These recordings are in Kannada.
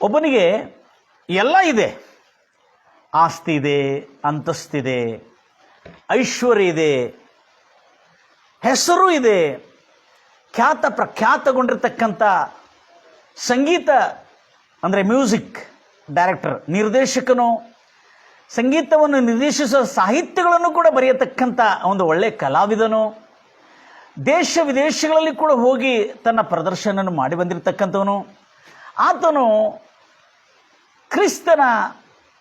ಒಬ್ಬನಿಗೆ ಎಲ್ಲ ಇದೆ, ಆಸ್ತಿ ಇದೆ, ಅಂತಸ್ತಿದೆ, ಐಶ್ವರ್ಯ ಇದೆ, ಹೆಸರು ಇದೆ, ಖ್ಯಾತ ಪ್ರಖ್ಯಾತಗೊಂಡಿರ್ತಕ್ಕಂಥ ಸಂಗೀತ ಅಂದರೆ ಮ್ಯೂಸಿಕ್ ಡೈರೆಕ್ಟರ್, ನಿರ್ದೇಶಕನು, ಸಂಗೀತವನ್ನು ನಿರ್ದೇಶಿಸುವ ಸಾಹಿತ್ಯಗಳನ್ನು ಕೂಡ ಬರೆಯತಕ್ಕಂಥ ಒಂದು ಒಳ್ಳೆಯ ಕಲಾವಿದನು, ದೇಶ ವಿದೇಶಗಳಲ್ಲಿ ಕೂಡ ಹೋಗಿ ತನ್ನ ಪ್ರದರ್ಶನ ಮಾಡಿ ಬಂದಿರತಕ್ಕಂಥವನು. ಆತನು ಕ್ರಿಸ್ತನ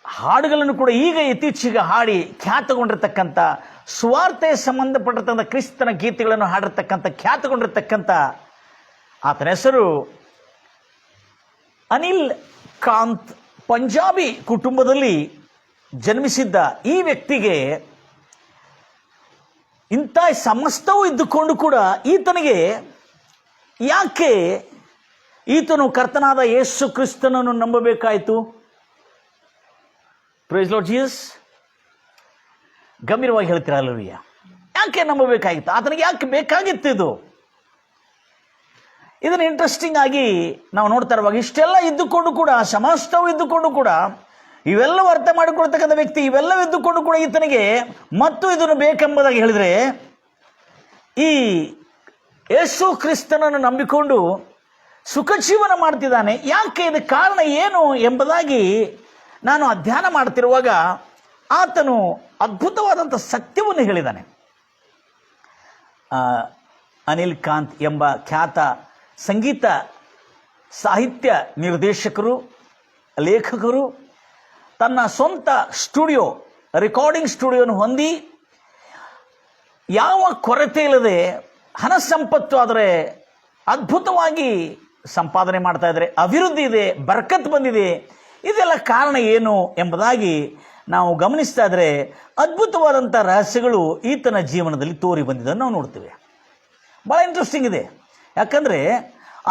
ಹಾಡುಗಳನ್ನು ಕೂಡ ಈಗ ಇತ್ತೀಚೆಗೆ ಹಾಡಿ ಖ್ಯಾತಗೊಂಡಿರ್ತಕ್ಕಂಥ, ಸುವಾರ್ತೆಗೆ ಸಂಬಂಧಪಟ್ಟಿರ್ತಕ್ಕಂಥ ಕ್ರಿಸ್ತನ ಗೀತೆಗಳನ್ನು ಹಾಡಿರ್ತಕ್ಕಂಥ ಖ್ಯಾತಗೊಂಡಿರ್ತಕ್ಕಂಥ ಆತನ ಹೆಸರು ಅನಿಲ್ ಕಾಂತ್. ಪಂಜಾಬಿ ಕುಟುಂಬದಲ್ಲಿ ಜನ್ಮಿಸಿದ್ದ ಈ ವ್ಯಕ್ತಿಗೆ ಇಂಥ ಸಮಸ್ತವೂ ಇದ್ದುಕೊಂಡು ಕೂಡ ಈತನಿಗೆ ಯಾಕೆ ಈತನು ಕರ್ತನಾದ ಯೇಸು ಕ್ರಿಸ್ತನನ್ನು ನಂಬಬೇಕಾಯಿತು? Price Lord Jesus. ಗಂಭೀರವಾಗಿ ಹೇಳ್ತೀರಾ ಅಲ್ಲೂಯ್ಯ? ಯಾಕೆ ನಂಬಬೇಕಾಗಿತ್ತು? ಆತನಿಗೆ ಯಾಕೆ ಬೇಕಾಗಿತ್ತು ಇದು? ಇದನ್ನು ಇಂಟ್ರೆಸ್ಟಿಂಗ್ ಆಗಿ ನಾವು ನೋಡ್ತಾ ಇರುವಾಗ ಇಷ್ಟೆಲ್ಲ ಇದ್ದುಕೊಂಡು ಕೂಡ, ಸಮಸ್ತವೂ ಇದ್ದುಕೊಂಡು ಕೂಡ, ಇವೆಲ್ಲವೂ ಅರ್ಥ ಮಾಡಿಕೊಳ್ತಕ್ಕಂಥ ವ್ಯಕ್ತಿ ಇವೆಲ್ಲವಿದ್ದುಕೊಂಡು ಕೂಡ ಈತನಿಗೆ ಮತ್ತು ಇದನ್ನು ಬೇಕೆಂಬುದಾಗಿ ಹೇಳಿದರೆ, ಈ ಯೇಸು ಕ್ರಿಸ್ತನನ್ನು ನಂಬಿಕೊಂಡು ಸುಖ ಜೀವನ ಮಾಡ್ತಿದ್ದಾನೆ. ಯಾಕೆ? ಇದಕ್ಕೆ ಕಾರಣ ಏನು ಎಂಬುದಾಗಿ ನಾನು ಅಧ್ಯಯನ ಮಾಡ್ತಿರುವಾಗ ಆತನು ಅದ್ಭುತವಾದಂಥ ಸತ್ಯವನ್ನು ಹೇಳಿದ್ದಾನೆ. ಅನಿಲ್ ಕಾಂತ್ ಎಂಬ ಖ್ಯಾತ ಸಂಗೀತ ಸಾಹಿತ್ಯ ನಿರ್ದೇಶಕರು, ಲೇಖಕರು ತನ್ನ ಸ್ವಂತ ಸ್ಟುಡಿಯೋ, ರೆಕಾರ್ಡಿಂಗ್ ಸ್ಟುಡಿಯೋನು ಹೊಂದಿ ಯಾವ ಕೊರತೆ ಇಲ್ಲದೆ ಹಣ ಸಂಪತ್ತು ಆದರೆ ಅದ್ಭುತವಾಗಿ ಸಂಪಾದನೆ ಮಾಡ್ತಾ ಇದ್ದಾರೆ, ಅಭಿವೃದ್ಧಿ ಇದೆ, ಬರ್ಕತ್ ಬಂದಿದೆ. ಇದೆಲ್ಲ ಕಾರಣ ಏನು ಎಂಬುದಾಗಿ ನಾವು ಗಮನಿಸ್ತಾ ಇದ್ರೆ ಅದ್ಭುತವಾದಂಥ ರಹಸ್ಯಗಳು ಈತನ ಜೀವನದಲ್ಲಿ ತೋರಿ ಬಂದಿದ್ದನ್ನು ನಾವು ನೋಡ್ತೇವೆ. ಭಾಳ ಇಂಟ್ರೆಸ್ಟಿಂಗ್ ಇದೆ. ಯಾಕಂದರೆ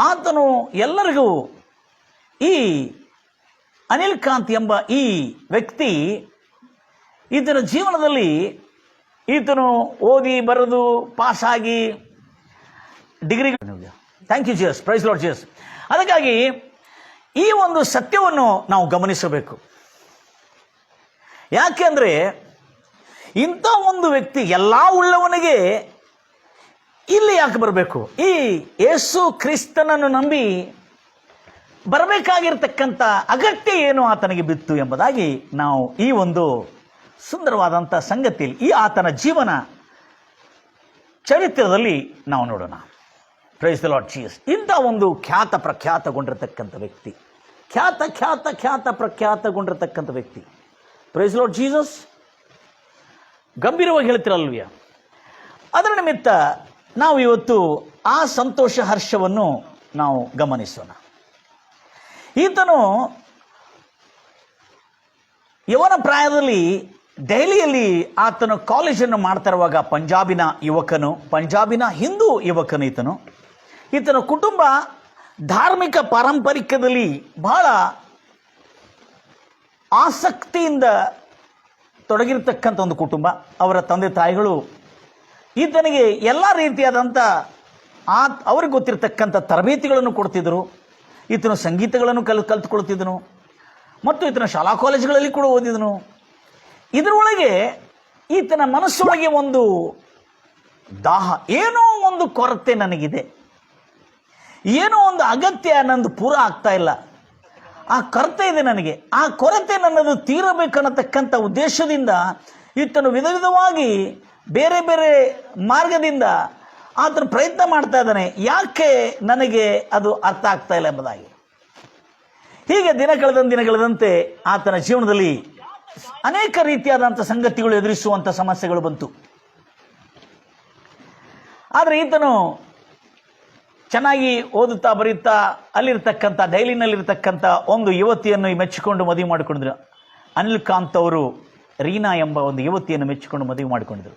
ಆತನು ಎಲ್ಲರಿಗೂ, ಈ ಅನಿಲ್ ಕಾಂತ್ ಎಂಬ ಈ ವ್ಯಕ್ತಿ ಈತನ ಜೀವನದಲ್ಲಿ ಈತನು ಓದಿ ಬರೆದು ಪಾಸಾಗಿ degree, thank you Jesus, praise Lord Jesus. ಅದಕ್ಕಾಗಿ ಈ ಒಂದು ಸತ್ಯವನ್ನು ನಾವು ಗಮನಿಸಬೇಕು. ಯಾಕೆ ಅಂದರೆ ಇಂಥ ಒಂದು ವ್ಯಕ್ತಿ ಎಲ್ಲ ಉಳ್ಳವನಿಗೆ ಇಲ್ಲಿ ಯಾಕೆ ಬರಬೇಕು? ಈ ಯೇಸು ಕ್ರಿಸ್ತನನ್ನು ನಂಬಿ ಬರಬೇಕಾಗಿರ್ತಕ್ಕಂಥ ಅಗತ್ಯ ಏನು ಆತನಿಗೆ ಬಿತ್ತು ಎಂಬುದಾಗಿ ನಾವು ಈ ಒಂದು ಸುಂದರವಾದಂಥ ಸಂಗತಿಯಲ್ಲಿ ಈ ಆತನ ಜೀವನ ಚರಿತ್ರದಲ್ಲಿ ನಾವು ನೋಡೋಣ. Price the Lord Jesus. ಇಂಥ ಒಂದು ಖ್ಯಾತ ಪ್ರಖ್ಯಾತಗೊಂಡಿರ್ತಕ್ಕಂಥ ವ್ಯಕ್ತಿ, ಖ್ಯಾತ ಪ್ರಖ್ಯಾತಗೊಂಡಿರ್ತಕ್ಕಂಥ ವ್ಯಕ್ತಿ. Price the Lord Jesus. ಗಂಭೀರವಾಗಿ ಹೇಳ್ತಿರಲ್ವಿಯ? ಅದರ ನಿಮಿತ್ತ ನಾವು ಇವತ್ತು ಆ ಸಂತೋಷ ಹರ್ಷವನ್ನು ನಾವು ಗಮನಿಸೋಣ. ಈತನು ಯವನ ಪ್ರಾಯದಲ್ಲಿ ದೆಹಲಿಯಲ್ಲಿ ಆತನು ಕಾಲೇಜನ್ನು ಮಾಡ್ತಾ ಇರುವಾಗ ಪಂಜಾಬಿನ ಹಿಂದೂ ಯುವಕನು ಈತನ ಕುಟುಂಬ ಧಾರ್ಮಿಕ ಪಾರಂಪರಿಕದಲ್ಲಿ ಬಹಳ ಆಸಕ್ತಿಯಿಂದ ತೊಡಗಿರ್ತಕ್ಕಂಥ ಒಂದು ಕುಟುಂಬ. ಅವರ ತಂದೆ ತಾಯಿಗಳು ಈತನಿಗೆ ಎಲ್ಲ ರೀತಿಯಾದಂಥ ಅವ್ರಿಗೆ ಗೊತ್ತಿರತಕ್ಕಂಥ ತರಬೇತಿಗಳನ್ನು ಕೊಡ್ತಿದ್ದರು. ಈತನು ಸಂಗೀತಗಳನ್ನು ಕಲಿತುಕೊಳ್ತಿದ್ದನು ಮತ್ತು ಈತನ ಶಾಲಾ ಕಾಲೇಜುಗಳಲ್ಲಿ ಕೂಡ ಓದಿದನು. ಇದರೊಳಗೆ ಈತನ ಮನಸ್ಸೊಳಗೆ ಒಂದು ದಾಹ, ಏನೋ ಒಂದು ಕೊರತೆ ನನಗಿದೆ, ಏನೋ ಒಂದು ಅಗತ್ಯ ನಂದು ಪೂರ ಆಗ್ತಾ ಇಲ್ಲ, ಆ ಕೊರತೆ ಇದೆ ನನಗೆ, ಆ ಕೊರತೆ ನನ್ನದು ತೀರಬೇಕನ್ನತಕ್ಕಂಥ ಉದ್ದೇಶದಿಂದ ಈತನು ವಿಧ ವಿಧವಾಗಿ ಬೇರೆ ಬೇರೆ ಮಾರ್ಗದಿಂದ ಆತನು ಪ್ರಯತ್ನ ಮಾಡ್ತಾ ಇದ್ದಾನೆ. ಯಾಕೆ ನನಗೆ ಅದು ಅರ್ಥ ಆಗ್ತಾ ಇಲ್ಲ ಎಂಬುದಾಗಿ. ಹೀಗೆ ದಿನಗಳೆದಂತೆ ಆತನ ಜೀವನದಲ್ಲಿ ಅನೇಕ ರೀತಿಯಾದಂಥ ಸಂಗತಿಗಳು ಎದುರಿಸುವಂಥ ಸಮಸ್ಯೆಗಳು ಬಂತು. ಆದರೆ ಈತನು ಚೆನ್ನಾಗಿ ಓದುತ್ತಾ ಬರೀತಾ ಅಲ್ಲಿರ್ತಕ್ಕಂಥ ದೆಹಲಿನಲ್ಲಿರ್ತಕ್ಕಂಥ ಒಂದು ಯುವತಿಯನ್ನು ಮೆಚ್ಚಿಕೊಂಡು ಮದುವೆ ಮಾಡಿಕೊಂಡಿದ್ರು. ಅನಿಲ್ ಕಾಂತ್ ಅವರು ರೀನಾ ಎಂಬ ಒಂದು ಯುವತಿಯನ್ನು ಮೆಚ್ಚಿಕೊಂಡು ಮದುವೆ ಮಾಡಿಕೊಂಡಿದ್ರು.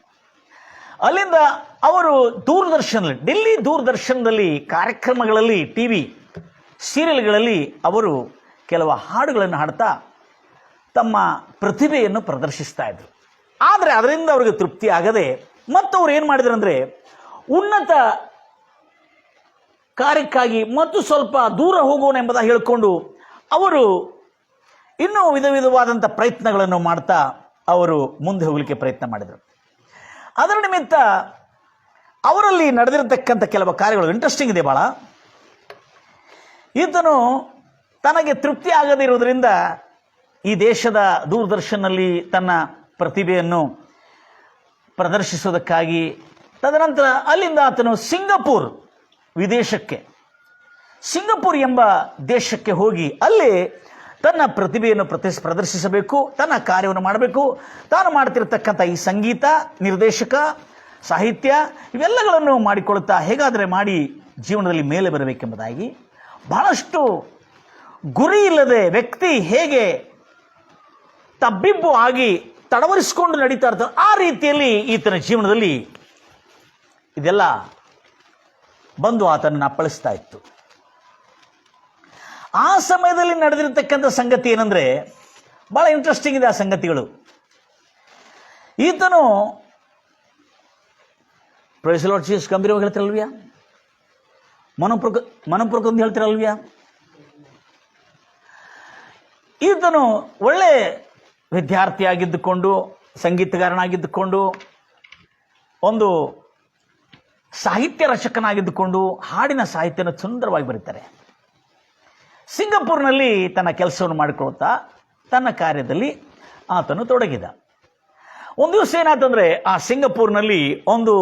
ಅಲ್ಲಿಂದ ಅವರು ಡೆಲ್ಲಿ ದೂರದರ್ಶನದಲ್ಲಿ ಕಾರ್ಯಕ್ರಮಗಳಲ್ಲಿ, ಟಿವಿ ಸೀರಿಯಲ್ಗಳಲ್ಲಿ ಅವರು ಕೆಲವು ಹಾಡುಗಳನ್ನು ಹಾಡ್ತಾ ತಮ್ಮ ಪ್ರತಿಭೆಯನ್ನು ಪ್ರದರ್ಶಿಸ್ತಾ ಇದ್ರು. ಆದರೆ ಅದರಿಂದ ಅವರಿಗೆ ತೃಪ್ತಿ ಆಗದೆ ಮತ್ತವರು ಏನು ಮಾಡಿದ್ರು ಅಂದರೆ, ಉನ್ನತ ಕಾರ್ಯಕ್ಕಾಗಿ ಮತ್ತು ಸ್ವಲ್ಪ ದೂರ ಹೋಗೋಣ ಎಂಬುದಾಗಿ ಹೇಳಿಕೊಂಡು ಅವರು ಇನ್ನೂ ವಿಧ ವಿಧವಾದಂಥ ಪ್ರಯತ್ನಗಳನ್ನು ಮಾಡ್ತಾ ಅವರು ಮುಂದೆ ಹೋಗಲಿಕ್ಕೆ ಪ್ರಯತ್ನ ಮಾಡಿದರು. ಅದರ ನಿಮಿತ್ತ ಅವರಲ್ಲಿ ನಡೆದಿರತಕ್ಕಂಥ ಕೆಲವು ಕಾರ್ಯಗಳು ಇಂಟ್ರೆಸ್ಟಿಂಗ್ ಇದೆ ಭಾಳ. ಈತನು ತನಗೆ ತೃಪ್ತಿ ಆಗದಿರುವುದರಿಂದ ಈ ದೇಶದ ದೂರದರ್ಶನಲ್ಲಿ ತನ್ನ ಪ್ರತಿಭೆಯನ್ನು ಪ್ರದರ್ಶಿಸುವುದಕ್ಕಾಗಿ ತದನಂತರ ಅಲ್ಲಿಂದ ಆತನು ಸಿಂಗಪೂರ್ ಎಂಬ ದೇಶಕ್ಕೆ ಹೋಗಿ ಅಲ್ಲಿ ತನ್ನ ಪ್ರತಿಭೆಯನ್ನು ಪ್ರದರ್ಶಿಸಬೇಕು, ತನ್ನ ಕಾರ್ಯವನ್ನು ಮಾಡಬೇಕು. ತಾನು ಮಾಡ್ತಿರತಕ್ಕಂಥ ಈ ಸಂಗೀತ, ನಿರ್ದೇಶಕ, ಸಾಹಿತ್ಯ ಇವೆಲ್ಲಗಳನ್ನು ಮಾಡಿಕೊಳ್ಳುತ್ತಾ ಹೇಗಾದರೆ ಮಾಡಿ ಜೀವನದಲ್ಲಿ ಮೇಲೆ ಬರಬೇಕೆಂಬುದಾಗಿ ಬಹಳಷ್ಟು ಗುರಿ ಇಲ್ಲದೆ ವ್ಯಕ್ತಿ ಹೇಗೆ ತಬ್ಬಿಬ್ಬು ಆಗಿ ತಡವರಿಸಿಕೊಂಡು ನಡೀತಾ ಇರ್ತಾರೆ, ಆ ರೀತಿಯಲ್ಲಿ ಈತನ ಜೀವನದಲ್ಲಿ ಇದೆಲ್ಲ ಬಂದು ಆತನನ್ನು ಅಪ್ಪಳಿಸ್ತಾ ಇತ್ತು. ಆ ಸಮಯದಲ್ಲಿ ನಡೆದಿರತಕ್ಕಂಥ ಸಂಗತಿ ಏನಂದ್ರೆ ಬಹಳ ಇಂಟ್ರೆಸ್ಟಿಂಗ್ ಇದೆ ಆ ಸಂಗತಿಗಳು. ಈತನು ಪ್ರೈಸ್ ಲಾರ್ಡ್ ಜೀಸಸ್ ಗಂಭೀರವಾಗಿ ಹೇಳ್ತಿರಲ್ವ್ಯಾ, ಮನಪುರಕ್ಕೊಂದು ಹೇಳ್ತಿರಲ್ವ್ಯಾ. ಈತನು ಒಳ್ಳೆ ವಿದ್ಯಾರ್ಥಿಯಾಗಿದ್ದುಕೊಂಡು, ಸಂಗೀತಗಾರನಾಗಿದ್ದುಕೊಂಡು, ಒಂದು ಸಾಹಿತ್ಯ ರಚಕನಾಗಿದ್ದುಕೊಂಡು ಹಾಡಿನ ಸಾಹಿತ್ಯನ ಸುಂದರವಾಗಿ ಬರೀತಾರೆ. ಸಿಂಗಪೂರ್ನಲ್ಲಿ ತನ್ನ ಕೆಲಸವನ್ನು ಮಾಡಿಕೊಳ್ಳುತ್ತಾ ತನ್ನ ಕಾರ್ಯದಲ್ಲಿ ಆತನು ತೊಡಗಿದ. ಒಂದು ದಿವಸ ಏನಾಯ್ತಂದ್ರೆ, ಆ ಸಿಂಗಪೂರ್ನಲ್ಲಿ ಒಂದು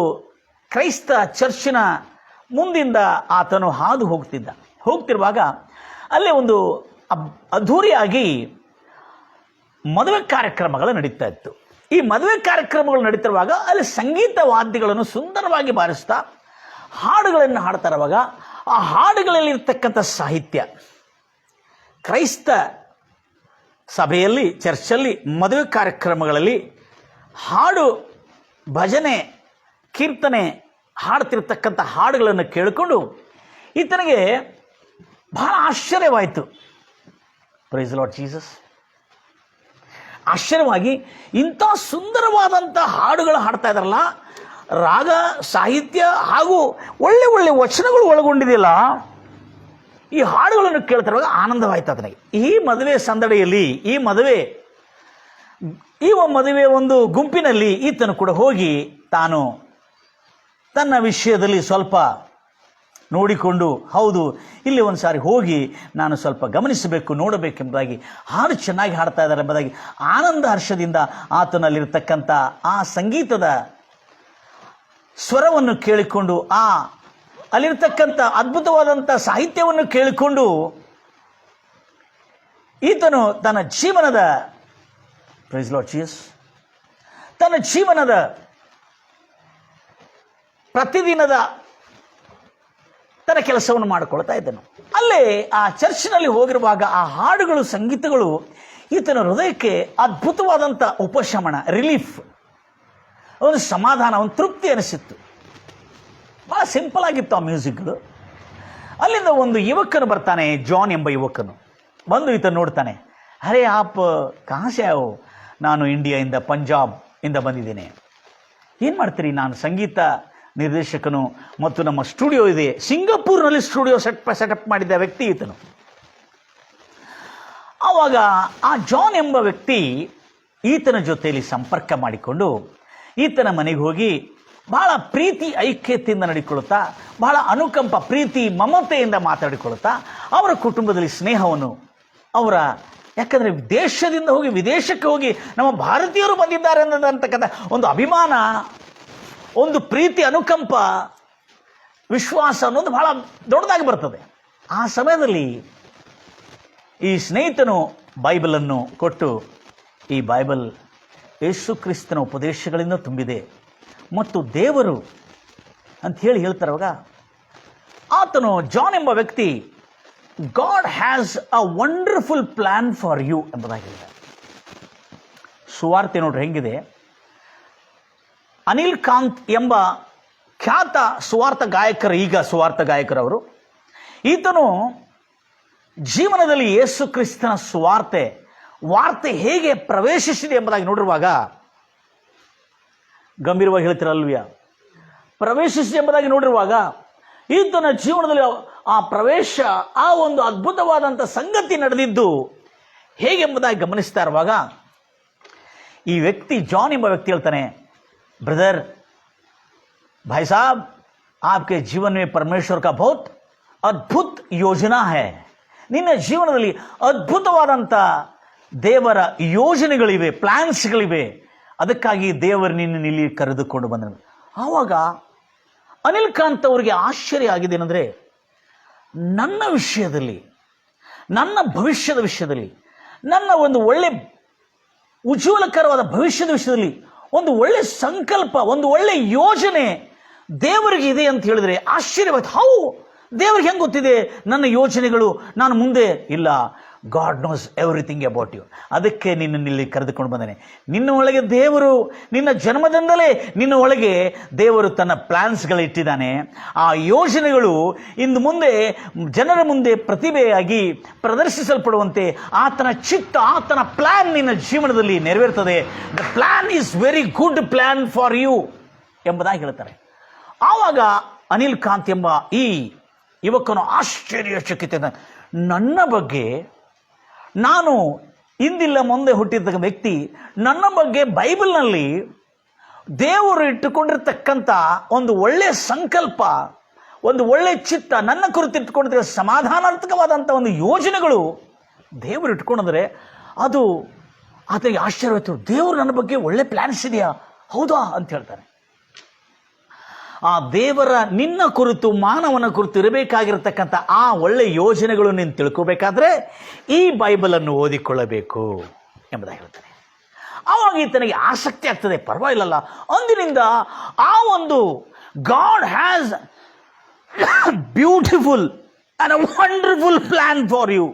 ಕ್ರೈಸ್ತ ಚರ್ಚಿನ ಮುಂದಿಂದ ಆತನು ಹಾದು ಹೋಗ್ತಿರುವಾಗ ಅಲ್ಲೇ ಒಂದು ಅದ್ಧೂರಿಯಾಗಿ ಮದುವೆ ಕಾರ್ಯಕ್ರಮಗಳು ನಡೀತಾ ಇತ್ತು. ಈ ಮದುವೆ ಕಾರ್ಯಕ್ರಮಗಳು ನಡೀತಿರುವಾಗ ಅಲ್ಲಿ ಸಂಗೀತ ವಾದ್ಯಗಳನ್ನು ಸುಂದರವಾಗಿ ಬಾರಿಸ್ತಾ ಹಾಡುಗಳನ್ನು ಹಾಡ್ತಾ ಇರುವಾಗ ಆ ಹಾಡುಗಳಲ್ಲಿರ್ತಕ್ಕಂಥ ಸಾಹಿತ್ಯ, ಕ್ರೈಸ್ತ ಸಭೆಯಲ್ಲಿ, ಚರ್ಚಲ್ಲಿ, ಮದುವೆ ಕಾರ್ಯಕ್ರಮಗಳಲ್ಲಿ ಹಾಡು, ಭಜನೆ, ಕೀರ್ತನೆ ಹಾಡ್ತಿರ್ತಕ್ಕಂಥ ಹಾಡುಗಳನ್ನು ಕೇಳಿಕೊಂಡು ಈತನಿಗೆ ಬಹಳ ಆಶ್ಚರ್ಯವಾಯಿತು. Praise Lord Jesus. ಆಶ್ಚರ್ಯವಾಗಿ ಇಂಥ ಸುಂದರವಾದಂಥ ಹಾಡುಗಳು ಹಾಡ್ತಾ ಇದ್ದಾರಲ್ಲ, ರಾಗ, ಸಾಹಿತ್ಯ ಹಾಗೂ ಒಳ್ಳೆ ಒಳ್ಳೆ ವಚನಗಳು ಒಳಗೊಂಡಿದೆಯಲ್ಲ, ಈ ಹಾಡುಗಳನ್ನು ಕೇಳ್ತಿರುವಾಗ ಆನಂದವಾಯ್ತು ಆತನಿಗೆ. ಈ ಮದುವೆ ಸಂದಡಿಯಲ್ಲಿ, ಈ ಮದುವೆ ಒಂದು ಗುಂಪಿನಲ್ಲಿ ಈತನು ಕೂಡ ಹೋಗಿ ತಾನು ತನ್ನ ವಿಷಯದಲ್ಲಿ ಸ್ವಲ್ಪ ನೋಡಿಕೊಂಡು, ಹೌದು ಇಲ್ಲಿ ಒಂದು ಸಾರಿ ಹೋಗಿ ನಾನು ಸ್ವಲ್ಪ ಗಮನಿಸಬೇಕು, ನೋಡಬೇಕೆಂಬುದಾಗಿ, ಹಾಡು ಚೆನ್ನಾಗಿ ಹಾಡ್ತಾ ಇದ್ದಾರೆ ಎಂಬುದಾಗಿ ಆನಂದ ಹರ್ಷದಿಂದ ಆತನಲ್ಲಿರ್ತಕ್ಕಂಥ ಆ ಸಂಗೀತದ ಸ್ವರವನ್ನು ಕೇಳಿಕೊಂಡು, ಅಲ್ಲಿರ್ತಕ್ಕಂಥ ಅದ್ಭುತವಾದಂಥ ಸಾಹಿತ್ಯವನ್ನು ಕೇಳಿಕೊಂಡು ಈತನು ತನ್ನ ಜೀವನದ, ಪ್ರೈಸ್ ಲಾರ್ಡ್ ಜೀಸಸ್, ತನ್ನ ಜೀವನದ ಪ್ರತಿದಿನದ ತನ್ನ ಕೆಲಸವನ್ನು ಮಾಡಿಕೊಳ್ತಾ ಇದ್ದನು. ಅಲ್ಲೇ ಆ ಚರ್ಚ್ನಲ್ಲಿ ಹೋಗಿರುವಾಗ ಆ ಹಾಡುಗಳು, ಸಂಗೀತಗಳು ಈತನ ಹೃದಯಕ್ಕೆ ಅದ್ಭುತವಾದಂಥ ಉಪಶಮನ, ರಿಲೀಫ್, ಒಂದು ಸಮಾಧಾನ, ಒಂದು ತೃಪ್ತಿ ಅನಿಸಿತ್ತು. ಭಾಳ ಸಿಂಪಲ್ ಆಗಿತ್ತು ಆ ಮ್ಯೂಸಿಕ್ಗಳು. ಅಲ್ಲಿಂದ ಒಂದು ಯುವಕನು ಬರ್ತಾನೆ, ಜಾನ್ ಎಂಬ ಯುವಕನು ಬಂದು ಈತ ನೋಡ್ತಾನೆ. ಅರೆ ಆಪ್ ಕಹಾಸೆ ಆವೋ? ನಾನು ಇಂಡಿಯಾದಿಂದ, ಪಂಜಾಬ್ ಇಂದ ಬಂದಿದ್ದೇನೆ. ಏನು ಮಾಡ್ತೀರಿ? ನಾನು ಸಂಗೀತ ನಿರ್ದೇಶಕನು ಮತ್ತು ನಮ್ಮ ಸ್ಟುಡಿಯೋ ಇದೆ, ಸಿಂಗಪೂರ್ನಲ್ಲಿ ಸ್ಟುಡಿಯೋ ಸೆಟಪ್ ಮಾಡಿದ್ದ ವ್ಯಕ್ತಿ ಈತನು. ಆವಾಗ ಆ ಜಾನ್ ಎಂಬ ವ್ಯಕ್ತಿ ಈತನ ಜೊತೆಯಲ್ಲಿ ಸಂಪರ್ಕ ಮಾಡಿಕೊಂಡು ಈತನ ಮನೆಗೆ ಹೋಗಿ ಬಹಳ ಪ್ರೀತಿ ಐಕ್ಯತೆಯಿಂದ ನಡಿಕೊಳ್ಳುತ್ತಾ, ಬಹಳ ಅನುಕಂಪ, ಪ್ರೀತಿ, ಮಮತೆಯಿಂದ ಮಾತಾಡಿಕೊಳ್ಳುತ್ತಾ ಅವರ ಕುಟುಂಬದಲ್ಲಿ ಸ್ನೇಹವನ್ನು, ಯಾಕಂದರೆ ದೇಶದಿಂದ ಹೋಗಿ ವಿದೇಶಕ್ಕೆ ಹೋಗಿ ನಮ್ಮ ಭಾರತೀಯರು ಬಂದಿದ್ದಾರೆ ಅನ್ನತಕ್ಕಂಥ ಒಂದು ಅಭಿಮಾನ, ಒಂದು ಪ್ರೀತಿ, ಅನುಕಂಪ, ವಿಶ್ವಾಸ ಅನ್ನೋದು ಬಹಳ ದೊಡ್ಡದಾಗಿ ಬರ್ತದೆ. ಆ ಸಮಯದಲ್ಲಿ ಈ ಸ್ನೇಹಿತನು ಬೈಬಲನ್ನು ಕೊಟ್ಟು, ಈ ಬೈಬಲ್ ಯೇಸು ಕ್ರಿಸ್ತನ ಉಪದೇಶಗಳಿಂದ ತುಂಬಿದೆ ಮತ್ತು ದೇವರು ಅಂತ ಹೇಳ್ತಾರವಾಗ ಆತನು, ಜಾನ್ ಎಂಬ ವ್ಯಕ್ತಿ, God has a wonderful plan for you ಎಂಬುದಾಗಿದೆ. ಸುವಾರ್ತೆ ನೋಡ್ರಿ ಹೆಂಗಿದೆ. ಅನಿಲ್ ಕಾಂತ್ ಎಂಬ ಖ್ಯಾತ ಸುವಾರ್ಥ ಗಾಯಕರು ಅವರು. ಈತನು ಜೀವನದಲ್ಲಿ ಯೇಸು ಕ್ರಿಸ್ತನ ವಾರ್ತೆ ಹೇಗೆ ಪ್ರವೇಶಿಸಿದೆ ಎಂಬುದಾಗಿ ನೋಡಿರುವಾಗ, ಗಂಭೀರವಾಗಿ ಹೇಳ್ತಿರಲ್ವ್ಯಾ, ಪ್ರವೇಶಿಸಿದೆ ಎಂಬುದಾಗಿ ನೋಡಿರುವಾಗ ಈತನ ಜೀವನದಲ್ಲಿ ಆ ಪ್ರವೇಶ, ಆ ಒಂದು ಅದ್ಭುತವಾದಂಥ ಸಂಗತಿ ನಡೆದಿದ್ದು ಹೇಗೆಂಬುದಾಗಿ ಗಮನಿಸ್ತಾ ಇರುವಾಗ ಈ ವ್ಯಕ್ತಿ ಜಾನ್ ಎಂಬ ವ್ಯಕ್ತಿ ಹೇಳ್ತಾನೆ, ಬ್ರದರ್ भाई साहब आपके जीवन में परमेश्वर का बहुत अद्भुत योजना है. ನಿನ್ನ ಜೀವನದಲ್ಲಿ ಅದ್ಭುತವಾದಂಥ ದೇವರ ಯೋಜನೆಗಳಿವೆ, ಪ್ಲಾನ್ಸ್ಗಳಿವೆ. ಅದಕ್ಕಾಗಿ ದೇವರು ನಿನ್ನ ಇಲ್ಲಿ ಕರೆದುಕೊಂಡು ಬಂದರು. ಆವಾಗ ಅನಿಲ್ ಕಾಂತ್ ಅವರಿಗೆ ಆಶ್ಚರ್ಯ ಆಗಿದೆ ಏನಂದರೆ, ನನ್ನ ವಿಷಯದಲ್ಲಿ, ನನ್ನ ಭವಿಷ್ಯದ ವಿಷಯದಲ್ಲಿ, ನನ್ನ ಒಂದು ಒಳ್ಳೆ ಉಜ್ವಲಕರವಾದ ಭವಿಷ್ಯದ ವಿಷಯದಲ್ಲಿ ಒಂದು ಒಳ್ಳೆ ಸಂಕಲ್ಪ, ಒಂದು ಒಳ್ಳೆ ಯೋಜನೆ ದೇವರಿಗೆ ಇದೆ ಅಂತ ಹೇಳಿದ್ರೆ ಆಶ್ಚರ್ಯವಾಯ್ತು. ಹೌ ದೇವರಿಗೆ ಹೆಂಗೆ ಗೊತ್ತಿದೆ ನನ್ನ ಯೋಚನೆಗಳು, ನಾನು ಮುಂದೆ ಇಲ್ಲ. God knows everything about you. ಅದಕ್ಕೆ ನಿನ್ನಲ್ಲಿ ಕರೆದುಕೊಂಡು ಬಂದೇನೆ. ನಿನ್ನ ಒಳಗೆ ದೇವರು, ನಿನ್ನ ಜನ್ಮದಿಂದಲೇ ನಿನ್ನ ಒಳಗೆ ದೇವರು ತನ್ನ ಪ್ಲಾನ್ಸ್ಗಳಿಟ್ಟಿದ್ದಾನೆ. ಆ ಯೋಜನೆಗಳು ಇನ್ನು ಮುಂದೆ ಜನರ ಮುಂದೆ ಪ್ರತಿಭೆಯಾಗಿ ಪ್ರದರ್ಶಿಸಲ್ಪಡುವಂತೆ ಆತನ ಚಿತ್ತ, ಆತನ ಪ್ಲಾನ್ ನಿನ್ನ ಜೀವನದಲ್ಲಿ ನೆರವೇರ್ತದೆ. The plan is very good plan for you ಎಂಬುದಾಗಿ ಹೇಳ್ತಾರೆ. ಆವಾಗ ಅನಿಲ್ ಕಾಂತ್ ಎಂಬ ಈ ಯುವಕನು ಆಶ್ಚರ್ಯಚಕಿತ, ನನ್ನ ಬಗ್ಗೆ, ನಾನು ಇಂದಿಲ್ಲ ಮುಂದೆ ಹುಟ್ಟಿರ್ತಕ್ಕ ವ್ಯಕ್ತಿ, ನನ್ನ ಬಗ್ಗೆ ಬೈಬಲ್ನಲ್ಲಿ ದೇವರು ಇಟ್ಟುಕೊಂಡಿರ್ತಕ್ಕಂಥ ಒಂದು ಒಳ್ಳೆಯ ಸಂಕಲ್ಪ, ಒಂದು ಒಳ್ಳೆಯ ಚಿತ್ತ, ನನ್ನ ಕುರಿತು ಇಟ್ಟುಕೊಂಡಿದ್ದ ಸಮಾಧಾನಾರ್ಥಕವಾದಂಥ ಒಂದು ಯೋಜನೆಗಳು ದೇವರು ಇಟ್ಕೊಂಡ್ರೆ ಅದು ಆತನಿಗೆ ಆಶ್ಚರ್ಯವಾಯಿತು. ದೇವರು ನನ್ನ ಬಗ್ಗೆ ಒಳ್ಳೆ ಪ್ಲ್ಯಾನ್ಸ್ ಇದೆಯಾ, ಹೌದಾ ಅಂತ ಹೇಳ್ತಾನೆ. ಆ ದೇವರ ನಿನ್ನ ಕುರಿತು, ಮಾನವನ ಕುರಿತು ಇರಬೇಕಾಗಿರತಕ್ಕಂಥ ಆ ಒಳ್ಳೆ ಯೋಜನೆಗಳು ನೀನು ತಿಳ್ಕೋಬೇಕಾದ್ರೆ ಈ ಬೈಬಲನ್ನು ಓದಿಕೊಳ್ಳಬೇಕು ಎಂಬುದಾಗಿ ಹೇಳ್ತಾನೆ. ಆವಾಗ ಈತನಿಗೆ ಆಸಕ್ತಿ ಆಗ್ತದೆ. ಪರವಾಗಿಲ್ಲಲ್ಲ, ಅಂದಿನಿಂದ ಆ ಒಂದು God has beautiful and a wonderful plan for you.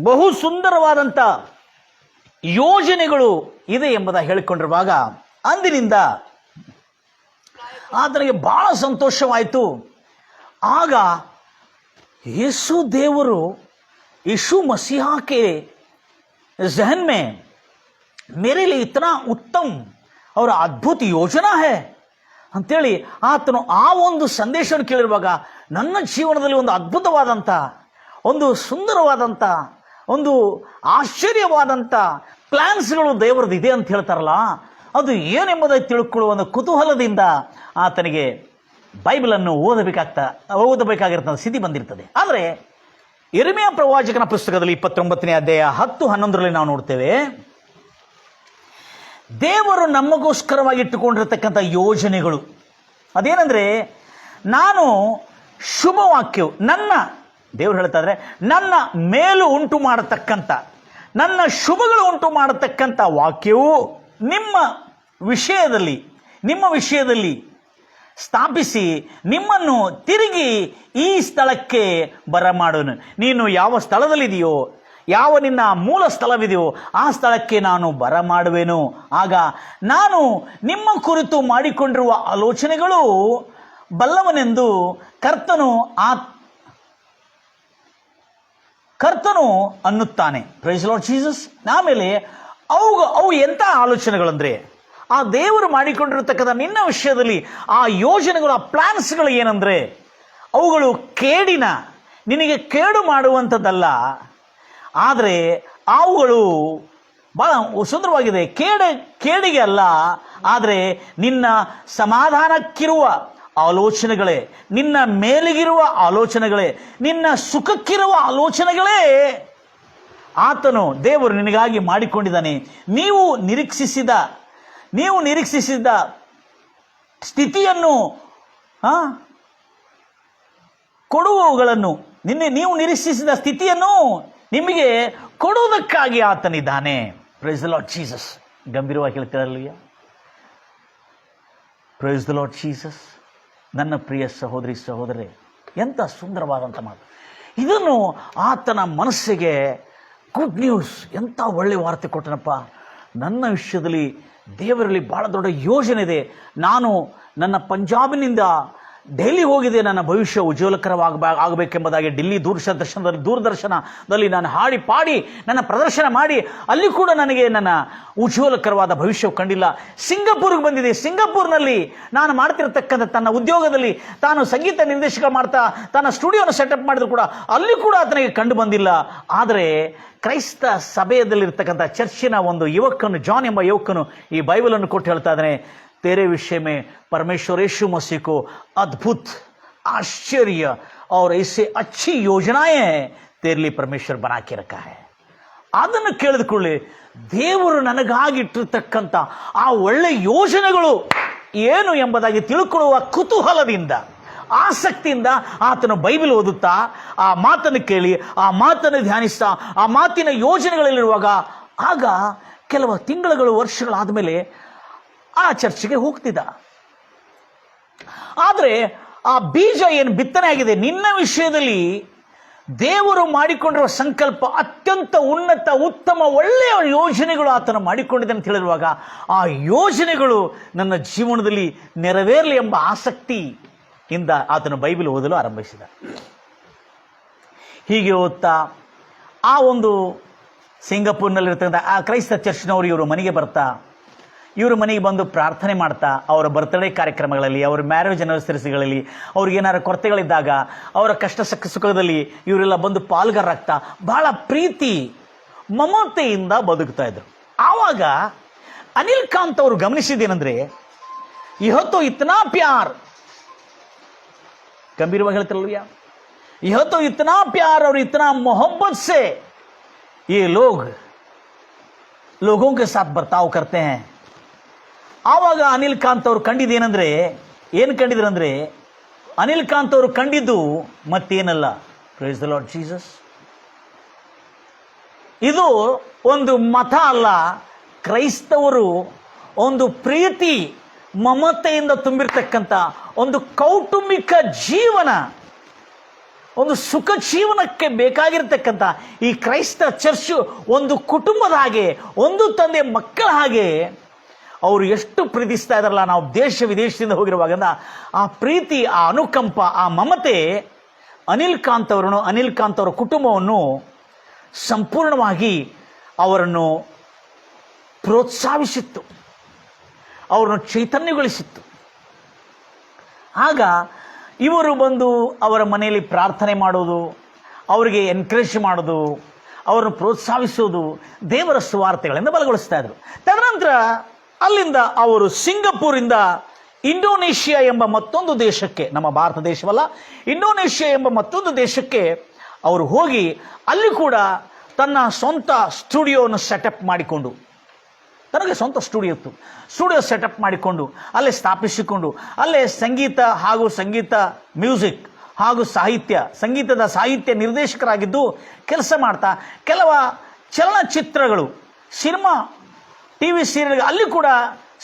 ಬಹು ಸುಂದರವಾದಂಥ ಯೋಜನೆಗಳು ಇದೆ ಎಂಬುದಾಗಿ ಹೇಳಿಕೊಂಡಿರುವಾಗ ಅಂದಿನಿಂದ ಆತನಿಗೆ ಬಹಳ ಸಂತೋಷವಾಯಿತು. ಆಗ ಯೇಸು ದೇವರು, यीशु मसीहा के जहन में मेरे लिए इतना उत्तम और अद्भुत ಯೋಜನಾ है ಅಂತೇಳಿ ಆತನು ಆ ಒಂದು ಸಂದೇಶವನ್ನು ಕೇಳಿರುವಾಗ ನನ್ನ ಜೀವನದಲ್ಲಿ ಒಂದು ಅದ್ಭುತವಾದಂಥ, ಒಂದು ಸುಂದರವಾದಂಥ, ಒಂದು ಆಶ್ಚರ್ಯವಾದಂಥ ಪ್ಲಾನ್ಸ್ಗಳು ದೇವರದ್ದು ಇದೆ ಅಂತ ಹೇಳ್ತಾರಲ್ಲ, ಅದು ಏನೆಂಬುದಾಗಿ ತಿಳ್ಕೊಳ್ಳುವ ಒಂದು ಕುತೂಹಲದಿಂದ ಆತನಿಗೆ ಬೈಬಲನ್ನು ಓದಬೇಕಾಗಿರ್ತಕ್ಕಂಥ ಸ್ಥಿತಿ ಬಂದಿರ್ತದೆ. ಆದರೆ ಯೆರೆಮೀಯ ಪ್ರವಾಚಕನ ಪುಸ್ತಕದಲ್ಲಿ 29ನೇ ಅಧ್ಯಾಯ 10-11ರಲ್ಲಿ ನಾವು ನೋಡ್ತೇವೆ, ದೇವರು ನಮಗೋಸ್ಕರವಾಗಿ ಇಟ್ಟುಕೊಂಡಿರ್ತಕ್ಕಂಥ ಯೋಜನೆಗಳು ಅದೇನೆಂದರೆ, ನಾನು ಶುಭವಾಕ್ಯವು, ನನ್ನ ದೇವರು ಹೇಳ್ತಾ ಇದ್ರೆ, ನನ್ನ ಮೇಲು ಉಂಟು ಮಾಡತಕ್ಕಂಥ, ನನ್ನ ಶುಭಗಳು ಉಂಟು ಮಾಡತಕ್ಕಂಥ ವಾಕ್ಯವು ನಿಮ್ಮ ವಿಷಯದಲ್ಲಿ ಸ್ಥಾಪಿಸಿ ನಿಮ್ಮನ್ನು ತಿರುಗಿ ಈ ಸ್ಥಳಕ್ಕೆ ಬರಮಾಡುವನು. ನೀನು ಯಾವ ಸ್ಥಳದಲ್ಲಿದೆಯೋ, ಯಾವ ನಿನ್ನ ಮೂಲ ಸ್ಥಳವಿದೆಯೋ ಆ ಸ್ಥಳಕ್ಕೆ ನಾನು ಬರಮಾಡುವೆನು. ಆಗ ನಾನು ನಿಮ್ಮ ಕುರಿತು ಮಾಡಿಕೊಂಡಿರುವ ಆಲೋಚನೆಗಳು ಬಲ್ಲವನೆಂದು ಕರ್ತನು ಅನ್ನುತ್ತಾನೆ. Praise Lord Jesus. ಆಮೇಲೆ ಅವು ಎಂಥ ಆಲೋಚನೆಗಳಂದ್ರೆ, ಆ ದೇವರು ಮಾಡಿಕೊಂಡಿರತಕ್ಕಂಥ ನಿನ್ನ ವಿಷಯದಲ್ಲಿ ಆ ಯೋಜನೆಗಳು, ಆ ಪ್ಲಾನ್ಸ್ಗಳು ಏನಂದ್ರೆ, ಅವುಗಳು ನಿನಗೆ ಕೇಡು ಮಾಡುವಂಥದ್ದಲ್ಲ, ಆದರೆ ಅವುಗಳು ಬಹಳ ಸುಂದರವಾಗಿದೆ. ಕೇಡಿಗೆ ಅಲ್ಲ, ಆದರೆ ನಿನ್ನ ಸಮಾಧಾನಕ್ಕಿರುವ ಆಲೋಚನೆಗಳೇ, ನಿನ್ನ ಮೇಲಿಗಿರುವ ಆಲೋಚನೆಗಳೇ, ನಿನ್ನ ಸುಖಕ್ಕಿರುವ ಆಲೋಚನೆಗಳೇ ದೇವರು ನಿನಗಾಗಿ ಮಾಡಿಕೊಂಡಿದ್ದಾನೆ. ನೀವು ನಿರೀಕ್ಷಿಸಿದ ಸ್ಥಿತಿಯನ್ನು ಕೊಡುವವುಗಳನ್ನು, ನೀವು ನಿರೀಕ್ಷಿಸಿದ ಸ್ಥಿತಿಯನ್ನು ನಿಮಗೆ ಕೊಡುವುದಕ್ಕಾಗಿ ಆತನಿದ್ದಾನೆ. Praise the Lord Jesus. ಗಂಭೀರವಾಗಿ ಹೇಳ್ತಿರಲಿಲ್ಲ? Praise the Lord Jesus. ನನ್ನ ಪ್ರಿಯ ಸಹೋದರರೇ, ಎಂಥ ಸುಂದರವಾದಂಥ ಮಾತು. ಇದನ್ನು ಆತನ ಮನಸ್ಸಿಗೆ ಗುಡ್ ನ್ಯೂಸ್, ಎಂಥ ಒಳ್ಳೆ ವಾರ್ತೆ ಕೊಟ್ಟನಪ್ಪ. ನನ್ನ ವಿಷಯದಲ್ಲಿ ದೇವರಲ್ಲಿ ಬಹಳ ದೊಡ್ಡ ಯೋಜನೆ ಇದೆ. ನಾನು ನನ್ನ ಪಂಜಾಬಿನಿಂದ ಡೈಲಿ ಹೋಗಿದೆ ನನ್ನ ಭವಿಷ್ಯ ಆಗಬೇಕೆಂಬುದಾಗಿ ಡೆಲ್ಲಿ ದೂರದರ್ಶನದಲ್ಲಿ ನಾನು ಹಾಡಿ ಪಾಡಿ ನನ್ನ ಪ್ರದರ್ಶನ ಮಾಡಿ ಅಲ್ಲಿ ಕೂಡ ನನಗೆ ನನ್ನ ಉಜ್ವಲಕರವಾದ ಭವಿಷ್ಯವು ಕಂಡಿಲ್ಲ. ಸಿಂಗಾಪುರ್ಗೆ ಬಂದಿದೆ. ಸಿಂಗಾಪುರ್ನಲ್ಲಿ ನಾನು ಮಾಡ್ತಿರ್ತಕ್ಕಂಥ ತನ್ನ ಉದ್ಯೋಗದಲ್ಲಿ ತಾನು ಸಂಗೀತ ನಿರ್ದೇಶಕ ಮಾಡ್ತಾ ತನ್ನ ಸ್ಟುಡಿಯೋನ ಸೆಟಪ್ ಮಾಡಿದ್ರು ಕೂಡ ಅಲ್ಲಿ ಕೂಡ ಆತನಿಗೆ ಕಂಡು ಬಂದಿಲ್ಲ. ಆದರೆ ಕ್ರೈಸ್ತ ಸಭೆಯಲ್ಲಿರ್ತಕ್ಕಂಥ ಚರ್ಚಿನ ಒಂದು ಯುವಕನು, ಜಾನ್ ಎಂಬ ಯುವಕನು ಈ ಬೈಬಲನ್ನು ಕೊಟ್ಟು ಹೇಳ್ತಾ ಇದ್ದಾನೆ, तेरे विषय में परमेश्वर यीशु मसीह को अद्भुत, आश्चर्य और ऐसे अच्छी योजनाएं हैं तेरे लिए परमेश्वर बना के रखा है. ಅದನ್ನು ಕೇಳಿದುಕೊಳ್ಳಿ, ದೇವರು ನನಗಾಗಿಟ್ಟಿರ್ತಕ್ಕಂಥ ಆ ಒಳ್ಳೆ ಯೋಜನೆಗಳು ಏನು ಎಂಬುದಾಗಿ ತಿಳ್ಕೊಳ್ಳುವ ಕುತೂಹಲದಿಂದ, ಆಸಕ್ತಿಯಿಂದ ಆತನು ಬೈಬಲ್ ಓದುತ್ತಾ ಆ ಮಾತನ್ನು ಕೇಳಿ ಆ ಮಾತನ್ನು ಧ್ಯಾನಿಸ್ತಾ ಆ ಮಾತಿನ ಯೋಜನೆಗಳಲ್ಲಿರುವಾಗ ಆಗ ಕೆಲವು ತಿಂಗಳುಗಳು ವರ್ಷಗಳಾದ ಮೇಲೆ ಆ ಚರ್ಚಿಗೆ ಹೋಗ್ತಿದ್ದ. ಆದರೆ ಆ ಬೀಜ ಏನು ಬಿತ್ತನೆ ಆಗಿದೆ ನಿನ್ನ ವಿಷಯದಲ್ಲಿ ದೇವರು ಮಾಡಿಕೊಂಡಿರುವ ಸಂಕಲ್ಪ ಅತ್ಯಂತ ಉನ್ನತ, ಉತ್ತಮ, ಒಳ್ಳೆಯ ಯೋಜನೆಗಳು ಆತನು ಮಾಡಿಕೊಂಡಿದೆ ಅಂತ ಹೇಳಿರುವಾಗ ಆ ಯೋಜನೆಗಳು ನನ್ನ ಜೀವನದಲ್ಲಿ ನೆರವೇರಲಿ ಎಂಬ ಆಸಕ್ತಿಯಿಂದ ಆತನು ಬೈಬಲ್ ಓದಲು ಆರಂಭಿಸಿದ. ಹೀಗೆ ಓದ್ತಾ ಆ ಒಂದು ಸಿಂಗಾಪುರ್ನಲ್ಲಿರ್ತಕ್ಕಂಥ ಆ ಕ್ರೈಸ್ತ ಚರ್ಚ್ನವರು ಇವರು ಮನೆಗೆ ಬರ್ತಾ, ಇವರು ಮನೆಗೆ ಬಂದು ಪ್ರಾರ್ಥನೆ ಮಾಡ್ತಾ ಅವರ ಬರ್ತ್ಡೇ ಕಾರ್ಯಕ್ರಮಗಳಲ್ಲಿ, ಅವರ ಮ್ಯಾರೇಜ್ ಆನಿವರ್ಸರಿಗಳಲ್ಲಿ, ಅವ್ರಿಗೇನಾರು ಕೊರತೆಗಳಿದ್ದಾಗ, ಅವರ ಕಷ್ಟ ಸುಖದಲ್ಲಿ ಇವರೆಲ್ಲ ಬಂದು ಪಾಲ್ಗಾರಾಗ್ತಾ ಬಹಳ ಪ್ರೀತಿ ಮಮತೆಯಿಂದ ಬದುಕ್ತಾ ಇದ್ರು. ಆವಾಗ ಅನಿಲ್ ಕಾಂತ್ ಅವರು ಗಮನಿಸಿದ್ದೇನೆಂದ್ರೆ, ಇವತ್ತು ಇತ್ನಾ ಪ್ಯಾರ್, ಗಂಭೀರವಾಗಿ ಹೇಳ್ತಿರಲ್ವಯ್ಯ, ಇವತ್ತು ಇತ್ನಾ ಪ್ಯಾರ್ और इतना मोहब्बत से ये लोगों के साथ बर्ताव करते हैं. ಆವಾಗ ಅನಿಲ್ ಕಾಂತ್ ಅವರು ಕಂಡಿದ್ದೇನೆಂದ್ರೆ, ಏನು ಕಂಡಿದ್ರಂದ್ರೆ, ಅನಿಲ್ ಕಾಂತ್ ಅವರು ಕಂಡಿದ್ದು ಮತ್ತೇನಲ್ಲ, ಪ್ರೈಸ್ ದ ಲಾರ್ಡ್ ಜೀಸಸ್. ಇದು ಒಂದು ಮತ ಅಲ್ಲ, ಕ್ರೈಸ್ತವರು ಒಂದು ಪ್ರೀತಿ ಮಮತೆಯಿಂದ ತುಂಬಿರ್ತಕ್ಕಂಥ ಒಂದು ಕೌಟುಂಬಿಕ ಜೀವನ, ಒಂದು ಸುಖ ಜೀವನಕ್ಕೆ ಬೇಕಾಗಿರ್ತಕ್ಕಂಥ ಈ ಕ್ರೈಸ್ತ ಚರ್ಚು ಒಂದು ಕುಟುಂಬದ ಹಾಗೆ, ಒಂದು ತಂದೆ ಮಕ್ಕಳ ಹಾಗೆ ಅವರು ಎಷ್ಟು ಪ್ರೀತಿಸ್ತಾ ಇದ್ದಾರಲ್ಲ. ನಾವು ದೇಶ ವಿದೇಶದಿಂದ ಹೋಗಿರುವಾಗ ಆ ಪ್ರೀತಿ, ಆ ಅನುಕಂಪ, ಆ ಮಮತೆ ಅನಿಲ್ ಕಾಂತ್ ಅವರ ಕುಟುಂಬವನ್ನು ಸಂಪೂರ್ಣವಾಗಿ ಅವರನ್ನು ಪ್ರೋತ್ಸಾಹಿಸಿತ್ತು, ಅವರನ್ನು ಚೈತನ್ಯಗೊಳಿಸಿತ್ತು. ಆಗ ಇವರು ಬಂದು ಅವರ ಮನೆಯಲ್ಲಿ ಪ್ರಾರ್ಥನೆ ಮಾಡೋದು, ಅವರಿಗೆ ಎನ್ಕರೇಜ್ ಮಾಡೋದು, ಅವರನ್ನು ಪ್ರೋತ್ಸಾಹಿಸೋದು, ದೇವರ ಸುವಾರ್ತೆಗಳಿಂದ ಬಲಗೊಳಿಸ್ತಾ ಇದ್ರು. ತದನಂತರ ಅಲ್ಲಿಂದ ಅವರು ಸಿಂಗಾಪುರಿಂದ ಇಂಡೋನೇಷಿಯಾ ಎಂಬ ಮತ್ತೊಂದು ದೇಶಕ್ಕೆ, ನಮ್ಮ ಭಾರತ ದೇಶವಲ್ಲ, ಇಂಡೋನೇಷಿಯಾ ಎಂಬ ಮತ್ತೊಂದು ದೇಶಕ್ಕೆ ಅವರು ಹೋಗಿ ಅಲ್ಲಿ ಕೂಡ ತನ್ನ ಸ್ವಂತ ಸ್ಟುಡಿಯೋವನ್ನು ಸೆಟಪ್ ಮಾಡಿಕೊಂಡು, ತನಗೆ ಸ್ವಂತ ಸ್ಟುಡಿಯೋ ಸೆಟಪ್ ಮಾಡಿಕೊಂಡು ಅಲ್ಲೇ ಸ್ಥಾಪಿಸಿಕೊಂಡು ಅಲ್ಲೇ ಸಂಗೀತ ಮ್ಯೂಸಿಕ್ ಹಾಗೂ ಸಂಗೀತದ ಸಾಹಿತ್ಯ ನಿರ್ದೇಶಕರಾಗಿದ್ದು ಕೆಲಸ ಮಾಡ್ತಾ ಕೆಲವು ಚಲನಚಿತ್ರಗಳು, ಸಿನಿಮಾ, ಟಿವಿ ಸೀರಿಯಲ್, ಅಲ್ಲಿ ಕೂಡ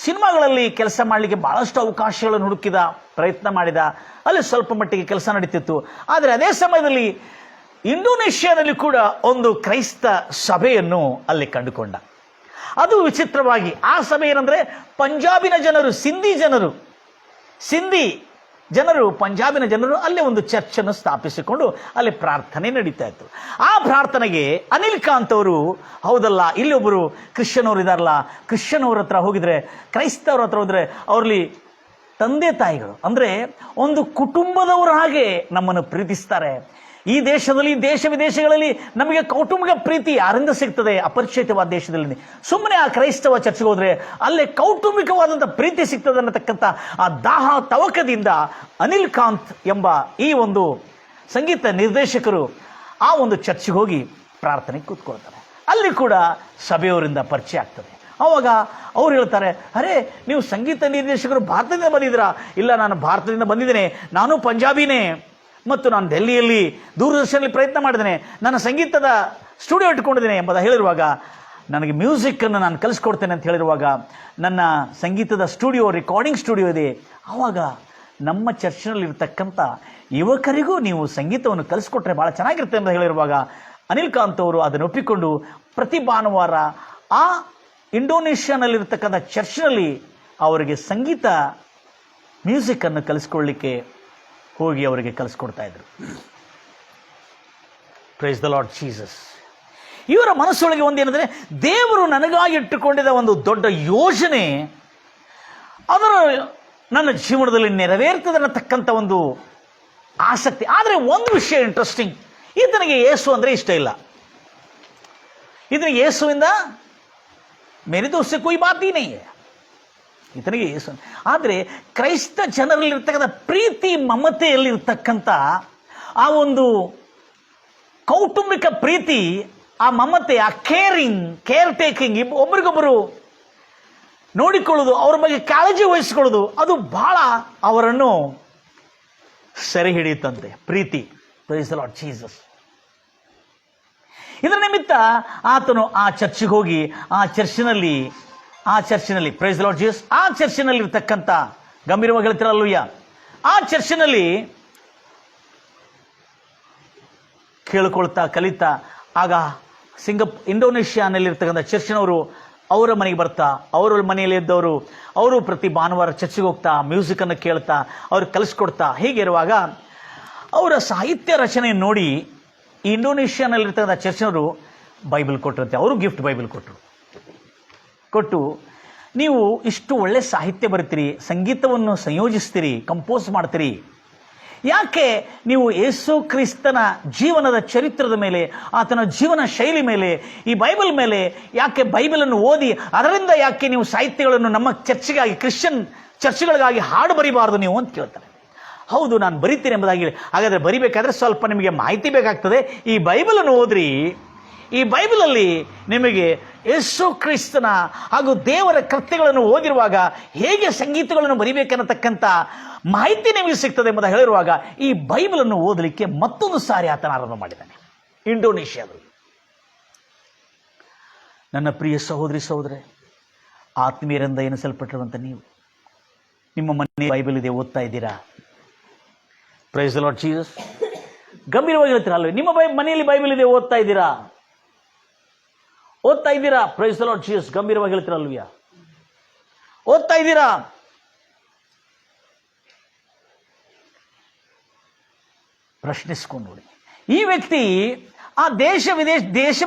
ಸಿನಿಮಾಗಳಲ್ಲಿ ಕೆಲಸ ಮಾಡಲಿಕ್ಕೆ ಬಹಳಷ್ಟು ಅವಕಾಶಗಳನ್ನು ಹುಡುಕಿದ, ಪ್ರಯತ್ನ ಮಾಡಿದ. ಅಲ್ಲಿ ಸ್ವಲ್ಪ ಮಟ್ಟಿಗೆ ಕೆಲಸ ನಡೀತಿತ್ತು. ಆದರೆ ಅದೇ ಸಮಯದಲ್ಲಿ ಇಂಡೋನೇಷ್ಯಾದಲ್ಲಿ ಕೂಡ ಒಂದು ಕ್ರೈಸ್ತ ಸಭೆಯನ್ನು ಅಲ್ಲಿ ಕಂಡುಕೊಂಡ. ಅದು ವಿಚಿತ್ರವಾಗಿ ಆ ಸಭೆ ಏನಂದ್ರೆ, ಪಂಜಾಬಿನ ಜನರು, ಸಿಂಧಿ ಜನರು, ಪಂಜಾಬಿನ ಜನರು ಅಲ್ಲಿ ಒಂದು ಚರ್ಚನ್ನು ಸ್ಥಾಪಿಸಿಕೊಂಡು ಅಲ್ಲಿ ಪ್ರಾರ್ಥನೆ ನಡೀತಾ ಇತ್ತು. ಆ ಪ್ರಾರ್ಥನೆಗೆ ಅನಿಲ್ ಕಾಂತ್ ಅವರು, ಹೌದಲ್ಲ, ಇಲ್ಲಿ ಒಬ್ಬರು ಕ್ರಿಶ್ಚಿಯನ್ ಇದಾರಲ್ಲ, ಕ್ರಿಶ್ಚಿಯನ್ ಅವ್ರ ಹತ್ರ ಹೋಗಿದ್ರೆ, ಕ್ರೈಸ್ತವ್ರ ಹತ್ರ ಹೋದ್ರೆ ಅವರಲ್ಲಿ ತಂದೆ ತಾಯಿಗಳು ಅಂದ್ರೆ ಒಂದು ಕುಟುಂಬದವರ ಹಾಗೆ ನಮ್ಮನ್ನು ಪ್ರೀತಿಸ್ತಾರೆ. ಈ ದೇಶದಲ್ಲಿ, ದೇಶ ವಿದೇಶಗಳಲ್ಲಿ ನಮಗೆ ಕೌಟುಂಬಿಕ ಪ್ರೀತಿ ಯಾರಿಂದ ಸಿಗ್ತದೆ? ಅಪರಿಚಿತವಾದ ದೇಶದಲ್ಲಿ. ಸುಮ್ಮನೆ ಆ ಕ್ರೈಸ್ತವ ಚರ್ಚೆಗೆ ಹೋದ್ರೆ ಅಲ್ಲೇ ಕೌಟುಂಬಿಕವಾದಂಥ ಪ್ರೀತಿ ಸಿಗ್ತದೆ ಅನ್ನತಕ್ಕಂಥ ಆ ದಾಹ ತವಕದಿಂದ ಅನಿಲ್ ಕಾಂತ್ ಎಂಬ ಈ ಒಂದು ಸಂಗೀತ ನಿರ್ದೇಶಕರು ಆ ಒಂದು ಚರ್ಚೆಗೆ ಹೋಗಿ ಪ್ರಾರ್ಥನೆಗೆ ಕೂತ್ಕೊಳ್ತಾರೆ. ಅಲ್ಲಿ ಕೂಡ ಸಭೆಯವರಿಂದ ಪರಿಚಯ ಆಗ್ತದೆ. ಆವಾಗ ಅವ್ರು ಹೇಳ್ತಾರೆ, ಅರೆ ನೀವು ಸಂಗೀತ ನಿರ್ದೇಶಕರು ಭಾರತದಿಂದ ಬಂದಿದ್ದೀರಾ? ಇಲ್ಲ, ನಾನು ಭಾರತದಿಂದ ಬಂದಿದ್ದೇನೆ, ನಾನು ಪಂಜಾಬಿನೇ, ಮತ್ತು ನಾನು ಡೆಲ್ಲಿಯಲ್ಲಿ ದೂರದರ್ಶನದಲ್ಲಿ ಪ್ರಯತ್ನ ಮಾಡಿದ್ದೇನೆ, ನನ್ನ ಸಂಗೀತದ ಸ್ಟುಡಿಯೋ ಇಟ್ಕೊಂಡಿದ್ದೇನೆ ಎಂಬುದು ಹೇಳಿರುವಾಗ, ನನಗೆ ಮ್ಯೂಸಿಕ್ಕನ್ನು ನಾನು ಕಲಿಸ್ಕೊಡ್ತೇನೆ ಅಂತ ಹೇಳಿರುವಾಗ, ನನ್ನ ಸಂಗೀತದ ಸ್ಟುಡಿಯೋ, ರೆಕಾರ್ಡಿಂಗ್ ಸ್ಟುಡಿಯೋ ಇದೆ. ಆವಾಗ ನಮ್ಮ ಚರ್ಚ್ನಲ್ಲಿರ್ತಕ್ಕಂಥ ಯುವಕರಿಗೂ ನೀವು ಸಂಗೀತವನ್ನು ಕಲಿಸ್ಕೊಟ್ರೆ ಭಾಳ ಚೆನ್ನಾಗಿರುತ್ತೆ ಅಂತ ಹೇಳಿರುವಾಗ ಅನಿಲ್ ಕಾಂತ್ ಅವರು ಅದನ್ನು ಒಪ್ಪಿಕೊಂಡು ಪ್ರತಿ ಭಾನುವಾರ ಆ ಇಂಡೋನೇಷ್ಯಾನಲ್ಲಿರ್ತಕ್ಕಂಥ ಚರ್ಚ್ನಲ್ಲಿ ಅವರಿಗೆ ಸಂಗೀತ ಮ್ಯೂಸಿಕ್ಕನ್ನು ಕಲಿಸ್ಕೊಳ್ಳಿಕ್ಕೆ ಹೋಗಿ ಅವರಿಗೆ ಕಲಿಸ್ಕೊಡ್ತಾ ಇದ್ರು. Price the Lord Jesus. ಇವರ ಮನಸ್ಸೊಳಗೆ ಒಂದೇನೆಂದರೆ, ದೇವರು ನನಗಾಗಿ ಇಟ್ಟುಕೊಂಡಿದ್ದ ಒಂದು ದೊಡ್ಡ ಯೋಜನೆ ಅದರ ನನ್ನ ಜೀವನದಲ್ಲಿ ನೆರವೇರ್ತದೆ ಅನ್ನತಕ್ಕಂಥ ಒಂದು ಆಸಕ್ತಿ. ಆದರೆ ಒಂದು ವಿಷಯ ಇಂಟ್ರೆಸ್ಟಿಂಗ್, ಈತನಿಗೆ ಯೇಸು ಅಂದರೆ ಇಷ್ಟ ಇಲ್ಲ. ಇದನಿಗೆ ಯೇಸುವಿಂದ ಮೇರೆ ದೋಸ್ತೆ ಕೊಯ್ ಬಾತ್ ಹಿ ನಹೀ ಹೈ. ಈತನಿಗೆ ಯೇಸು. ಆದರೆ ಕ್ರೈಸ್ತ ಜನರಲ್ಲಿರ್ತಕ್ಕಂಥ ಪ್ರೀತಿ ಮಮತೆಯಲ್ಲಿರ್ತಕ್ಕಂಥ ಆ ಒಂದು ಕೌಟುಂಬಿಕ ಪ್ರೀತಿ, ಆ ಮಮತೆ, ಆ ಕೇರ್ ಟೇಕಿಂಗ್, ಒಬ್ರಿಗೊಬ್ಬರು ನೋಡಿಕೊಳ್ಳೋದು, ಅವ್ರ ಬಗ್ಗೆ ಕಾಳಜಿ ವಹಿಸಿಕೊಳ್ಳೋದು, ಅದು ಬಹಳ ಅವರನ್ನು ಸೆರೆ ಹಿಡಿಯುತ್ತಂತೆ. ಪ್ರೀತಿ. Praise the Lord Jesus. ಇದರ ನಿಮಿತ್ತ ಆತನು ಆ ಚರ್ಚಿಗೆ ಹೋಗಿ ಆ ಚರ್ಚಿನಲ್ಲಿ ಪ್ರೈಸ್ ದ ಲಾರ್ಡ್ ಜೀಸಸ್, ಆ ಚರ್ಚಿನಲ್ಲಿ ಇರ್ತಕ್ಕಂಥ, ಗಂಭೀರವಾಗಿ ಹೇಳ್ತಿರಲ್ಲೂಯ್ಯ, ಆ ಚರ್ಚಿನಲ್ಲಿ ಕೇಳ್ಕೊಳ್ತಾ ಕಲಿತಾ, ಆಗ ಇಂಡೋನೇಷ್ಯಾನಲ್ಲಿರ್ತಕ್ಕಂಥ ಚರ್ಚಿನವರು ಅವರ ಮನೆಗೆ ಬರ್ತಾ, ಅವರ ಮನೆಯಲ್ಲಿ ಇದ್ದವರು ಅವರು ಪ್ರತಿ ಭಾನುವಾರ ಚರ್ಚಿಗೆ ಹೋಗ್ತಾ, ಮ್ಯೂಸಿಕನ್ನು ಕೇಳ್ತಾ, ಅವ್ರಿಗೆ ಕಲಿಸ್ಕೊಡ್ತಾ, ಹೀಗಿರುವಾಗ ಅವರ ಸಾಹಿತ್ಯ ರಚನೆಯನ್ನು ನೋಡಿ ಇಂಡೋನೇಷ್ಯಾನಲ್ಲಿರ್ತಕ್ಕಂಥ ಚರ್ಚಿನವರು ಬೈಬಲ್ ಕೊಟ್ಟರಂತೆ. ಅವರು ಗಿಫ್ಟ್ ಬೈಬಲ್ ಕೊಟ್ಟು, ನೀವು ಇಷ್ಟು ಒಳ್ಳೆ ಸಾಹಿತ್ಯ ಬರೀತೀರಿ, ಸಂಗೀತವನ್ನು ಸಂಯೋಜಿಸ್ತೀರಿ, ಕಂಪೋಸ್ ಮಾಡ್ತೀರಿ, ಯಾಕೆ ನೀವು ಯೇಸು ಕ್ರಿಸ್ತನ ಜೀವನದ ಚರಿತ್ರದ ಮೇಲೆ, ಆತನ ಜೀವನ ಶೈಲಿ ಮೇಲೆ, ಈ ಬೈಬಲ್ ಮೇಲೆ ಯಾಕೆ ಬೈಬಲನ್ನು ಓದಿ ಅದರಿಂದ ಯಾಕೆ ನೀವು ಸಾಹಿತ್ಯಗಳನ್ನು ನಮ್ಮ ಚರ್ಚ್ಗಾಗಿ, ಕ್ರಿಶ್ಚಿಯನ್ ಚರ್ಚ್ಗಳಿಗಾಗಿ ಹಾಡು ಬರೀಬಾರ್ದು ನೀವು ಅಂತ ಕೇಳ್ತಾರೆ. ಹೌದು, ನಾನು ಬರೀತೀನಿ ಎಂಬುದಾಗಿ. ಹಾಗಾದರೆ ಬರಿಬೇಕಾದ್ರೆ ಸ್ವಲ್ಪ ನಿಮಗೆ ಮಾಹಿತಿ ಬೇಕಾಗ್ತದೆ. ಈ ಬೈಬಲನ್ನು ಓದ್ರಿ. ಈ ಬೈಬಲಲ್ಲಿ ನಿಮಗೆ ಯೇಸು ಕ್ರಿಸ್ತನ ಹಾಗೂ ದೇವರ ಕೃತ್ಯಗಳನ್ನು ಓದಿರುವಾಗ ಹೇಗೆ ಸಂಗೀತಗಳನ್ನು ಬರಿಬೇಕನ್ನತಕ್ಕಂಥ ಮಾಹಿತಿ ನಿಮಗೆ ಸಿಗ್ತದೆ ಎಂಬುದಾಗಿ ಹೇಳಿರುವಾಗ ಈ ಬೈಬಲನ್ನು ಓದಲಿಕ್ಕೆ ಮತ್ತೊಂದು ಸಾರಿ ಆತನ ಆರಂಭ ಮಾಡಿದ್ದಾನೆ ಇಂಡೋನೇಷ್ಯಾದಲ್ಲಿ. ನನ್ನ ಪ್ರಿಯ ಸಹೋದರಿ ಸಹೋದರೇ, ಆತ್ಮೀಯರಿಂದ ಎನಿಸಲ್ಪಟ್ಟಿರುವಂಥ ನೀವು ನಿಮ್ಮ ಮನೆ ಬೈಬಲ್ ಇದೆ, ಓದ್ತಾ ಇದ್ದೀರಾ? Price the Lord Jesus. ಗಂಭೀರವಾಗಿ ಹೇಳ್ತೀರಲ್ವೇ? ನಿಮ್ಮ ಮನೆಯಲ್ಲಿ ಬೈಬಲ್ ಇದೆ, ಓದ್ತಾ ಇದ್ದೀರಾ? Price the Lord Jesus. ಗಂಭೀರವಾಗಿ ಹೇಳ್ತೀರಲ್ವಯ್ಯ? ಓದ್ತಾ ಇದ್ದೀರಾ? ಪ್ರಶ್ನಿಸ್ಕೊಂಡು ನೋಡಿ. ಈ ವ್ಯಕ್ತಿ ಆ ದೇಶ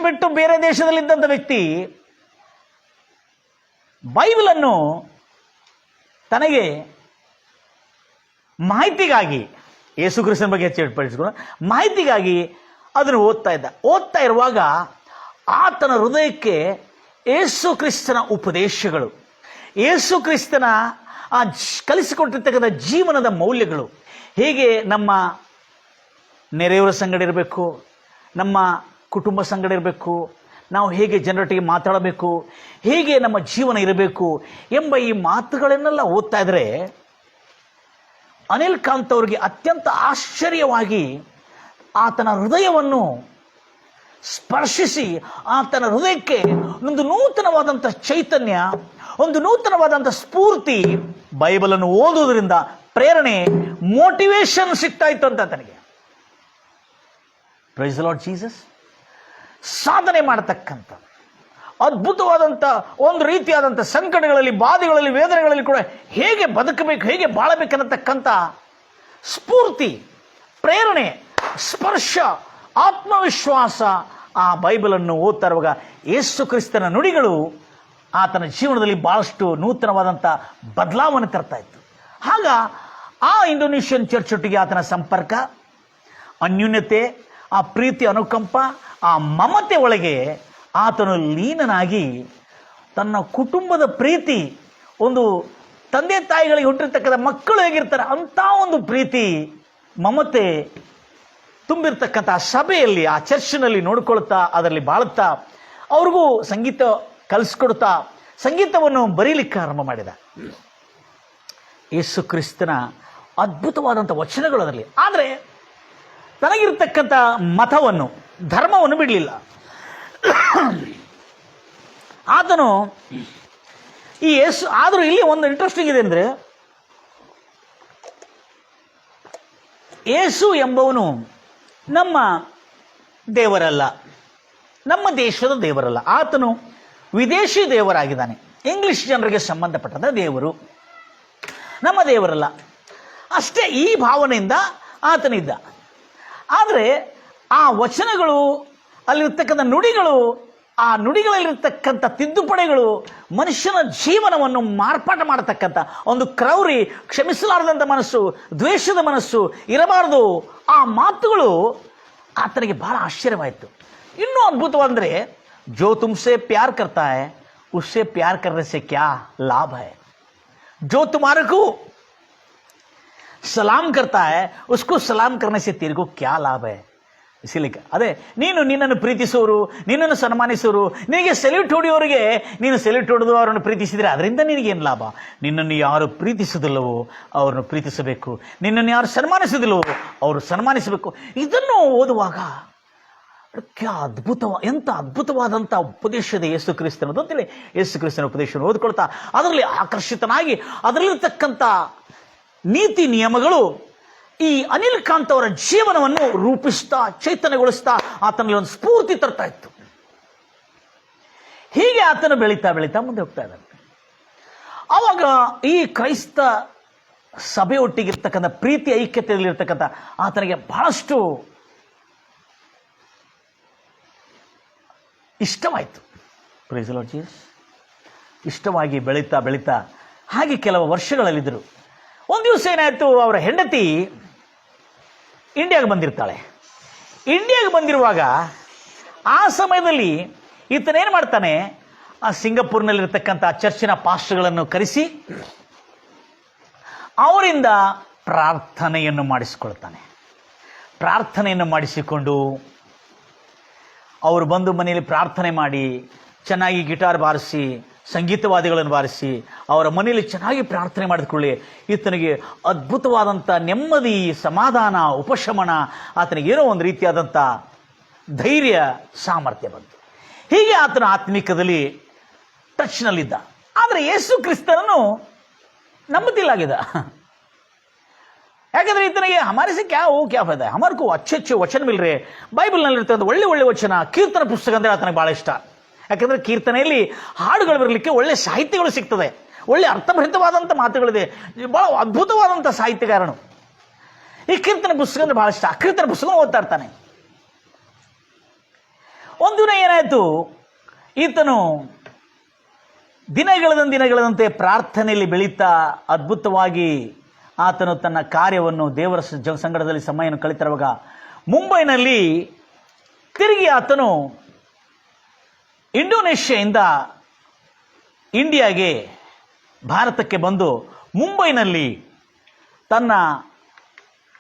ಬಿಟ್ಟು ಬೇರೆ ದೇಶದಲ್ಲಿದ್ದಂಥ ವ್ಯಕ್ತಿ ಬೈಬಲನ್ನು ತನಗೆ ಮಾಹಿತಿಗಾಗಿ, ಯೇಸು ಕ್ರಿಸ್ತನ ಬಗ್ಗೆ ಹೆಚ್ಚು ಮಾಹಿತಿಗಾಗಿ ಅದನ್ನು ಓದ್ತಾ ಇರುವಾಗ ಆತನ ಹೃದಯಕ್ಕೆ ಯೇಸು ಕ್ರಿಸ್ತನ ಉಪದೇಶಗಳು, ಯೇಸು ಕ್ರಿಸ್ತನ ಆ ಕಲಿಸಿಕೊಟ್ಟಿರ್ತಕ್ಕಂಥ ಜೀವನದ ಮೌಲ್ಯಗಳು, ಹೇಗೆ ನಮ್ಮ ನೆರೆಯವರ ಸಂಗಡ ಇರಬೇಕು, ನಮ್ಮ ಕುಟುಂಬ ಸಂಗಡ ಇರಬೇಕು, ನಾವು ಹೇಗೆ ಜನರೊಟ್ಟಿಗೆ ಮಾತಾಡಬೇಕು, ಹೇಗೆ ನಮ್ಮ ಜೀವನ ಇರಬೇಕು ಎಂಬ ಈ ಮಾತುಗಳನ್ನೆಲ್ಲ ಓದ್ತಾ ಇದ್ರೆ ಅನಿಲ್ ಕಾಂತ್ ಅವರಿಗೆ ಅತ್ಯಂತ ಆಶ್ಚರ್ಯವಾಗಿ ಆತನ ಹೃದಯವನ್ನು ಸ್ಪರ್ಶಿಸಿ, ಆತನ ಹೃದಯಕ್ಕೆ ಒಂದು ನೂತನವಾದಂಥ ಚೈತನ್ಯ, ಒಂದು ನೂತನವಾದಂಥ ಸ್ಫೂರ್ತಿ, ಬೈಬಲನ್ನು ಓದುವುದರಿಂದ ಪ್ರೇರಣೆ, ಮೋಟಿವೇಶನ್ ಸಿಗ್ತಾ ಇತ್ತು ಅಂತ ತನಗೆ. Price the Lord Jesus. ಸಾಧನೆ ಮಾಡತಕ್ಕಂಥ ಅದ್ಭುತವಾದಂಥ ಒಂದು ರೀತಿಯಾದಂಥ ಸಂಕಟಗಳಲ್ಲಿ, ಬಾಧೆಗಳಲ್ಲಿ, ವೇದನೆಗಳಲ್ಲಿ ಕೂಡ ಹೇಗೆ ಬದುಕಬೇಕು, ಹೇಗೆ ಬಾಳಬೇಕನ್ನತಕ್ಕಂಥ ಸ್ಫೂರ್ತಿ, ಪ್ರೇರಣೆ, ಸ್ಪರ್ಶ, ಆತ್ಮವಿಶ್ವಾಸ ಆ ಬೈಬಲನ್ನು ಓದ್ತಾ ಇರುವಾಗ ಯೇಸು ಕ್ರಿಸ್ತನ ನುಡಿಗಳು ಆತನ ಜೀವನದಲ್ಲಿ ಬಹಳಷ್ಟು ನೂತನವಾದಂಥ ಬದಲಾವಣೆ ತರ್ತಾ ಇತ್ತು. ಆಗ ಆ ಇಂಡೋನೇಷ್ಯನ್ ಚರ್ಚ್ ಒಟ್ಟಿಗೆ ಆತನ ಸಂಪರ್ಕ, ಅನ್ಯೂನ್ಯತೆ, ಆ ಪ್ರೀತಿ, ಅನುಕಂಪ, ಆ ಮಮತೆ ಒಳಗೆ ಆತನು ಲೀನನಾಗಿ ತನ್ನ ಕುಟುಂಬದ ಪ್ರೀತಿ, ಒಂದು ತಂದೆ ತಾಯಿಗಳಿಗೆ ಹುಟ್ಟಿರ್ತಕ್ಕಂಥ ಮಕ್ಕಳು ಹೇಗಿರ್ತಾರೆ ಅಂಥ ಒಂದು ಪ್ರೀತಿ, ಮಮತೆ ತುಂಬಿರ್ತಕ್ಕಂಥ ಸಭೆಯಲ್ಲಿ, ಆ ಚರ್ಚ್ನಲ್ಲಿ ನೋಡ್ಕೊಳ್ತಾ, ಅದರಲ್ಲಿ ಬಾಳುತ್ತಾ, ಅವ್ರಿಗೂ ಸಂಗೀತ ಕಲಿಸ್ಕೊಡ್ತಾ ಸಂಗೀತವನ್ನು ಬರೀಲಿಕ್ಕೆ ಆರಂಭ ಮಾಡಿದ. ಯೇಸು ಕ್ರಿಸ್ತನ ಅದ್ಭುತವಾದಂಥ ವಚನಗಳು ಅದರಲ್ಲಿ. ಆದರೆ ತನಗಿರ್ತಕ್ಕಂಥ ಮತವನ್ನು, ಧರ್ಮವನ್ನು ಬಿಡಲಿಲ್ಲ. ಆತನು ಈ ಯೇಸು, ಆದರೂ ಇಲ್ಲಿ ಒಂದು ಇಂಟ್ರೆಸ್ಟಿಂಗ್ ಇದೆ ಅಂದರೆ, ಯೇಸು ಎಂಬವನು ನಮ್ಮ ದೇವರಲ್ಲ, ನಮ್ಮ ದೇಶದ ದೇವರಲ್ಲ. ಆತನು ವಿದೇಶಿ ದೇವರಾಗಿದ್ದಾನೆ, ಇಂಗ್ಲಿಷ್ ಜನರಿಗೆ ಸಂಬಂಧಪಟ್ಟಂಥ ದೇವರು, ನಮ್ಮ ದೇವರಲ್ಲ. ಅಷ್ಟೇ ಈ ಭಾವನೆಯಿಂದ ಆತನಿದ್ದ. ಆದರೆ ಆ ವಚನಗಳು, ಅಲ್ಲಿರ್ತಕ್ಕಂಥ ನುಡಿಗಳು, ಆ ನುಡಿಗಳಲ್ಲಿರ್ತಕ್ಕಂಥ ತಿದ್ದುಪಡಿಗಳು ಮನುಷ್ಯನ ಜೀವನವನ್ನು ಮಾರ್ಪಾಟ ಮಾಡತಕ್ಕಂಥ ಒಂದು ಕ್ರೌರಿ, ಕ್ಷಮಿಸಲಾರದಂಥ ಮನಸ್ಸು, ದ್ವೇಷದ ಮನಸ್ಸು ಇರಬಾರದು. ಆ ಮಾತುಗಳು ಆತನಿಗೆ ಬಹಳ ಆಶ್ಚರ್ಯವಾಯಿತು. ಇನ್ನೂ ಅದ್ಭುತವಾದರೆ, ಜೋ ತುಮ್ಸೆ ಪ್ಯಾರ್ ಕರ್ತಾ ಹೈ उससे प्यार करने से क्या लाभ है, जो तुम्हारे को ಸಲಾಂ करता है उसको ಸಲಾಂ करने से तेरे को क्या लाभ है. ಇಸಿಲಿಕ್ಕೆ ಅದೇ, ನೀನು ನಿನ್ನನ್ನು ಪ್ರೀತಿಸೋರು, ನಿನ್ನನ್ನು ಸನ್ಮಾನಿಸೋರು, ನಿನಗೆ ಸೆಲ್ಯೂಟ್ ಹೊಡೆಯೋರಿಗೆ ನೀನು ಸೆಲ್ಯೂಟ್ ಹೊಡೆದು ಅವರನ್ನು ಪ್ರೀತಿಸಿದರೆ ಅದರಿಂದ ನಿನಗೇನು ಲಾಭ? ನಿನ್ನನ್ನು ಯಾರು ಪ್ರೀತಿಸೋದಿಲ್ಲವೋ ಅವ್ರನ್ನು ಪ್ರೀತಿಸಬೇಕು, ನಿನ್ನನ್ನು ಯಾರು ಸನ್ಮಾನಿಸೋದಿಲ್ಲವೋ ಅವರು ಸನ್ಮಾನಿಸಬೇಕು. ಇದನ್ನು ಓದುವಾಗ ಎಂಥ ಅದ್ಭುತವಾದಂಥ ಉಪದೇಶದ ಯೇಸು ಕ್ರಿಸ್ತನದು ಅಂತೇಳಿ ಯೇಸು ಕ್ರಿಸ್ತನ ಉಪದೇಶವನ್ನು ಓದ್ಕೊಳ್ತಾ ಅದರಲ್ಲಿ ಆಕರ್ಷಿತನಾಗಿ ಅದರಲ್ಲಿರ್ತಕ್ಕಂಥ ನೀತಿ ನಿಯಮಗಳು ಈ ಅನಿಲ್ ಕಾಂತ್ ಅವರ ಜೀವನವನ್ನು ರೂಪಿಸ್ತಾ, ಚೈತನ್ಯಗೊಳಿಸ್ತಾ ಆತನಲ್ಲಿ ಒಂದು ಸ್ಫೂರ್ತಿ ತರ್ತಾ ಇತ್ತು. ಹೀಗೆ ಆತನು ಬೆಳೀತಾ ಬೆಳೀತಾ ಮುಂದೆ ಹೋಗ್ತಾ ಇದ್ದಾನೆ. ಆವಾಗ ಈ ಕ್ರೈಸ್ತ ಸಭೆಯೊಟ್ಟಿಗಿರ್ತಕ್ಕಂಥ ಪ್ರೀತಿ ಐಕ್ಯತೆಯಲ್ಲಿರ್ತಕ್ಕಂಥ ಆತನಿಗೆ ಬಹಳಷ್ಟು ಇಷ್ಟವಾಯಿತು. Praise the Lord Jesus. ಇಷ್ಟವಾಗಿ ಬೆಳೀತಾ ಬೆಳೀತಾ ಹಾಗೆ ಕೆಲವು ವರ್ಷಗಳಲ್ಲಿದ್ದರು. ಒಂದು ದಿವಸ ಏನಾಯಿತು, ಅವರ ಹೆಂಡತಿ ಇಂಡಿಯಾಗೆ ಬಂದಿರ್ತಾಳೆ. ಇಂಡಿಯಾಗೆ ಬಂದಿರುವಾಗ ಆ ಸಮಯದಲ್ಲಿ ಈತನೇನು ಮಾಡ್ತಾನೆ, ಆ ಸಿಂಗಪುರ್ನಲ್ಲಿರ್ತಕ್ಕಂಥ ಚರ್ಚಿನ ಪಾಸ್ಟರ್ಗಳನ್ನು ಕರೆಸಿ ಅವರಿಂದ ಪ್ರಾರ್ಥನೆಯನ್ನು ಮಾಡಿಸಿಕೊಳ್ತಾನೆ. ಪ್ರಾರ್ಥನೆಯನ್ನು ಮಾಡಿಸಿಕೊಂಡು ಅವರು ಬಂದು ಮನೆಯಲ್ಲಿ ಪ್ರಾರ್ಥನೆ ಮಾಡಿ, ಚೆನ್ನಾಗಿ ಗಿಟಾರ್ ಬಾರಿಸಿ, ಸಂಗೀತವಾದಿಗಳನ್ನು ಬಾರಿಸಿ ಅವರ ಮನೆಯಲ್ಲಿ ಚೆನ್ನಾಗಿ ಪ್ರಾರ್ಥನೆ ಮಾಡಿಕೊಳ್ಳಿ ಈತನಿಗೆ ಅದ್ಭುತವಾದಂಥ ನೆಮ್ಮದಿ, ಸಮಾಧಾನ, ಉಪಶಮನ, ಆತನಿಗೇನೋ ಒಂದು ರೀತಿಯಾದಂಥ ಧೈರ್ಯ, ಸಾಮರ್ಥ್ಯ ಬಂತು. ಹೀಗೆ ಆತನ ಆತ್ಮಿಕದಲ್ಲಿ ಟಚ್ನಲ್ಲಿದ್ದ. ಆದರೆ ಯೇಸು ಕ್ರಿಸ್ತನನ್ನು ನಂಬುತ್ತಿಲ್ಲಾಗಿದ್ದ. ಯಾಕಂದ್ರೆ ಈತನಿಗೆ ಹಮಾರೆ ಸೆ ಕ್ಯಾ ಕ್ಯಾ ಫಾಯ್ದಾ, ಹಮಾರ್ಕು ಅಚ್ಚೆ ವಚನ ಮಿಲ್ ರೇ. ಬೈಬಲ್ನಲ್ಲಿರ್ತಕ್ಕಂಥ ಒಳ್ಳೆ ಒಳ್ಳೆ ವಚನ, ಕೀರ್ತನ ಪುಸ್ತಕ ಅಂದರೆ ಆತನಿಗೆ ಭಾಳ ಇಷ್ಟ. ಯಾಕಂದರೆ ಕೀರ್ತನೆಯಲ್ಲಿ ಹಾಡುಗಳು ಬರಲಿಕ್ಕೆ ಒಳ್ಳೆ ಸಾಹಿತ್ಯಗಳು ಸಿಗ್ತದೆ, ಒಳ್ಳೆ ಅರ್ಥಭರಿತವಾದಂಥ ಮಾತುಗಳಿದೆ, ಭಾಳ ಅದ್ಭುತವಾದಂಥ ಸಾಹಿತ್ಯಗಾರನು. ಈ ಕೀರ್ತನೆ ಪುಸ್ತಕ ಅಂದರೆ ಭಾಳ ಇಷ್ಟ. ಕೀರ್ತನೆ ಪುಸ್ತಕ ಓದ್ತಾ ಇರ್ತಾನೆ. ಒಂದು ದಿನ ಏನಾಯಿತು, ಈತನು ದಿನಗಳದಂತೆ ಪ್ರಾರ್ಥನೆಯಲ್ಲಿ ಬೆಳೀತಾ ಅದ್ಭುತವಾಗಿ ಆತನು ತನ್ನ ಕಾರ್ಯವನ್ನು, ದೇವರ ಸಂಗಡದಲ್ಲಿ ಸಮಯವನ್ನು ಕಳೀತಿರುವಾಗ ಮುಂಬೈನಲ್ಲಿ ತಿರುಗಿ ಆತನು ಇಂಡೋನೇಷ್ಯಾದಿಂದ ಇಂಡಿಯಾಗೆ, ಭಾರತಕ್ಕೆ ಬಂದು ಮುಂಬೈನಲ್ಲಿ ತನ್ನ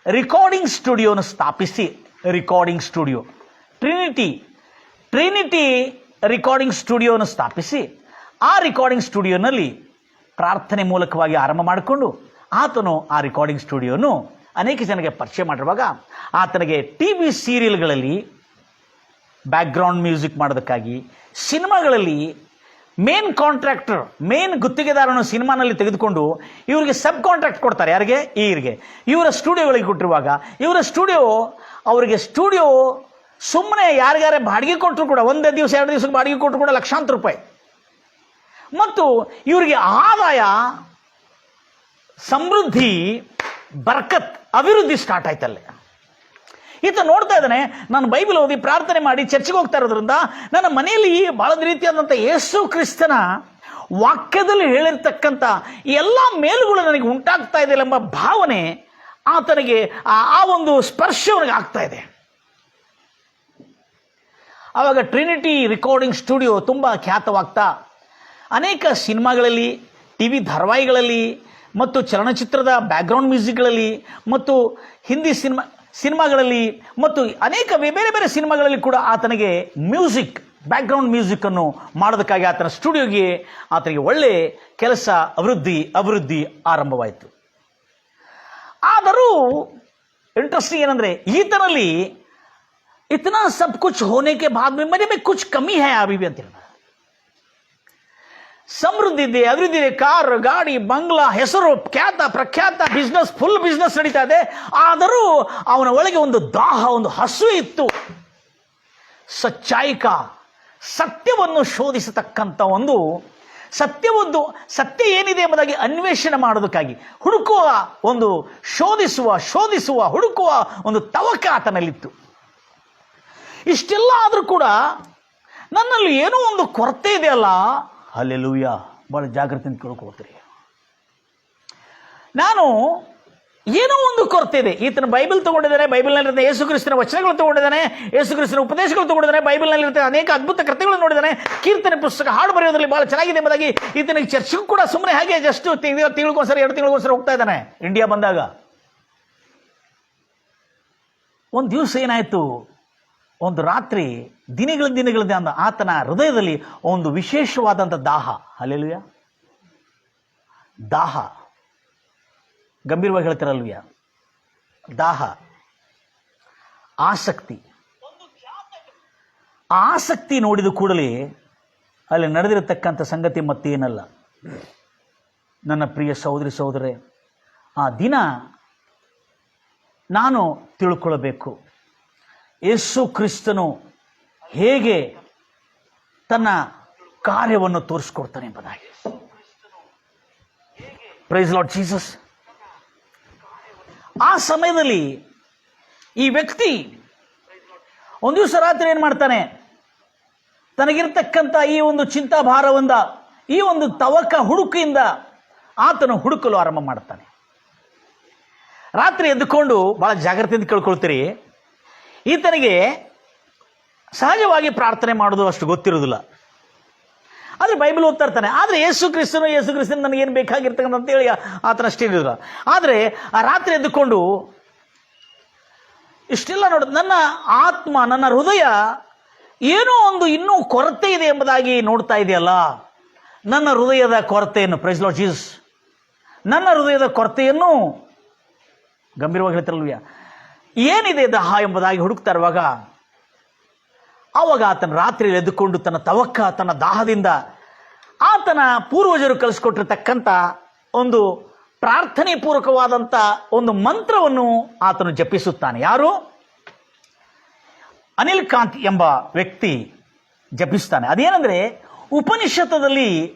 ರೆಕಾರ್ಡಿಂಗ್ ಸ್ಟುಡಿಯೋನ ಸ್ಥಾಪಿಸಿ, ರೆಕಾರ್ಡಿಂಗ್ ಸ್ಟುಡಿಯೋ ಟ್ರಿನಿಟಿ ರೆಕಾರ್ಡಿಂಗ್ ಸ್ಟುಡಿಯೋನ ಸ್ಥಾಪಿಸಿ ಆ ರೆಕಾರ್ಡಿಂಗ್ ಸ್ಟುಡಿಯೋನಲ್ಲಿ ಪ್ರಾರ್ಥನೆ ಮೂಲಕವಾಗಿ ಆರಂಭ ಮಾಡಿಕೊಂಡು ಆತನು ಆ ರೆಕಾರ್ಡಿಂಗ್ ಸ್ಟುಡಿಯೋನು ಅನೇಕ ಜನರಿಗೆ ಪರಿಚಯ ಮಾಡಿರುವಾಗ ಆತನಿಗೆ ಟಿವಿ ಸೀರಿಯಲ್ಗಳಲ್ಲಿ ಬ್ಯಾಕ್ಗ್ರೌಂಡ್ ಮ್ಯೂಸಿಕ್ ಮಾಡೋದಕ್ಕಾಗಿ, ಸಿನಿಮಾಗಳಲ್ಲಿ ಮೇನ್ ಗುತ್ತಿಗೆದಾರನು ಸಿನಿಮಾನಲ್ಲಿ ತೆಗೆದುಕೊಂಡು ಇವರಿಗೆ ಸಬ್ ಕಾಂಟ್ರಾಕ್ಟ್ ಕೊಡ್ತಾರೆ. ಯಾರಿಗೆ? ಇವರ ಸ್ಟುಡಿಯೋಗಳಿಗೆ ಕೊಟ್ಟಿರುವಾಗ ಅವರಿಗೆ ಸ್ಟುಡಿಯೋ ಸುಮ್ಮನೆ ಯಾರಿಗಾರೆ ಬಾಡಿಗೆ ಕೊಟ್ಟರು ಕೂಡ, ಒಂದೇ ದಿವಸ 2 ದಿವಸಕ್ಕೆ ಬಾಡಿಗೆ ಕೊಟ್ಟರು ಕೂಡ ಲಕ್ಷಾಂತರ ರೂಪಾಯಿ. ಮತ್ತು ಇವರಿಗೆ ಆದಾಯ, ಸಮೃದ್ಧಿ, ಬರ್ಕತ್, ಅಭಿವೃದ್ಧಿ ಸ್ಟಾರ್ಟ್ ಆಯ್ತಲ್ಲೇ. ಈತ ನೋಡ್ತಾ ಇದ್ದಾನೆ, ನಾನು ಬೈಬಲ್ ಓದಿ ಪ್ರಾರ್ಥನೆ ಮಾಡಿ ಚರ್ಚೆಗೆ ಹೋಗ್ತಾ ಇರೋದ್ರಿಂದ ನನ್ನ ಮನೆಯಲ್ಲಿ ಬಹಳ ರೀತಿಯಾದಂಥ ಯೇಸು ಕ್ರಿಸ್ತನ ವಾಕ್ಯದಲ್ಲಿ ಹೇಳಿರ್ತಕ್ಕಂಥ ಎಲ್ಲ ಮೇಲುಗಳು ನನಗೆ ಉಂಟಾಗ್ತಾ ಇದೆ ಎಂಬ ಭಾವನೆ ಆತನಿಗೆ, ಆ ಒಂದು ಸ್ಪರ್ಶ ಅವನಿಗೆ ಆಗ್ತಾ ಇದೆ. ಆವಾಗ ಟ್ರಿನಿಟಿ ರೆಕಾರ್ಡಿಂಗ್ ಸ್ಟುಡಿಯೋ ತುಂಬ ಖ್ಯಾತವಾಗ್ತಾ ಅನೇಕ ಸಿನಿಮಾಗಳಲ್ಲಿ, ಟಿವಿ ಧಾರಾವಾಹಿಗಳಲ್ಲಿ ಮತ್ತು ಚಲನಚಿತ್ರದ ಬ್ಯಾಕ್ಗ್ರೌಂಡ್ ಮ್ಯೂಸಿಕ್ಗಳಲ್ಲಿ ಮತ್ತು ಹಿಂದಿ ಸಿನಿಮಾಗಳಲ್ಲಿ ಮತ್ತು ಅನೇಕ ಬೇರೆ ಬೇರೆ ಸಿನಿಮಾಗಳಲ್ಲಿ ಕೂಡ ಆತನಿಗೆ ಬ್ಯಾಕ್ಗ್ರೌಂಡ್ ಮ್ಯೂಸಿಕ್ಕನ್ನು ಮಾಡೋದಕ್ಕಾಗಿ ಆತನ ಸ್ಟುಡಿಯೋಗೆ ಆತನಿಗೆ ಒಳ್ಳೆ ಕೆಲಸ, ಅಭಿವೃದ್ಧಿ ಆರಂಭವಾಯಿತು. ಆದರೂ ಇಂಟ್ರೆಸ್ಟಿಂಗ್ ಏನಂದರೆ, ಈತನಲ್ಲಿ ಇತನಾ ಸಬ್ ಕುಚ್ ಹೋನೆ ಕೆ ಬಾದ್ ಮೇ ಮೇರೆ ಮೇ ಕುಚ್ ಕಮಿ ಹೈ ಅಭಿ ಭಿ ಅಂತ ಹೇಳ್ತಾರೆ. ಸಮೃದ್ಧಿ ಇದೆ, ಅಭಿವೃದ್ಧಿ ಇದೆ, ಕಾರ್, ಗಾಡಿ, ಬಂಗ್ಲಾ, ಹೆಸರು, ಖ್ಯಾತ ಪ್ರಖ್ಯಾತ, ಫುಲ್ ಬಿಸ್ನೆಸ್ ನಡೀತಾ ಇದೆ. ಆದರೂ ಅವನ ಒಳಗೆ ಒಂದು ದಾಹ, ಒಂದು ಹಸುವೆ ಇತ್ತು. ಸಚ್ಚಾಯಿಕ, ಸತ್ಯವನ್ನು ಶೋಧಿಸತಕ್ಕಂಥ ಒಂದು ಸತ್ಯ ಏನಿದೆ ಎಂಬುದಾಗಿ ಅನ್ವೇಷಣೆ ಮಾಡೋದಕ್ಕಾಗಿ ಹುಡುಕುವ ಒಂದು ಶೋಧಿಸುವ ಹುಡುಕುವ ಒಂದು ತವಕ ಆತನಲ್ಲಿತ್ತು. ಇಷ್ಟೆಲ್ಲ ಆದರೂ ಕೂಡ ನನ್ನಲ್ಲಿ ಏನೋ ಒಂದು ಕೊರತೆ ಇದೆಯಲ್ಲ. ಹಲ್ಲೆಲೂಯ. ಬಹಳ ಜಾಗೃತಿಯಿಂದ ಕೇಳ್ಕೊಳ್ತೀರಿ. ನಾನು ಏನೋ ಒಂದು ಕೊರತೆ ಇದೆ. ಈತನ ಬೈಬಲ್ ತಗೊಂಡಿದ್ದಾನೆ, ಬೈಬಲ್ನಲ್ಲಿರುತ್ತೆ ಯೇಸು ಕ್ರಿಸ್ತನ ವಚನಗಳು ತಗೊಂಡಿದ್ದಾನೆ, ಯೇಸು ಕ್ರಿಸ್ತನ ಉಪದೇಶಗಳು ತಗೊಂಡಿದ್ದಾನೆ, ಬೈಬಲ್ನಲ್ಲಿರುತ್ತೆ ಅನೇಕ ಅದ್ಭುತ ಕೃತ್ಯಗಳು ನೋಡಿದ್ದಾನೆ, ಕೀರ್ತನೆ ಪುಸ್ತಕ ಹಾಡು ಬರೆಯೋದ್ರಲ್ಲಿ ಬಹಳ ಚೆನ್ನಾಗಿದೆ ಎಂಬುದಾಗಿ ಈತನಿಗೆ ಚರ್ಚ್ಗೂ ಕೂಡ ಸುಮ್ಮನೆ ಹಾಗೆ ಜಸ್ಟ್ ತಿಂಗಳಿಗೊಂದ್ಸರಿ 2 ತಿಂಗಳಿಗೊಂದ್ಸರಿ ಹೋಗ್ತಾ ಇದ್ದಾನೆ. ಇಂಡಿಯಾ ಬಂದಾಗ ಒಂದು ದಿವಸ ಏನಾಯ್ತು, ಒಂದು ರಾತ್ರಿ ದಿನಗಳಿಂದ ಆತನ ಹೃದಯದಲ್ಲಿ ಒಂದು ವಿಶೇಷವಾದಂಥ ದಾಹ. ಹಲ್ಲೆಲೂಯ. ದಾಹ, ಗಂಭೀರವಾಗಿ ಹೇಳ್ತಿರಲ್ವಿಯ, ದಾಹ, ಆಸಕ್ತಿ ನೋಡಿದ ಕೂಡಲೇ ಅಲ್ಲಿ ನಡೆದಿರತಕ್ಕಂಥ ಸಂಗತಿ ಮತ್ತೇನಲ್ಲ. ನನ್ನ ಪ್ರಿಯ ಸಹೋದರಿ ಸಹೋದರೇ, ಆ ದಿನ ನಾನು ತಿಳ್ಕೊಳ್ಬೇಕು, ಯೇಸು ಕ್ರಿಸ್ತನು ಹೇಗೆ ತನ್ನ ಕಾರ್ಯವನ್ನು ತೋರಿಸ್ಕೊಡ್ತಾನೆ ಎಂಬುದಾಗಿ. Praise Lord Jesus. ಆ ಸಮಯದಲ್ಲಿ ಈ ವ್ಯಕ್ತಿ ಒಂದು ದಿವಸ ರಾತ್ರಿ ಏನು ಮಾಡ್ತಾನೆ, ತನಗಿರ್ತಕ್ಕಂಥ ಈ ಒಂದು ಚಿಂತಾಭಾರದಿಂದ, ಈ ಒಂದು ತವಕ ಹುಡುಕಿಯಿಂದ ಆತನು ಹುಡುಕಲು ಆರಂಭ ಮಾಡ್ತಾನೆ. ರಾತ್ರಿ ಎದ್ದುಕೊಂಡು ಬಹಳ ಜಾಗ್ರತೆಯಿಂದ ಕೇಳ್ಕೊಳ್ತೀರಿ. ಈತನಿಗೆ ಸಹಜವಾಗಿ ಪ್ರಾರ್ಥನೆ ಮಾಡೋದು ಅಷ್ಟು ಗೊತ್ತಿರೋದಿಲ್ಲ, ಆದರೆ ಬೈಬಲ್ ಓದ್ತಾ ಇರ್ತಾನೆ. ಆದರೆ ಯೇಸು ಕ್ರಿಸ್ತನು ನನಗೇನು ಬೇಕಾಗಿರ್ತಕ್ಕಂಥ ಅಂತೇಳಿ ಆತನಷ್ಟೇ ಇರೋದಿಲ್ಲ. ಆದರೆ ಆ ರಾತ್ರಿ ಎದ್ದುಕೊಂಡು ಇಷ್ಟೆಲ್ಲ ನೋಡೋದು, ನನ್ನ ಆತ್ಮ, ನನ್ನ ಹೃದಯ ಏನೋ ಒಂದು ಇನ್ನೂ ಕೊರತೆ ಇದೆ ಎಂಬುದಾಗಿ ನೋಡ್ತಾ ಇದೆಯಲ್ಲ. ನನ್ನ ಹೃದಯದ ಕೊರತೆಯನ್ನು, ಪ್ರೈಸ್ ಲಾರ್ಡ್ ಜೀಸಸ್, ನನ್ನ ಹೃದಯದ ಕೊರತೆಯನ್ನು ಗಂಭೀರವಾಗಿ ಹೇಳ್ತಾರಲ್ವಿಯ, ಏನಿದೆ ದಾಹ ಎಂಬುದಾಗಿ ಹುಡುಕ್ತಾ ಇರುವಾಗ ಆವಾಗ ಆತನ ರಾತ್ರಿ ಎದ್ದುಕೊಂಡು ತನ್ನ ತವಕ, ತನ್ನ ದಾಹದಿಂದ ಆತನ ಪೂರ್ವಜರು ಕಲಿಸ್ಕೊಟ್ಟಿರ್ತಕ್ಕಂಥ ಒಂದು ಪ್ರಾರ್ಥನೆ ಪೂರ್ವಕವಾದಂಥ ಒಂದು ಮಂತ್ರವನ್ನು ಆತನು ಜಪಿಸುತ್ತಾನೆ. ಯಾರು? ಅನಿಲ್ ಕಾಂತ್ ಎಂಬ ವ್ಯಕ್ತಿ ಜಪಿಸ್ತಾನೆ. ಅದೇನೆಂದರೆ ಉಪನಿಷತ್ತದಲ್ಲಿ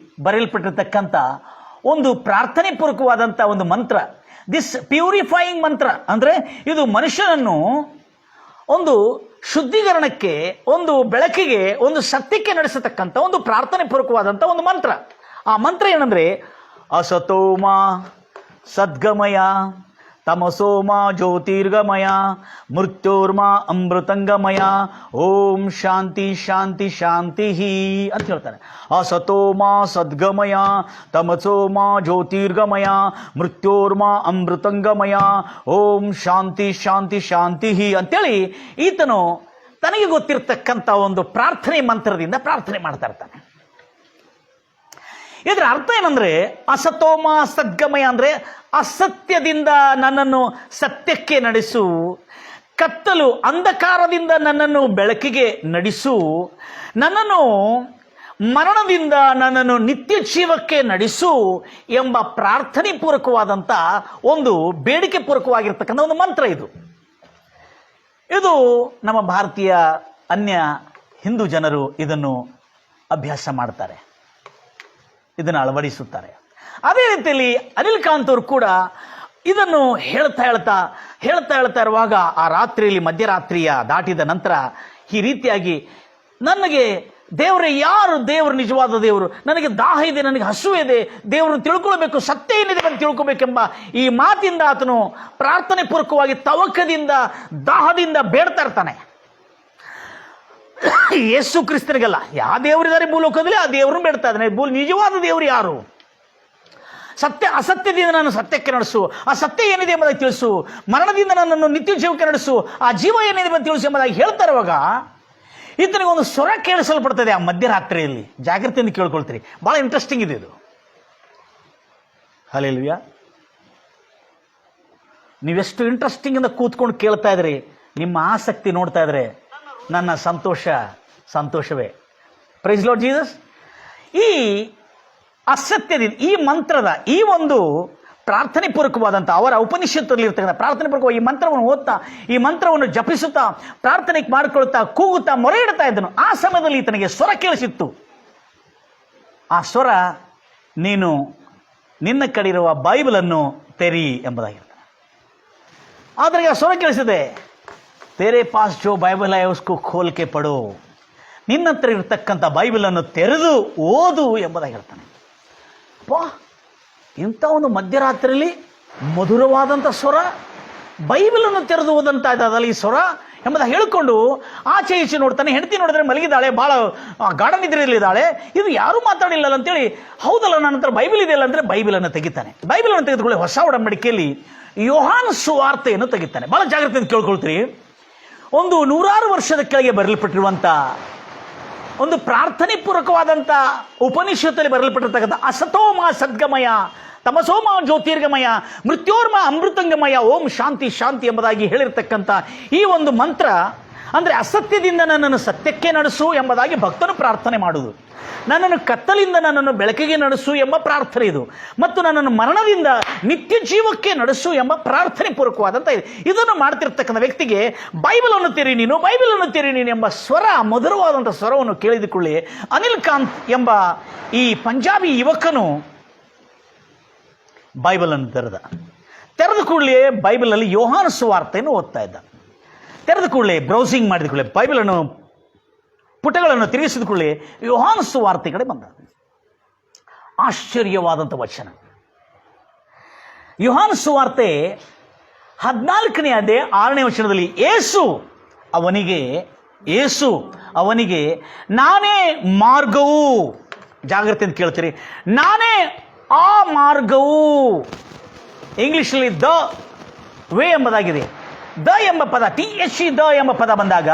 ಬರೆಯಲ್ಪಟ್ಟಿರ್ತಕ್ಕಂಥ ಒಂದು ಪ್ರಾರ್ಥನೆ ಪೂರ್ವಕವಾದಂಥ ಒಂದು ಮಂತ್ರ. ದಿಸ್ ಪ್ಯೂರಿಫೈಯಿಂಗ್ ಮಂತ್ರ ಅಂದರೆ ಇದು ಮನುಷ್ಯನನ್ನು ಒಂದು ಶುದ್ಧೀಕರಣಕ್ಕೆ, ಒಂದು ಬೆಳಕಿಗೆ, ಒಂದು ಸತ್ಯಕ್ಕೆ ನಡೆಸತಕ್ಕಂಥ ಒಂದು ಪ್ರಾರ್ಥನೆ ಪೂರ್ವಕವಾದಂಥ ಒಂದು ಮಂತ್ರ. ಆ ಮಂತ್ರ ಏನಂದರೆ ಅಸತೋಮ ಸದ್ಗಮಯ ತಮಸೋಮ ಜ್ಯೋತಿರ್ಗಮಯ ಮೃತ್ಯೋರ್ಮ ಅಮೃತಂಗಮಯ ಓಂ ಶಾಂತಿ ಶಾಂತಿ ಶಾಂತಿ ಅಂತ ಹೇಳ್ತಾನೆ. ಅಸತೋಮ ಸದ್ಗಮಯ ತಮಸೋಮ ಜ್ಯೋತಿರ್ಗಮಯ ಮೃತ್ಯೋರ್ಮ ಅಮೃತಂಗಮಯ ಓಂ ಶಾಂತಿ ಶಾಂತಿ ಶಾಂತಿ ಅಂತೇಳಿ ಈತನು ತನಗೆ ಗೊತ್ತಿರತಕ್ಕಂಥ ಒಂದು ಪ್ರಾರ್ಥನೆ ಮಂತ್ರದಿಂದ ಪ್ರಾರ್ಥನೆ ಮಾಡ್ತಾ ಇರ್ತಾನೆ. ಇದರ ಅರ್ಥ ಏನಂದ್ರೆ, ಅಸತೋಮ ಸದ್ಗಮಯ ಅಂದ್ರೆ ಅಸತ್ಯದಿಂದ ನನ್ನನ್ನು ಸತ್ಯಕ್ಕೆ ನಡೆಸು, ಕತ್ತಲು ಅಂಧಕಾರದಿಂದ ನನ್ನನ್ನು ಬೆಳಕಿಗೆ ನಡೆಸು, ನನ್ನನ್ನು ಮರಣದಿಂದ ನನ್ನನ್ನು ನಿತ್ಯ ಜೀವಕ್ಕೆ ನಡೆಸು ಎಂಬ ಪ್ರಾರ್ಥನೆ ಪೂರ್ವಕವಾದಂಥ ಒಂದು ಬೇಡಿಕೆ ಪೂರ್ವಕವಾಗಿರ್ತಕ್ಕಂಥ ಒಂದು ಮಂತ್ರ ಇದು. ಇದು ನಮ್ಮ ಭಾರತೀಯ ಅನ್ಯ ಹಿಂದೂ ಜನರು ಇದನ್ನು ಅಭ್ಯಾಸ ಮಾಡ್ತಾರೆ, ಇದನ್ನು ಅಳವಡಿಸುತ್ತಾರೆ. ಅದೇ ರೀತಿಯಲ್ಲಿ ಅನಿಲ್ ಕಾಂತ್ ಅವರು ಕೂಡ ಇದನ್ನು ಹೇಳ್ತಾ ಇರುವಾಗ ಆ ರಾತ್ರಿಯಲ್ಲಿ, ಮಧ್ಯರಾತ್ರಿಯ ದಾಟಿದ ನಂತರ ಈ ರೀತಿಯಾಗಿ, ನನಗೆ ದೇವರೇ ಯಾರು ದೇವರು, ನಿಜವಾದ ದೇವರು, ನನಗೆ ದಾಹ ಇದೆ, ನನಗೆ ಹಸುವೆ ಇದೆ, ದೇವರನ್ನು ತಿಳ್ಕೊಳ್ಬೇಕು, ಸತ್ಯ ಏನಿದೆ ಅಂತ ತಿಳ್ಕೊಬೇಕೆಂಬ ಈ ಮಾತಿಂದ ಆತನು ಪ್ರಾರ್ಥನೆ ಪೂರ್ವಕವಾಗಿ ತವಕದಿಂದ, ದಾಹದಿಂದ ಬೇಡ್ತಾ ಇರ್ತಾನೆ. ಯೇಸು ಕ್ರಿಸ್ತನಿಗಲ್ಲ, ಯಾವ ದೇವರಿದ್ದಾರೆ ಭೂಲೋಕದಲ್ಲಿ ಆ ದೇವರನ್ನು ಬೇಡ್ತಾ ಇದ್ದಾನೆ. ನಿಜವಾದ ದೇವರು ಯಾರು? ಸತ್ಯ ಅಸತ್ಯದಿಂದ ನಾನು ಸತ್ಯಕ್ಕೆ ನಡೆಸು, ಆ ಸತ್ಯ ಏನಿದೆ ಎಂಬುದಾಗಿ ತಿಳಿಸು, ಮರಣದಿಂದ ನನ್ನನ್ನು ನಿತ್ಯ ಜೀವಕ್ಕೆ ನಡೆಸು, ಆ ಜೀವ ಏನಿದೆ ಅಂತ ತಿಳಿಸು ಎಂಬುದಾಗಿ ಹೇಳ್ತಾ ಇರುವಾಗ ಈತನಿಗೆ ಒಂದು ಸ್ವರ ಕೇಳಿಸಲ್ಪಡ್ತದೆ ಆ ಮಧ್ಯರಾತ್ರಿಯಲ್ಲಿ. ಜಾಗೃತಿಯಿಂದ ಕೇಳ್ಕೊಳ್ತೀರಿ, ಬಹಳ ಇಂಟ್ರೆಸ್ಟಿಂಗ್ ಇದೆ ಇದು. ಹಲ್ಲೆಲೂಯಾ. ನೀವೆಷ್ಟು ಇಂಟ್ರೆಸ್ಟಿಂಗ್ ಇಂದ ಕೂತ್ಕೊಂಡು ಕೇಳ್ತಾ ಇದ್ರಿ, ನಿಮ್ಮ ಆಸಕ್ತಿ ನೋಡ್ತಾ ಇದ್ರೆ ನನ್ನ ಸಂತೋಷವೇ. Price Lord Jesus. ಈ ಅಸತ್ಯದಿಂದ, ಈ ಮಂತ್ರದ, ಈ ಒಂದು ಪ್ರಾರ್ಥನೆ ಪೂರ್ವಕವಾದಂಥ ಅವರ ಉಪನಿಷತ್ತಲ್ಲಿ ಇರ್ತಕ್ಕಂಥ ಪ್ರಾರ್ಥನೆ ಪೂರ್ವಕ ಈ ಮಂತ್ರವನ್ನು ಓದ್ತಾ, ಈ ಮಂತ್ರವನ್ನು ಜಪಿಸುತ್ತಾ, ಪ್ರಾರ್ಥನೆ ಮಾಡಿಕೊಳ್ತಾ, ಕೂಗುತ್ತಾ, ಮೊರೆ ಇಡ್ತಾ ಇದ್ದನು. ಆ ಸಮಯದಲ್ಲಿ ಈತನಿಗೆ ಸ್ವರ ಕೇಳಿಸಿತ್ತು. ಆ ಸ್ವರ ನೀನು ನಿನ್ನ ಕಡೆ ಇರುವ ಬೈಬಲನ್ನು ತೆರಿ ಎಂಬುದಾಗಿರ್ತಾನೆ. ಆದರೆ ಈಗ ಸ್ವರ ಕೇಳಿಸಿದೆ, ತೇರೆ ಪಾಸ್ ಜೋ ಬೈಬಲ್ है उसको खोल के पढ़ो, ನಿನ್ನ ಹತ್ರ ಇರತಕ್ಕಂಥ ಬೈಬಲನ್ನು ತೆರೆದು ಓದು ಎಂಬುದಾಗಿ ಹೇಳ್ತಾನೆ. ಪಾ, ಇಂಥ ಒಂದು ಮಧ್ಯರಾತ್ರಿಯಲ್ಲಿ ಮಧುರವಾದಂಥ ಸ್ವರ, ಬೈಬಲನ್ನು ತೆರೆದು ಓದಂತ ಇದ್ದಲ್ಲ ಈ ಸ್ವರ ಎಂಬುದಾಗಿ ಹೇಳಿಕೊಂಡು ಆಚೆ ಈಚೆ ನೋಡ್ತಾನೆ. ಹೆಂಡತಿ ನೋಡಿದ್ರೆ ಮಲಗಿದ್ದಾಳೆ, ಭಾಳ ಗಾಢ ನಿದ್ರೆಯಲ್ಲಿದ್ದಾಳೆ. ಇದು ಯಾರೂ ಮಾತಾಡಿಲ್ಲ ಅಂತೇಳಿ, ಹೌದಲ್ಲ ನನ್ನ ಹತ್ರ ಬೈಬಲ್ ಇದೆಯಲ್ಲ ಅಂದರೆ ಬೈಬಲನ್ನು ತೆಗಿತಾನೆ. ಬೈಬಲನ್ನು ತೆಗೆದುಕೊಳ್ಳಿ ಹೊಸ ಒಡಂಬಡಿಕೆಯಲ್ಲಿ ಯೋಹಾನ ಸುವಾರ್ತೆಯನ್ನು ತೆಗಿತಾನೆ. ಭಾಳ ಜಾಗ್ರತೆಯಿಂದ ಕೇಳ್ಕೊಳ್ತೀರಿ. ಒಂದು 100 ವರ್ಷದ ಕೆಳಗೆ ಬರೆಯಲ್ಪಟ್ಟಿರುವಂಥ ಒಂದು ಪ್ರಾರ್ಥನೆ ಪೂರ್ವಕವಾದಂಥ ಉಪನಿಷತ್ತಲ್ಲಿ ಬರೆಯಲ್ಪಟ್ಟಿರ್ತಕ್ಕಂಥ ಅಸತೋಮ ಸದ್ಗಮಯ, ತಮಸೋಮ ಜ್ಯೋತಿರ್ಗಮಯ, ಮೃತ್ಯೋರ್ಮ ಅಮೃತಂಗಮಯ, ಓಂ ಶಾಂತಿ ಶಾಂತಿ ಎಂಬುದಾಗಿ ಹೇಳಿರ್ತಕ್ಕಂಥ ಈ ಒಂದು ಮಂತ್ರ ಅಂದರೆ ಅಸತ್ಯದಿಂದ ನನ್ನನ್ನು ಸತ್ಯಕ್ಕೆ ನಡೆಸು ಎಂಬುದಾಗಿ ಭಕ್ತನು ಪ್ರಾರ್ಥನೆ ಮಾಡುವುದು, ನನ್ನನ್ನು ಕತ್ತಲಿಂದ ನನ್ನನ್ನು ಬೆಳಕಿಗೆ ನಡೆಸು ಎಂಬ ಪ್ರಾರ್ಥನೆ ಇದು, ಮತ್ತು ನನ್ನನ್ನು ಮರಣದಿಂದ ನಿತ್ಯ ಜೀವಕ್ಕೆ ನಡೆಸು ಎಂಬ ಪ್ರಾರ್ಥನೆ ಪೂರ್ವಕವಾದಂಥ ಇದು. ಇದನ್ನು ಮಾಡ್ತಿರ್ತಕ್ಕಂಥ ವ್ಯಕ್ತಿಗೆ ಬೈಬಲನ್ನು ತೆರಿ ನೀನು, ಬೈಬಲನ್ನು ತೆರಿ ನೀನು ಎಂಬ ಸ್ವರ, ಮಧುರವಾದಂಥ ಸ್ವರವನ್ನು ಕೇಳಿದುಕೊಳ್ಳಿ. ಅನಿಲ್ ಕಾಂತ್ ಎಂಬ ಈ ಪಂಜಾಬಿ ಯುವಕನು ಬೈಬಲನ್ನು ತೆರೆದ ಕೂಡಲೇ ಬೈಬಲಲ್ಲಿ ಯೋಹಾನ ಸುವಾರ್ತೆಯನ್ನು ಓದ್ತಾ ಇದ್ದ. ತೆರೆದ ಕೂಡಲೇ ಬ್ರೌಸಿಂಗ್ ಮಾಡಿದ ಕೂಡಲೇ ಬೈಬಲನ್ನು ಪುಟಗಳನ್ನು ತಿರುಗಿಸಿದ ಕೂಡಲೇ ಯೋಹಾನ ಸುವಾರ್ತೆ ಕಡೆ ಬಂದ. ಆಶ್ಚರ್ಯವಾದಂಥ ವಚನ. ಯೋಹಾನ ಸುವಾರ್ತೆ 14ನೇ ಅಧ್ಯಾಯ 6ನೇ ವಚನದಲ್ಲಿ ಯೇಸು ಅವನಿಗೆ ನಾನೇ ಮಾರ್ಗವು, ಜಾಗ್ರತೆ ಅಂತ ಕೇಳ್ತೀರಿ, ನಾನೇ ಆ ಮಾರ್ಗವು, ಇಂಗ್ಲಿಷಲ್ಲಿ ದ ವೇ ಎಂಬುದಾಗಿದೆ. ದ ಎಂಬ ಪದ, THE ದ ಎಂಬ ಪದ ಬಂದಾಗ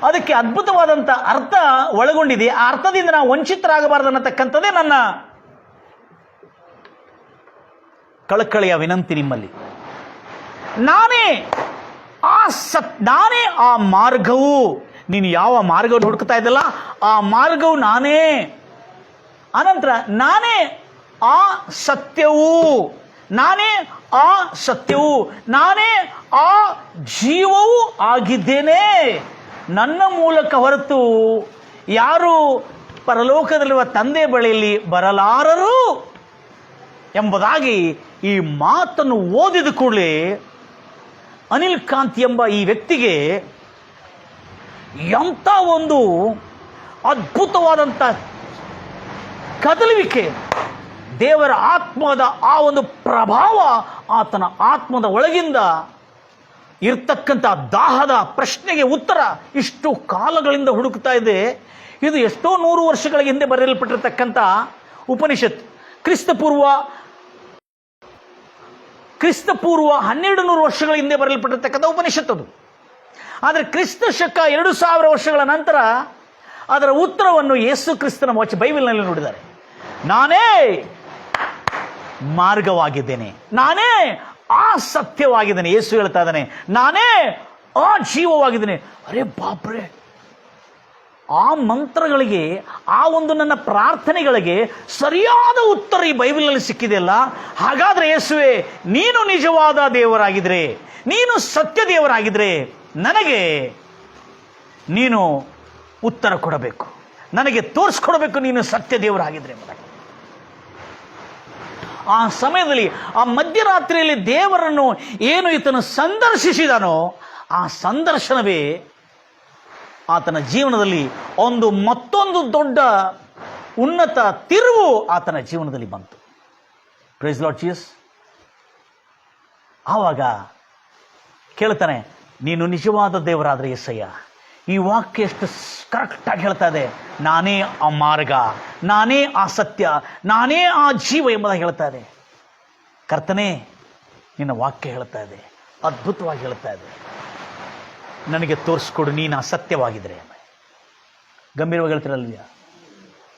ಅದಕ್ಕೆ ಅದ್ಭುತವಾದಂಥ ಅರ್ಥ ಒಳಗೊಂಡಿದೆ. ಆ ಅರ್ಥದಿಂದ ನಾವು ವಂಚಿತರಾಗಬಾರದು ಅನ್ನತಕ್ಕಂಥದ್ದೇ ನನ್ನ ಕಳಕಳಿಯ ವಿನಂತಿ ನಿಮ್ಮಲ್ಲಿ. ನಾನೇ ಆ ಮಾರ್ಗವು. ನೀನು ಯಾವ ಮಾರ್ಗವನ್ನು ಹುಡುಕ್ತಾ ಇದ್ದಲ್ಲ ಆ ಮಾರ್ಗವು ನಾನೇ. ಅನಂತರ ನಾನೇ ಆ ಸತ್ಯವು, ನಾನೇ ಆ ಸತ್ಯವು, ನಾನೇ ಆ ಜೀವವೂ ಆಗಿದ್ದೇನೆ. ನನ್ನ ಮೂಲಕ ಹೊರತು ಯಾರು ಪರಲೋಕದಲ್ಲಿರುವ ತಂದೆ ಬಳಿಯಲ್ಲಿ ಬರಲಾರರು ಎಂಬುದಾಗಿ ಈ ಮಾತನ್ನು ಓದಿದ ಕೂಡಲೇ ಅನಿಲ್ ಕಾಂತ್ ಎಂಬ ಈ ವ್ಯಕ್ತಿಗೆ ಎಂಥ ಒಂದು ಅದ್ಭುತವಾದಂಥ ಕದಲುವಿಕೆ, ದೇವರ ಆತ್ಮದ ಆ ಒಂದು ಪ್ರಭಾವ ಆತನ ಆತ್ಮದ ಒಳಗಿಂದ ಇರ್ತಕ್ಕಂಥ ದಾಹದ ಪ್ರಶ್ನೆಗೆ ಉತ್ತರ ಇಷ್ಟು ಕಾಲಗಳಿಂದ ಹುಡುಕ್ತಾ ಇದೆ. ಇದು ಎಷ್ಟೋ 100 ವರ್ಷಗಳ ಹಿಂದೆ ಬರೆಯಲ್ಪಟ್ಟಿರ್ತಕ್ಕಂಥ ಉಪನಿಷತ್. ಕ್ರಿಸ್ತಪೂರ್ವ 1200 ವರ್ಷಗಳ ಹಿಂದೆ ಬರೆಯಲ್ಪಟ್ಟಿರ್ತಕ್ಕಂಥ ಉಪನಿಷತ್ ಅದು. ಆದರೆ ಕ್ರಿಸ್ತ ಶಕ 2000 ವರ್ಷಗಳ ನಂತರ ಅದರ ಉತ್ತರವನ್ನು ಯೇಸು ಕ್ರಿಸ್ತನ ಬೈಬಲ್ನಲ್ಲಿ ನೋಡಿದ್ದಾರೆ. ನಾನೇ ಮಾರ್ಗವಾಗಿದ್ದೇನೆ, ನಾನೇ ಆ ಸತ್ಯವಾಗಿದ್ದೇನೆ. ಯೇಸು ಹೇಳ್ತಾ ಇದ್ದಾನೆ, ನಾನೇ ಆ ಜೀವವಾಗಿದ್ದೇನೆ. ಅರೆ ಬಾಪ್ರೆ, ಆ ಮಂತ್ರಗಳಿಗೆ, ಆ ಒಂದು ನನ್ನ ಪ್ರಾರ್ಥನೆಗಳಿಗೆ ಸರಿಯಾದ ಉತ್ತರ ಈ ಬೈಬಲ್ನಲ್ಲಿ ಸಿಕ್ಕಿದೆಯಲ್ಲ. ಹಾಗಾದ್ರೆ ಯೇಸುವೆ, ನೀನು ನಿಜವಾದ ದೇವರಾಗಿದ್ರೆ, ನೀನು ಸತ್ಯ ದೇವರಾಗಿದ್ರೆ ನನಗೆ ನೀನು ಉತ್ತರ ಕೊಡಬೇಕು, ನನಗೆ ತೋರಿಸ್ಕೊಡ್ಬೇಕು ನೀನು ಸತ್ಯ ದೇವರಾಗಿದ್ರೆ ಎಂಬುದಾಗಿ. ಆ ಸಮಯದಲ್ಲಿ ಆ ಮಧ್ಯರಾತ್ರಿಯಲ್ಲಿ ದೇವರನ್ನು ಏನು ಈತನು ಸಂದರ್ಶಿಸಿದನೋ ಆ ಸಂದರ್ಶನವೇ ಆತನ ಜೀವನದಲ್ಲಿ ಮತ್ತೊಂದು ದೊಡ್ಡ ಉನ್ನತ ತಿರುವು ಆತನ ಜೀವನದಲ್ಲಿ ಬಂತು. Praise Lord Jesus. ಆವಾಗ ಕೇಳ್ತಾನೆ, ನೀನು ನಿಜವಾದ ದೇವರಾದರೆ ಯೆಸಯ್ಯ, ಈ ವಾಕ್ಯ ಎಷ್ಟು ಕರೆಕ್ಟಾಗಿ ಹೇಳ್ತಾ ಇದೆ. ನಾನೇ ಆ ಮಾರ್ಗ, ನಾನೇ ಆ ಸತ್ಯ, ನಾನೇ ಆ ಜೀವ ಎಂಬುದಾಗಿ ಹೇಳ್ತಾ ಇದೆ. ಕರ್ತನೇ, ನಿನ್ನ ವಾಕ್ಯ ಹೇಳ್ತಾ ಇದೆ, ಅದ್ಭುತವಾಗಿ ಹೇಳ್ತಾ ಇದೆ. ನನಗೆ ತೋರಿಸ್ಕೊಡು ನೀನು ಆ ಸತ್ಯವಾಗಿದ್ರೆ. ಗಂಭೀರವಾಗಿ ಹೇಳ್ತಿರಲ್ಲ.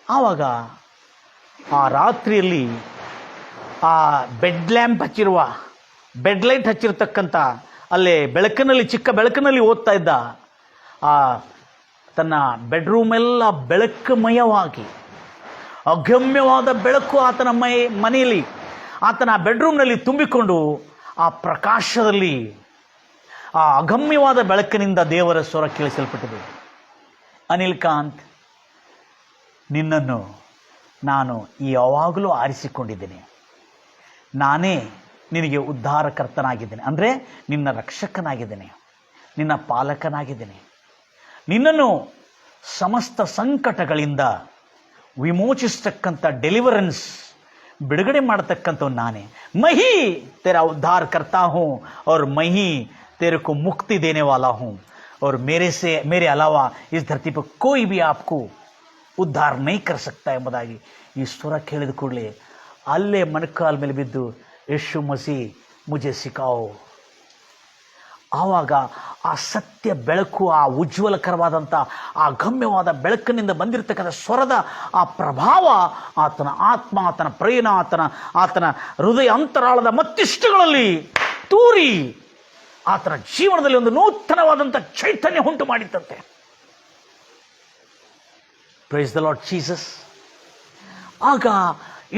ಆವಾಗ ಆ ರಾತ್ರಿಯಲ್ಲಿ ಆ ಬೆಡ್ ಲೈಟ್ ಹಚ್ಚಿರ್ತಕ್ಕಂಥ ಅಲ್ಲೇ ಬೆಳಕಿನಲ್ಲಿ, ಚಿಕ್ಕ ಬೆಳಕಿನಲ್ಲಿ ಓದ್ತಾ ಇದ್ದ. ಆ ತನ್ನ ಬೆಡ್ರೂಮೆಲ್ಲ ಬೆಳಕುಮಯವಾಗಿ, ಅಗಮ್ಯವಾದ ಬೆಳಕು ಆತನ ಮನೆಯಲ್ಲಿ, ಆತನ ಬೆಡ್ರೂಮ್ನಲ್ಲಿ ತುಂಬಿಕೊಂಡು ಆ ಪ್ರಕಾಶದಲ್ಲಿ, ಆ ಅಗಮ್ಯವಾದ ಬೆಳಕಿನಿಂದ ದೇವರ ಸ್ವರ ಕೇಳಿಸಲ್ಪಟ್ಟಿದೆ. ಅನಿಲ್ ಕಾಂತ್, ನಿನ್ನನ್ನು ನಾನು ಯಾವಾಗಲೂ ಆರಿಸಿಕೊಂಡಿದ್ದೇನೆ. ನಾನೇ ನಿನಗೆ ಉದ್ಧಾರಕರ್ತನಾಗಿದ್ದೇನೆ, ಅಂದರೆ ನಿನ್ನ ರಕ್ಷಕನಾಗಿದ್ದೇನೆ, ನಿನ್ನ ಪಾಲಕನಾಗಿದ್ದೇನೆ. ನಿನ್ನನ್ನು ಸಮಸ್ತ ಸಂಕಟಗಳಿಂದ ವಿಮೋಚಿಸ್ತಕ್ಕಂಥ ಡೆಲಿವರೆನ್ಸ್, ಬಿಡುಗಡೆ ಮಾಡತಕ್ಕಂಥವ್ನು ನಾನೇ. ಮಹಿ तेरा उद्धार करता हूँ और मैं ही तेरे को मुक्ति देने वाला हूँ और मेरे अलावा इस धरती पर कोई भी आपको ಉದ್ಧಾರ ನೈ ಕರ್ ಸಕ್ತಾ ಎಂಬುದಾಗಿ ಈ ಸ್ವರ ಕೇಳಿದ ಕೂಡಲೇ ಅಲ್ಲೇ ಮೊಣಕಾಲ ಮೇಲೆ ಬಿದ್ದು ಯೇಸು ಮಸಿ ಮುಜೆ ಸಿಕಾओ. ಆವಾಗ ಆ ಸತ್ಯ ಬೆಳಕು, ಆ ಉಜ್ವಲಕರವಾದಂಥ ಆ ಗಮ್ಯವಾದ ಬೆಳಕಿನಿಂದ ಬಂದಿರತಕ್ಕಂಥ ಸ್ವರದ ಆ ಪ್ರಭಾವ ಆತನ ಆತ್ಮ, ಆತನ ಪ್ರೇಮ, ಆತನ ಹೃದಯ ಅಂತರಾಳದ ಮತ್ತಿಷ್ಟಗಳಲ್ಲಿ ತೂರಿ ಆತನ ಜೀವನದಲ್ಲಿ ಒಂದು ನೂತನವಾದಂಥ ಚೈತನ್ಯ ಉಂಟು ಮಾಡಿತ್ತಂತೆ. Praise the Lord Jesus. ಆಗ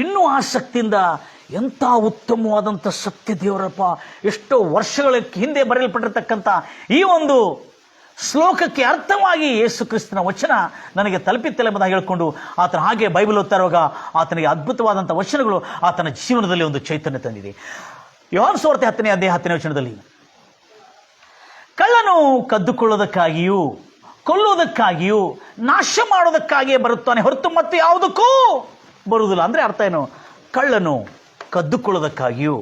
ಇನ್ನೂ ಆಸಕ್ತಿಯಿಂದ ಎಂಥ ಉತ್ತಮವಾದಂಥ ಸತ್ಯ ದೇವರಪ್ಪ, ಎಷ್ಟೋ ವರ್ಷಗಳ ಹಿಂದೆ ಬರೆಯಲ್ಪಟ್ಟಿರ್ತಕ್ಕಂಥ ಈ ಒಂದು ಶ್ಲೋಕಕ್ಕೆ ಅರ್ಥವಾಗಿ ಯೇಸು ಕ್ರಿಸ್ತನ ವಚನ ನನಗೆ ತಲುಪಿತ್ತಲ್ಲ ಎಂಬುದಾಗಿ ಹೇಳಿಕೊಂಡು ಆತನ ಹಾಗೆ ಬೈಬಲ್ ಓದ್ತಾ ಇರುವಾಗ ಆತನಿಗೆ ಅದ್ಭುತವಾದಂಥ ವಚನಗಳು ಆತನ ಜೀವನದಲ್ಲಿ ಒಂದು ಚೈತನ್ಯ ತಂದಿದೆ. ಯೋಹಾನ ಸುವಾರ್ತೆ 10ನೇ ಅಧ್ಯಾಯ 10ನೇ ವಚನದಲ್ಲಿ, ಕಳ್ಳನು ಕದ್ದುಕೊಳ್ಳೋದಕ್ಕಾಗಿಯೂ ಕೊಲ್ಲುವುದಕ್ಕಾಗಿಯೂ ನಾಶ ಮಾಡೋದಕ್ಕಾಗಿಯೇ ಬರುತ್ತಾನೆ ಹೊರತು ಮತ್ತೆ ಯಾವುದಕ್ಕೂ ಬರುವುದಿಲ್ಲ. ಅಂದರೆ ಅರ್ಥ ಏನು? ಕಳ್ಳನು ಕದ್ದುಕೊಳ್ಳೋದಕ್ಕಾಗಿಯೂ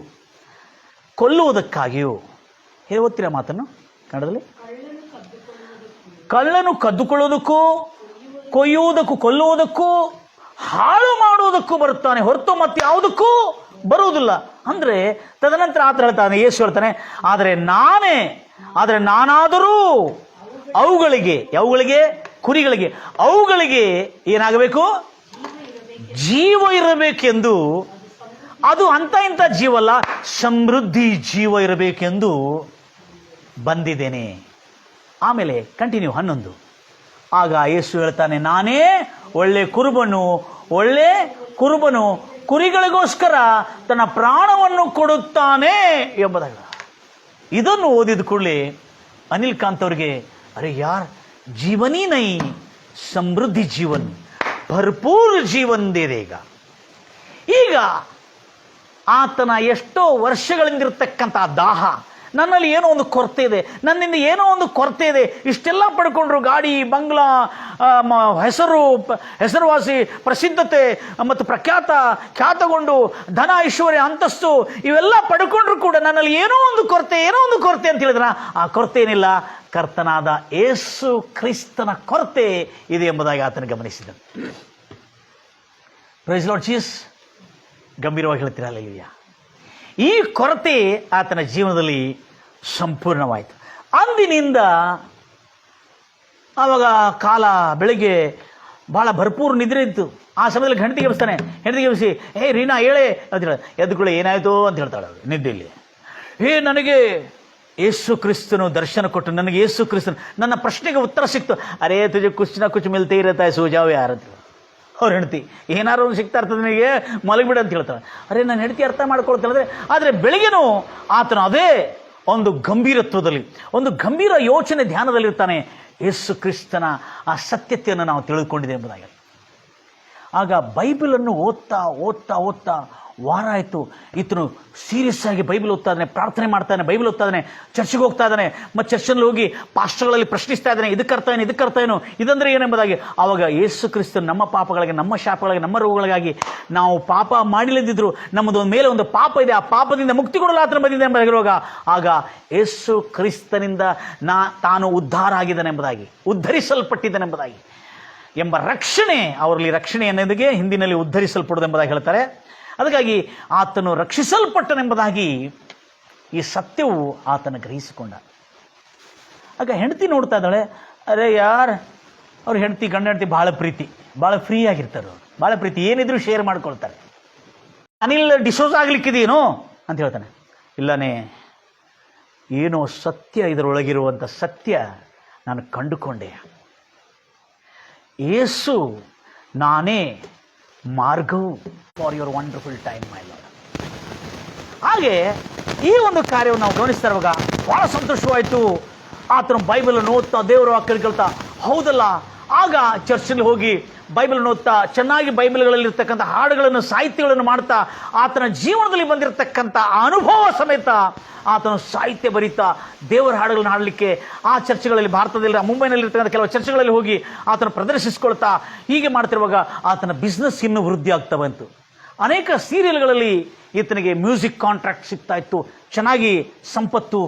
ಕೊಲ್ಲುವುದಕ್ಕಾಗಿಯೂ, ಓದ್ತೀರಾ ಮಾತನ್ನು ಕನ್ನಡದಲ್ಲಿ? ಕಳ್ಳನು ಕದ್ದುಕೊಳ್ಳೋದಕ್ಕೂ ಕೊಯ್ಯುವುದಕ್ಕೂ ಕೊಲ್ಲುವುದಕ್ಕೂ ಹಾಳು ಮಾಡುವುದಕ್ಕೂ ಬರುತ್ತಾನೆ ಹೊರತು ಮತ್ತೆ ಯಾವುದಕ್ಕೂ ಬರುವುದಿಲ್ಲ. ಅಂದರೆ ತದನಂತರ ಆತ ಹೇಳ್ತಾನೆ, ಯೇಸು ಹೇಳ್ತಾನೆ, ಆದರೆ ನಾನಾದರೂ ಅವುಗಳಿಗೆ ಕುರಿಗಳಿಗೆ ಅವುಗಳಿಗೆ ಏನಾಗಬೇಕು? ಜೀವ ಇರಬೇಕೆಂದು. ಅದು ಅಂತ ಇಂಥ ಜೀವಲ್ಲ, ಸಮೃದ್ಧಿ ಜೀವ ಇರಬೇಕೆಂದು ಬಂದಿದ್ದೇನೆ. ಆಮೇಲೆ ಕಂಟಿನ್ಯೂ 11. ಆಗ ಯೇಸು ಹೇಳ್ತಾನೆ, ನಾನೇ ಒಳ್ಳೆ ಕುರುಬನು ಕುರಿಗಳಿಗೋಸ್ಕರ ತನ್ನ ಪ್ರಾಣವನ್ನು ಕೊಡುತ್ತಾನೆ ಎಂಬುದಾಗಿ. ಇದನ್ನು ಓದಿದ ಕೂಡಲೇ ಅನಿಲ್ ಕಾಂತ್ ಅವರಿಗೆ, ಅರೆ ಯಾರ್, ಜೀವನೀ ನೈ ಸಮೃದ್ಧಿ ಜೀವನ್, ಭರ್ಪೂರ್ ಜೀವನ್ ದೇದೇಗ. ಈಗ ಆತನ ಎಷ್ಟೋ ವರ್ಷಗಳಿಂದಿರ್ತಕ್ಕಂಥ ದಾಹ, ನನ್ನಲ್ಲಿ ಏನೋ ಒಂದು ಕೊರತೆ ಇದೆ, ನನ್ನಿಂದ ಏನೋ ಒಂದು ಕೊರತೆ ಇದೆ, ಇಷ್ಟೆಲ್ಲ ಪಡ್ಕೊಂಡ್ರು, ಗಾಡಿ ಬಂಗ್ಲಾ, ಹೆಸರುವಾಸಿ ಪ್ರಸಿದ್ಧತೆ ಮತ್ತು ಖ್ಯಾತಗೊಂಡು ಧನ ಐಶ್ವರ್ಯ ಅಂತಸ್ತು ಇವೆಲ್ಲ ಪಡ್ಕೊಂಡ್ರು ಕೂಡ ನನ್ನಲ್ಲಿ ಏನೋ ಒಂದು ಕೊರತೆ ಅಂತ ಹೇಳಿದ್ರ, ಆ ಕೊರತೆ ಏನಿಲ್ಲ, ಕರ್ತನಾದ ಯೇಸು ಕ್ರಿಸ್ತನ ಕೊರತೆ ಇದೆ ಎಂಬುದಾಗಿ ಆತನ ಗಮನಿಸಿದ. Praise Lord Jesus. ಗಂಭೀರವಾಗಿ ಹೇಳ್ತೀರಲ್ಲ, ಈ ಕೊರತೆ ಆತನ ಜೀವನದಲ್ಲಿ ಸಂಪೂರ್ಣವಾಯಿತು. ಅಂದಿನಿಂದ ಆವಾಗ ಕಾಲ ಬೆಳಿಗ್ಗೆ ಭಾಳ ಭರ್ಪೂರ್ ನಿದ್ರೆ ಇತ್ತು. ಆ ಸಮಯದಲ್ಲಿ ಹೆಂಡತಿಗೆ ಎಬ್ಬಿಸ್ತಾನೆ. ಹೆಂಡತಿಗೆ ಎಬ್ಬಿಸಿ, ರೀನಾ ಹೇಳೇ ಅಂತ ಹೇಳ. ಎದ್ದುಕೊಳ್ಳಿ, ಏನಾಯಿತು ಅಂತ ಹೇಳ್ತಾಳೆ ಅವಳು ನಿದ್ದೆಯಲ್ಲಿ. ನನಗೆ ಯೇಸು ಕ್ರಿಸ್ತನು ದರ್ಶನ ಕೊಟ್ಟು, ನನಗೆ ಯೇಸು ಕ್ರಿಸ್ತನು, ನನ್ನ ಪ್ರಶ್ನೆಗೆ ಉತ್ತರ ಸಿಕ್ತು. ಅರೇ ತುಜೆ ಕುಚ್ ನ ಕುಚ್ ಮಿಲ್ತೇ ಇರತ್ತೆ ಸೋಜಾವ್ ಯಾರು ಅಂತ ಅವ್ರ ಹೆಂಡತಿ. ಏನಾರು ಒಂದು ಸಿಗ್ತಾ ಇರ್ತದೆ ನನಗೆ, ಮಲಗಿಬಿಡ ಅಂತ ಹೇಳ್ತಾಳೆ. ಅರೆ ನನ್ನ ಹೆಂಡತಿ ಅರ್ಥ ಮಾಡ್ಕೊಳ್ತಾಳೆ. ಆದರೆ ಬೆಳಿಗ್ಗೆನೂ ಆತನು ಅದೇ ಒಂದು ಗಂಭೀರತ್ವದಲ್ಲಿ, ಒಂದು ಗಂಭೀರ ಯೋಚನೆ ಧ್ಯಾನದಲ್ಲಿರ್ತಾನೆ. ಯೇಸು ಕ್ರಿಸ್ತನ ಆ ಸತ್ಯತೆಯನ್ನು ನಾವು ತಿಳಿದುಕೊಂಡಿದೆ ಎಂಬುದಾಗಿ. ಆಗ ಬೈಬಲನ್ನು ಓದ್ತಾ ವಾರ ಆಯಿತು. ಈತನು ಸೀರಿಯಸ್ ಆಗಿ ಬೈಬಲ್ ಓದ್ತಾ ಇದ್ದಾನೆ, ಪ್ರಾರ್ಥನೆ ಮಾಡ್ತಾ ಇದ್ದಾನೆ, ಬೈಬಲ್ ಓದ್ತಾ ಇದ್ದಾನೆ, ಚರ್ಚ್ಗೆ ಹೋಗ್ತಾ ಇದ್ದಾನೆ, ಮತ್ತು ಚರ್ಚಲ್ಲಿ ಹೋಗಿ ಪಾಸ್ಟರ್ಗಳಲ್ಲಿ ಪ್ರಶ್ನಿಸ್ತಾ ಇದ್ದಾನೆ, ಇದಕ್ಕರ್ಥ ಏನು, ಇದಂದ್ರೆ ಏನೆಂಬುದಾಗಿ. ಆವಾಗ ಯೇಸು ಕ್ರಿಸ್ತನು ನಮ್ಮ ಪಾಪಗಳಿಗೆ, ನಮ್ಮ ಶಾಪಗಳಿಗೆ, ನಮ್ಮ ರೋಗಗಳಿಗಾಗಿ, ನಾವು ಪಾಪ ಮಾಡಿಲ್ಲದಿದ್ರು ನಮ್ಮದು ಮೇಲೆ ಒಂದು ಪಾಪ ಇದೆ, ಆ ಪಾಪದಿಂದ ಮುಕ್ತಿ ಕೊಡಲು ಆತನ ಬಂದಿದೆ ಎಂಬುದಾಗಿರುವಾಗ, ಆಗ ಯೇಸು ಕ್ರಿಸ್ತನಿಂದ ತಾನು ಉದ್ಧಾರ ಆಗಿದ್ದಾನೆ ಎಂಬುದಾಗಿ, ಉದ್ಧರಿಸಲ್ಪಟ್ಟಿದ್ದಾನೆಂಬುದಾಗಿ ಎಂಬ ರಕ್ಷಣೆ ಅವರಲ್ಲಿ, ರಕ್ಷಣೆ ಅನ್ನೋದಕ್ಕೆ ಹಿಂದಿನಲ್ಲಿ ಉದ್ಧರಿಸಲ್ಪಡುವುದು ಎಂಬುದಾಗಿ ಹೇಳ್ತಾರೆ. ಅದಕ್ಕಾಗಿ ಆತನು ರಕ್ಷಿಸಲ್ಪಟ್ಟನೆಂಬುದಾಗಿ ಈ ಸತ್ಯವು ಆತನ ಗ್ರಹಿಸಿಕೊಂಡ. ಆಗ ಹೆಂಡತಿ ನೋಡ್ತಾ ಇದ್ದಾಳೆ. ಅರೆ ಅವ್ರ ಹೆಂಡತಿ, ಗಂಡ ಹೆಂಡತಿ ಭಾಳ ಫ್ರೀ ಆಗಿರ್ತಾರೆ ಅವರು, ಭಾಳ ಪ್ರೀತಿ, ಏನಿದ್ರು ಶೇರ್ ಮಾಡ್ಕೊಳ್ತಾರೆ. ಅನಿಲ್ ಡಿಸೋಸ್ ಆಗ್ಲಿಕ್ಕಿದೇನೋ ಅಂತ ಹೇಳ್ತಾನೆ. ಇಲ್ಲನೇ, ಏನೋ ಸತ್ಯ, ಇದರೊಳಗಿರುವಂಥ ಸತ್ಯ ನಾನು ಕಂಡುಕೊಂಡೆ. ಯೇಸು ನಾನೇ ಮಾರ್ಗವು for your wonderful time my lord. ಹಾಗೆ ಈ ಒಂದು ಕಾರ್ಯವನ್ನು ನಾವು ಗಮನಿಸ್ತಾ ಇರುವಾಗ ಬಹಳ ಸಂತೋಷವಾಯಿತು. ಆತನು ಬೈಬಲನ್ನು ಓದ್ತಾ, ದೇವರ ವಾಕ್ಯ ಕೇಳ್ತಾ, ಹೌದಲ್ಲ. ಆಗ ಚರ್ಚಲ್ಲಿ ಹೋಗಿ ಬೈಬಲ್ ಓದ್ತಾ, ಚೆನ್ನಾಗಿ ಬೈಬಲ್ಗಳಲ್ಲಿರ್ತಕ್ಕಂಥ ಹಾಡುಗಳನ್ನು, ಸಾಹಿತ್ಯಗಳನ್ನು ಮಾಡ್ತಾ, ಆತನ ಜೀವನದಲ್ಲಿ ಬಂದಿರತಕ್ಕಂಥ ಅನುಭವ ಸಮೇತ ಆತನು ಸಾಹಿತ್ಯ ಬರೀತಾ ದೇವರ ಹಾಡುಗಳನ್ನು ಹಾಡಲಿಕ್ಕೆ ಆ ಚರ್ಚ್ಗಳಲ್ಲಿ, ಭಾರತದಲ್ಲಿ ಮುಂಬೈನಲ್ಲಿರ್ತಕ್ಕಂಥ ಕೆಲವು ಚರ್ಚ್ಗಳಲ್ಲಿ ಹೋಗಿ ಆತನ ಪ್ರದರ್ಶಿಸ್ಕೊಳ್ತಾ ಹೀಗೆ ಮಾಡ್ತಿರುವಾಗ ಆತನ ಬಿಸ್ನೆಸ್ ಇನ್ನೂ ವೃದ್ಧಿ ಆಗ್ತಾ ಬಂತು. ಅನೇಕ ಸೀರಿಯಲ್ಗಳಲ್ಲಿ ಈತನಿಗೆ ಮ್ಯೂಸಿಕ್ ಕಾಂಟ್ರಾಕ್ಟ್ ಸಿಗ್ತಾ ಇತ್ತು, ಚೆನ್ನಾಗಿ ಸಂಪತ್ತು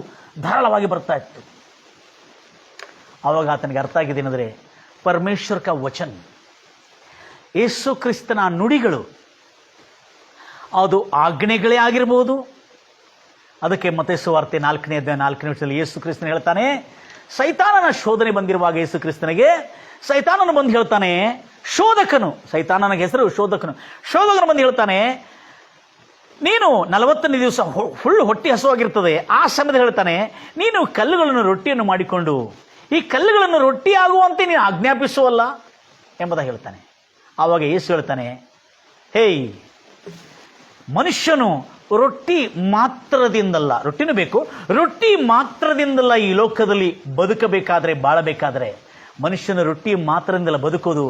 ಧಾರಾಳವಾಗಿ ಬರ್ತಾ ಇತ್ತು. ಆವಾಗ ಆತನಿಗೆ ಅರ್ಥ ಆಗಿದ್ದೇನೆಂದರೆ, ಪರಮೇಶ್ವರ ಕ ವಚನ್, ಯೇಸು ಕ್ರಿಸ್ತನ ನುಡಿಗಳು ಅದು ಆಜ್ಞೆಗಳೇ ಆಗಿರ್ಬೋದು. ಅದಕ್ಕೆ ಮತ್ತೇ ಸುವಾರ್ತೆ 4ನೇ ಅಧ್ಯಾಯ 4ನೇ ವರ್ಷದಲ್ಲಿ ಯೇಸು ಕ್ರಿಸ್ತನ ಹೇಳ್ತಾನೆ, ಸೈತಾನನ ಶೋಧನೆ ಬಂದಿರುವಾಗ ಯೇಸು ಕ್ರಿಸ್ತನಿಗೆ ಸೈತಾನನು ಬಂದು ಹೇಳ್ತಾನೆ, ಶೋಧಕನು, ಸೈತಾನನ ಹೆಸರು ಶೋಧಕನು ಬಂದು ಹೇಳ್ತಾನೆ, ನೀನು 40ನೇ ದಿವಸ ಫುಲ್ ಹೊಟ್ಟೆ ಹಸುವಾಗಿರ್ತದೆ, ಆ ಸಮಯದಲ್ಲಿ ಹೇಳ್ತಾನೆ, ನೀನು ಕಲ್ಲುಗಳನ್ನು ರೊಟ್ಟಿಯನ್ನು ಮಾಡಿಕೊಂಡು ಈ ಕಲ್ಲುಗಳನ್ನು ರೊಟ್ಟಿ ಆಗುವಂತೆ ನೀನು ಆಜ್ಞಾಪಿಸುವಲ್ಲ ಎಂಬುದಾಗಿ ಹೇಳ್ತಾನೆ. ಆವಾಗ ಯೇಸು ಹೇಳ್ತಾನೆ, ಹೇಯ್, ಮನುಷ್ಯನು ರೊಟ್ಟಿ ಮಾತ್ರದಿಂದಲ್ಲ, ರೊಟ್ಟಿನೂ ಬೇಕು, ರೊಟ್ಟಿ ಮಾತ್ರದಿಂದಲ್ಲ ಈ ಲೋಕದಲ್ಲಿ ಬದುಕಬೇಕಾದ್ರೆ, ಬಾಳಬೇಕಾದ್ರೆ ಮನುಷ್ಯನ ರೊಟ್ಟಿ ಮಾತ್ರದಿಂದಲ್ಲ ಬದುಕೋದು,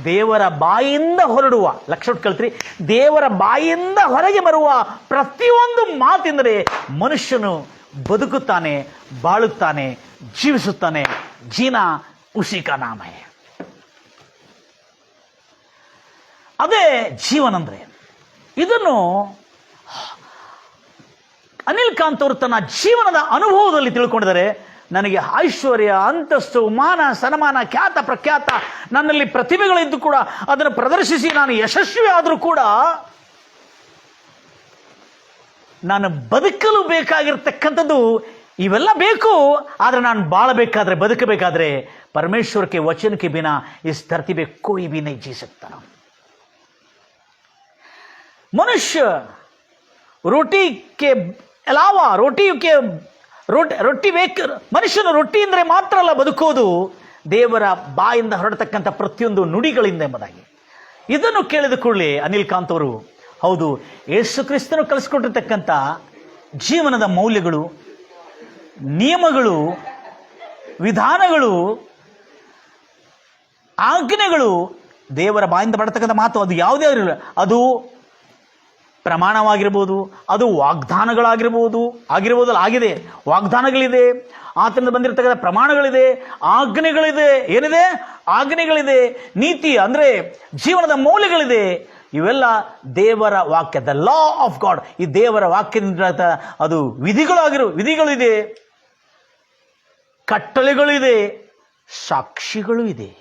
ದೇವರ ಬಾಯಿಂದ ಹೊರಡುವ, ಲಕ್ಷ ಕಲ್ತ್ರಿ, ದೇವರ ಬಾಯಿಂದ ಹೊರಗೆ ಬರುವ ಪ್ರತಿಯೊಂದು ಮಾತೆಂದರೆ ಮನುಷ್ಯನು ಬದುಕುತ್ತಾನೆ, ಬಾಳುತ್ತಾನೆ, ಜೀವಿಸುತ್ತಾನೆ. ಜೀನಾ ಉಸಿ ಕಾ ನಾಮ ಹೈ. ಅದೇ ಜೀವನ ಅಂದ್ರೆ. ಇದನ್ನು ಅನಿಲ್ ಕಾಂತ್ ಅವರು ತನ್ನ ಜೀವನದ ಅನುಭವದಲ್ಲಿ ತಿಳ್ಕೊಂಡಿದ್ದಾರೆ. ನನಗೆ ಐಶ್ವರ್ಯ, ಅಂತಸ್ತು, ಮಾನ, ಸನ್ಮಾನ, ಖ್ಯಾತ, ಪ್ರಖ್ಯಾತ, ನನ್ನಲ್ಲಿ ಪ್ರತಿಭೆಗಳಿದ್ದು ಕೂಡ ಅದನ್ನು ಪ್ರದರ್ಶಿಸಿ ನಾನು ಯಶಸ್ವಿ ಆದರೂ ಕೂಡ ನಾನು ಬದುಕಲು ಬೇಕಾಗಿರ್ತಕ್ಕಂಥದ್ದು ಇವೆಲ್ಲ ಬೇಕು. ಆದರೆ ನಾನು ಬಾಳಬೇಕಾದ್ರೆ, ಬದುಕಬೇಕಾದ್ರೆ परमेश्वर के वचन के बिना इस धरती पे कोई भी नहीं जी सकता. मनुष्य रोटी के अलावा ರೊಟ್ಟಿ ಬೇಕು. ಮನುಷ್ಯನು ರೊಟ್ಟಿ ಅಂದರೆ ಮಾತ್ರ ಅಲ್ಲ ಬದುಕೋದು, ದೇವರ ಬಾಯಿಂದ ಹೊರಡತಕ್ಕಂಥ ಪ್ರತಿಯೊಂದು ನುಡಿಗಳಿಂದ ಎಂಬುದಾಗಿ. ಇದನ್ನು ಕೇಳಿದ ಕೂಡಲೇ ಅನಿಲ್ ಕಾಂತ್ ಅವರು, ಹೌದು, ಯೇಸು ಕ್ರಿಸ್ತನು ಕಲಿಸ್ಕೊಟ್ಟಿರ್ತಕ್ಕಂಥ ಜೀವನದ ಮೌಲ್ಯಗಳು, ನಿಯಮಗಳು, ವಿಧಾನಗಳು, ಆಜ್ಞೆಗಳು, ದೇವರ ಬಾಯಿಂದ ಬರತಕ್ಕಂಥ ಮಾತು, ಅದು ಯಾವುದೇ ಆಗಿರಲಿಲ್ಲ, ಅದು ಪ್ರಮಾಣವಾಗಿರ್ಬೋದು, ಅದು ವಾಗ್ದಾನಗಳಾಗಿರ್ಬೋದು, ಆಗಿದೆ, ವಾಗ್ದಾನಗಳಿದೆ, ಆತನಿಂದ ಬಂದಿರತಕ್ಕಂಥ ಪ್ರಮಾಣಗಳಿದೆ, ಆಜ್ಞೆಗಳಿದೆ, ಏನಿದೆ, ಆಜ್ಞೆಗಳಿದೆ, ನೀತಿ ಅಂದರೆ ಜೀವನದ ಮೌಲ್ಯಗಳಿದೆ. ಇವೆಲ್ಲ ದೇವರ ವಾಕ್ಯ, ದ ಲಾ ಆಫ್ ಗಾಡ್, ಈ ದೇವರ ವಾಕ್ಯದಿಂದ ಅದು ವಿಧಿಗಳಿದೆ, ಕಟ್ಟಳೆಗಳಿದೆ, ಸಾಕ್ಷಿಗಳು ಇದೆ.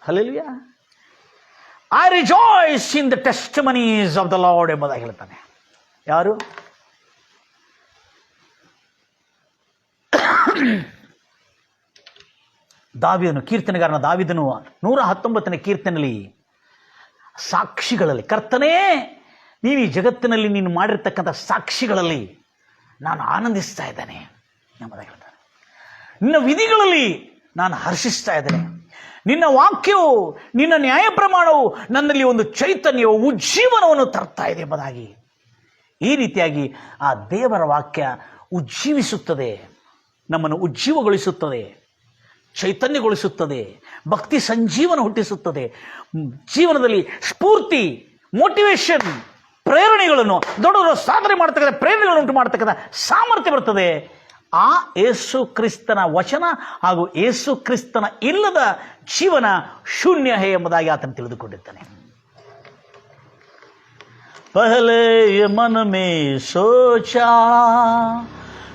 Hallelujah. I rejoice in the testimonies of the Lord ಎಂಬುದಾಗಿ ಹೇಳ್ತಾನೆ. ಯಾರು? ದಾವೀದನು, ಕೀರ್ತನೆಗಾರನ ದಾವೀದನು 119ನೇ ಕೀರ್ತನೆಯಲ್ಲಿ ಸಾಕ್ಷಿಗಳಲ್ಲಿ, ಕರ್ತನೇ ನೀನು ಈ ಜಗತ್ತಿನಲ್ಲಿ ನೀನು ಮಾಡಿರ್ತಕ್ಕಂಥ ಸಾಕ್ಷಿಗಳಲ್ಲಿ ನಾನು ಆನಂದಿಸ್ತಾ ಇದ್ದೇನೆ ಎಂಬುದಾಗಿ ಹೇಳ್ತಾನೆ. ನಿನ್ನ ವಿಧಿಗಳಲ್ಲಿ ನಾನು ಹರ್ಷಿಸ್ತಾ ಇದ್ದೇನೆ. ನಿನ್ನ ವಾಕ್ಯವು, ನಿನ್ನ ನ್ಯಾಯ ಪ್ರಮಾಣವು ನನ್ನಲ್ಲಿ ಒಂದು ಚೈತನ್ಯವು, ಉಜ್ಜೀವನವನ್ನು ತರ್ತಾ ಇದೆ ಎಂಬುದಾಗಿ. ಈ ರೀತಿಯಾಗಿ ಆ ದೇವರ ವಾಕ್ಯ ಉಜ್ಜೀವಿಸುತ್ತದೆ, ನಮ್ಮನ್ನು ಉಜ್ಜೀವಗೊಳಿಸುತ್ತದೆ, ಚೈತನ್ಯಗೊಳಿಸುತ್ತದೆ, ಭಕ್ತಿ ಸಂಜೀವನ ಹುಟ್ಟಿಸುತ್ತದೆ, ಜೀವನದಲ್ಲಿ ಸ್ಫೂರ್ತಿ, ಮೋಟಿವೇಶನ್, ಪ್ರೇರಣೆಗಳನ್ನು, ದೊಡ್ಡ ಸಾಧನೆ ಮಾಡತಕ್ಕಂಥ ಪ್ರೇರಣೆಗಳನ್ನು ಉಂಟು ಮಾಡತಕ್ಕಂಥ ಸಾಮರ್ಥ್ಯ ಬರ್ತದೆ. ಆ ಯೇಸು ಕ್ರಿಸ್ತನ ವಚನ ಹಾಗೂ ಯೇಸು ಕ್ರಿಸ್ತನ ಇಲ್ಲದ ಜೀವನ ಶೂನ್ಯ ಹೇ ಎಂಬುದಾಗಿ ಆತನು ತಿಳಿದುಕೊಂಡಿದ್ದಾನೆ. ಪಹಲೆ ಯೆ ಮನ್ ಮೇ ಸೋಚಾ,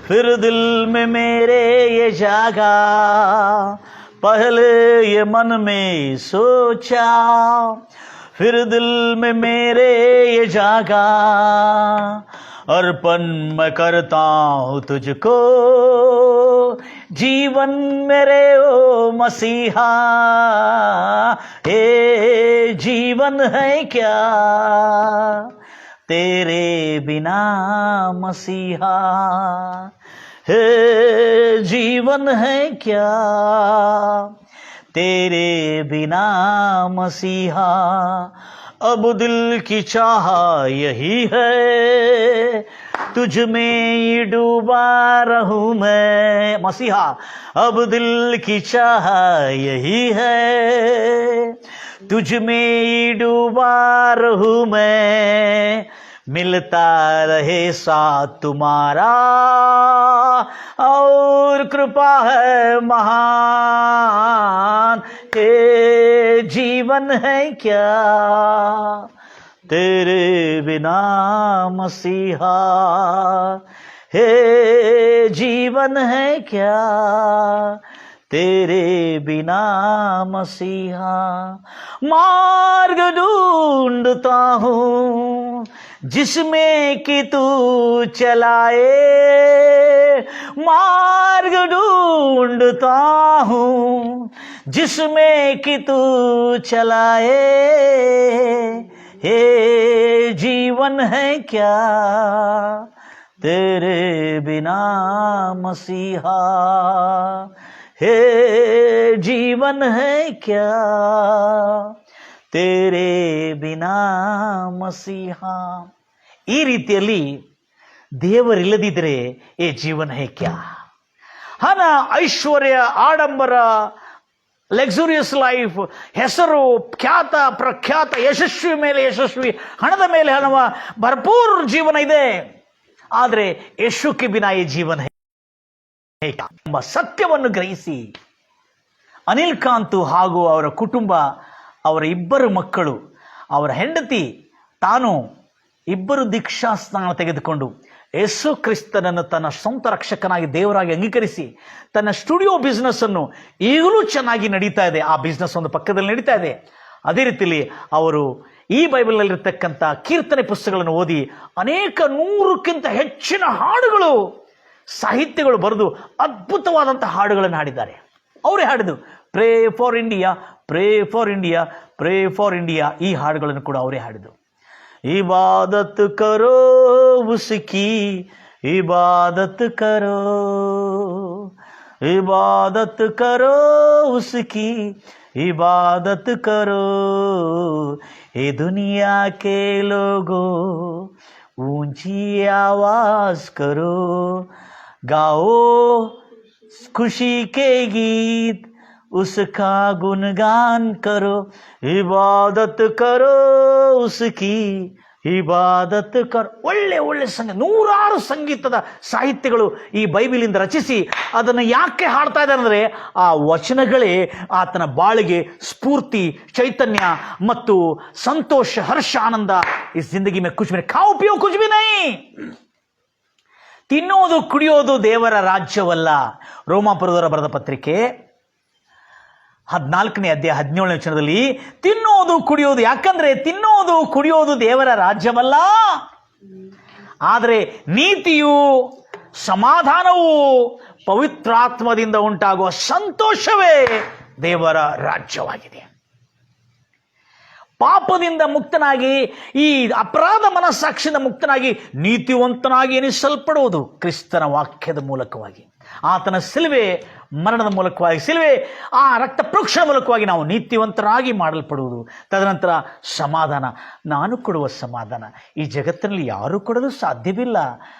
ಫಿರ್ ದಿಲ್ ಮೇ ಮೇರೆ ಯೆ ಜಾಗಾ, ಪಹಲೆ ಯೆ ಮನ್ ಮೇ ಸೋಚಾ, फिर दिल में मेरे ये जागा, अर्पण मैं करता हूँ तुझको, जीवन मेरे ओ मसीहा, हे जीवन है क्या तेरे बिना मसीहा, हे जीवन है क्या तेरे बिना मसीहा, अब दिल की चाह यही है, तुझ में ही डूबा रहूं मैं मसीहा, अब दिल की चाह यही है, तुझ में डूबा रहूं मैं, मिलता रहे साथ तुम्हारा, और कृपा है महान, हे जीवन है क्या तेरे बिना मसीहा, हे जीवन है क्या तेरे बिना मसीहा। मार्ग ढूंढता हूँ जिसमें कि तू चलाए, मार्ग ढूंढता हूँ जिसमें कि तू चलाए, हे जीवन है क्या तेरे बिना मसीहा, हे जीवन है क्या तेरे बिना ಮಸೀಹಾ. ಈ ರೀತಿಯಲ್ಲಿ ದೇವರಿಲ್ಲದಿದ್ದರೆ ಈ ಜೀವನ ಹೇ ಕ್ಯಾ. ಹಣ, ಐಶ್ವರ್ಯ, ಆಡಂಬರ, ಲಕ್ಸುರಿಯಸ್ ಲೈಫ್, ಹೆಸರು, ಖ್ಯಾತ ಪ್ರಖ್ಯಾತ, ಯಶಸ್ವಿ ಮೇಲೆ ಯಶಸ್ವಿ, ಹಣದ ಮೇಲೆ ಹಣವ, ಭರ್ಪೂರ್ ಜೀವನ ಇದೆ. ಆದರೆ ಯೇಸುಕ್ಕೆ ಬಿನಾ ಈ ಜೀವನ ಎಂಬ ಸತ್ಯವನ್ನು ಗ್ರಹಿಸಿ ಅನಿಲ್ ಕಾಂತ್ ಹಾಗೂ ಅವರ ಕುಟುಂಬ, ಅವರ ಇಬ್ಬರು ಮಕ್ಕಳು, ಅವರ ಹೆಂಡತಿ, ತಾನು ಇಬ್ಬರು ದೀಕ್ಷಾ ಸ್ನಾನ ತೆಗೆದುಕೊಂಡು ಯೇಸು ಕ್ರಿಸ್ತನನ್ನು ತನ್ನ ಸ್ವಂತ ರಕ್ಷಕನಾಗಿ ದೇವರಾಗಿ ಅಂಗೀಕರಿಸಿ ತನ್ನ ಸ್ಟುಡಿಯೋ ಬಿಸ್ನೆಸ್ ಅನ್ನು ಈಗಲೂ ಚೆನ್ನಾಗಿ ನಡೀತಾ ಇದೆ. ಆ ಬಿಸ್ನೆಸ್ ಒಂದು ಪಕ್ಕದಲ್ಲಿ ನಡೀತಾ ಇದೆ. ಅದೇ ರೀತಿಯಲ್ಲಿ ಅವರು ಈ ಬೈಬಲ್ನಲ್ಲಿರ್ತಕ್ಕಂಥ ಕೀರ್ತನೆ ಪುಸ್ತಕಗಳನ್ನು ಓದಿ ಅನೇಕ 100ಕ್ಕಿಂತ ಹೆಚ್ಚಿನ ಹಾಡುಗಳು, ಸಾಹಿತ್ಯಗಳು ಬರೆದು ಅದ್ಭುತವಾದಂಥ ಹಾಡುಗಳನ್ನು ಹಾಡಿದ್ದಾರೆ. ಅವರೇ ಹಾಡಿದ್ದು pray for India, pray for India, pray for India. ಈ ಹಾಡುಗಳನ್ನು ಕೂಡ ಅವರೇ ಹಾಡಿದ್ದು. ಇಬಾದತ್ ಕರೋ ಉಸ್ಕಿ, ಇಬಾದತ್ ಕರೋ, ಇಬಾದತ್ ಕರೋ ಉಸ್ಕಿ, ಇಬಾದತ್ ಕರೋ, ये दुनिया के लोगों ऊंची आवाज करो, गाओ खुशी के गीत, उसका गुणगान करो, इबादत करो उसकी, ಇಬಾದತ್ ಕರ್. ಒಳ್ಳೆ ಒಳ್ಳೆ ಸಂಗೀತ, 100 ಸಂಗೀತದ ಸಾಹಿತ್ಯಗಳು ಈ ಬೈಬಿಲಿಂದ ರಚಿಸಿ ಅದನ್ನು ಯಾಕೆ ಹಾಡ್ತಾ ಇದ್ದಾರೆ ಅಂದರೆ ಆ ವಚನಗಳೇ ಆತನ ಬಾಳಿಗೆ ಸ್ಫೂರ್ತಿ, ಚೈತನ್ಯ ಮತ್ತು ಸಂತೋಷ, ಹರ್ಷ, ಆನಂದ. ಈ ಜಿಂದಗಿ ಮೇ ಕುಚ್ ಭಿ ಖಾओ ಪಿಯೋ ಕುಚ್ ಭಿ ನಹೀ. ತಿನ್ನೋದು ಕುಡಿಯೋದು ದೇವರ ರಾಜ್ಯವಲ್ಲ. ರೋಮಾಪುರದವರ ಬರೆದ ಪತ್ರಿಕೆ 14ನೇ ಅಧ್ಯಾಯ 17ನೇ ವಚನದಲ್ಲಿ ತಿನ್ನೋದು ಕುಡಿಯೋದು, ಯಾಕಂದ್ರೆ ತಿನ್ನೋದು ಕುಡಿಯೋದು ದೇವರ ರಾಜ್ಯವಲ್ಲ, ಆದರೆ ನೀತಿಯು, ಸಮಾಧಾನವು, ಪವಿತ್ರಾತ್ಮದಿಂದ ಉಂಟಾಗುವ ಸಂತೋಷವೇ ದೇವರ ರಾಜ್ಯವಾಗಿದೆ. ಪಾಪದಿಂದ ಮುಕ್ತನಾಗಿ, ಈ ಅಪರಾಧ ಮನಸ್ಸಾಕ್ಷಿಯಿಂದ ಮುಕ್ತನಾಗಿ ನೀತಿವಂತನಾಗಿ ಎನಿಸಲ್ಪಡುವುದು ಕ್ರಿಸ್ತನ ವಾಕ್ಯದ ಮೂಲಕವಾಗಿ, ಆತನ ಸಿಲುವೆ ಮರಣದ ಮೂಲಕವಾಗಿ, ಸಿಲುವೆ ಆ ರಕ್ತ ಪ್ರೋಕ್ಷಣ ಮೂಲಕವಾಗಿ ನಾವು ನೀತಿವಂತರಾಗಿ ಮಾಡಲ್ಪಡುವುದು. ತದನಂತರ ಸಮಾಧಾನ, ನಾನು ಕೊಡುವ ಸಮಾಧಾನ ಈ ಜಗತ್ತಿನಲ್ಲಿ ಯಾರು ಕೊಡಲು ಸಾಧ್ಯವಿಲ್ಲ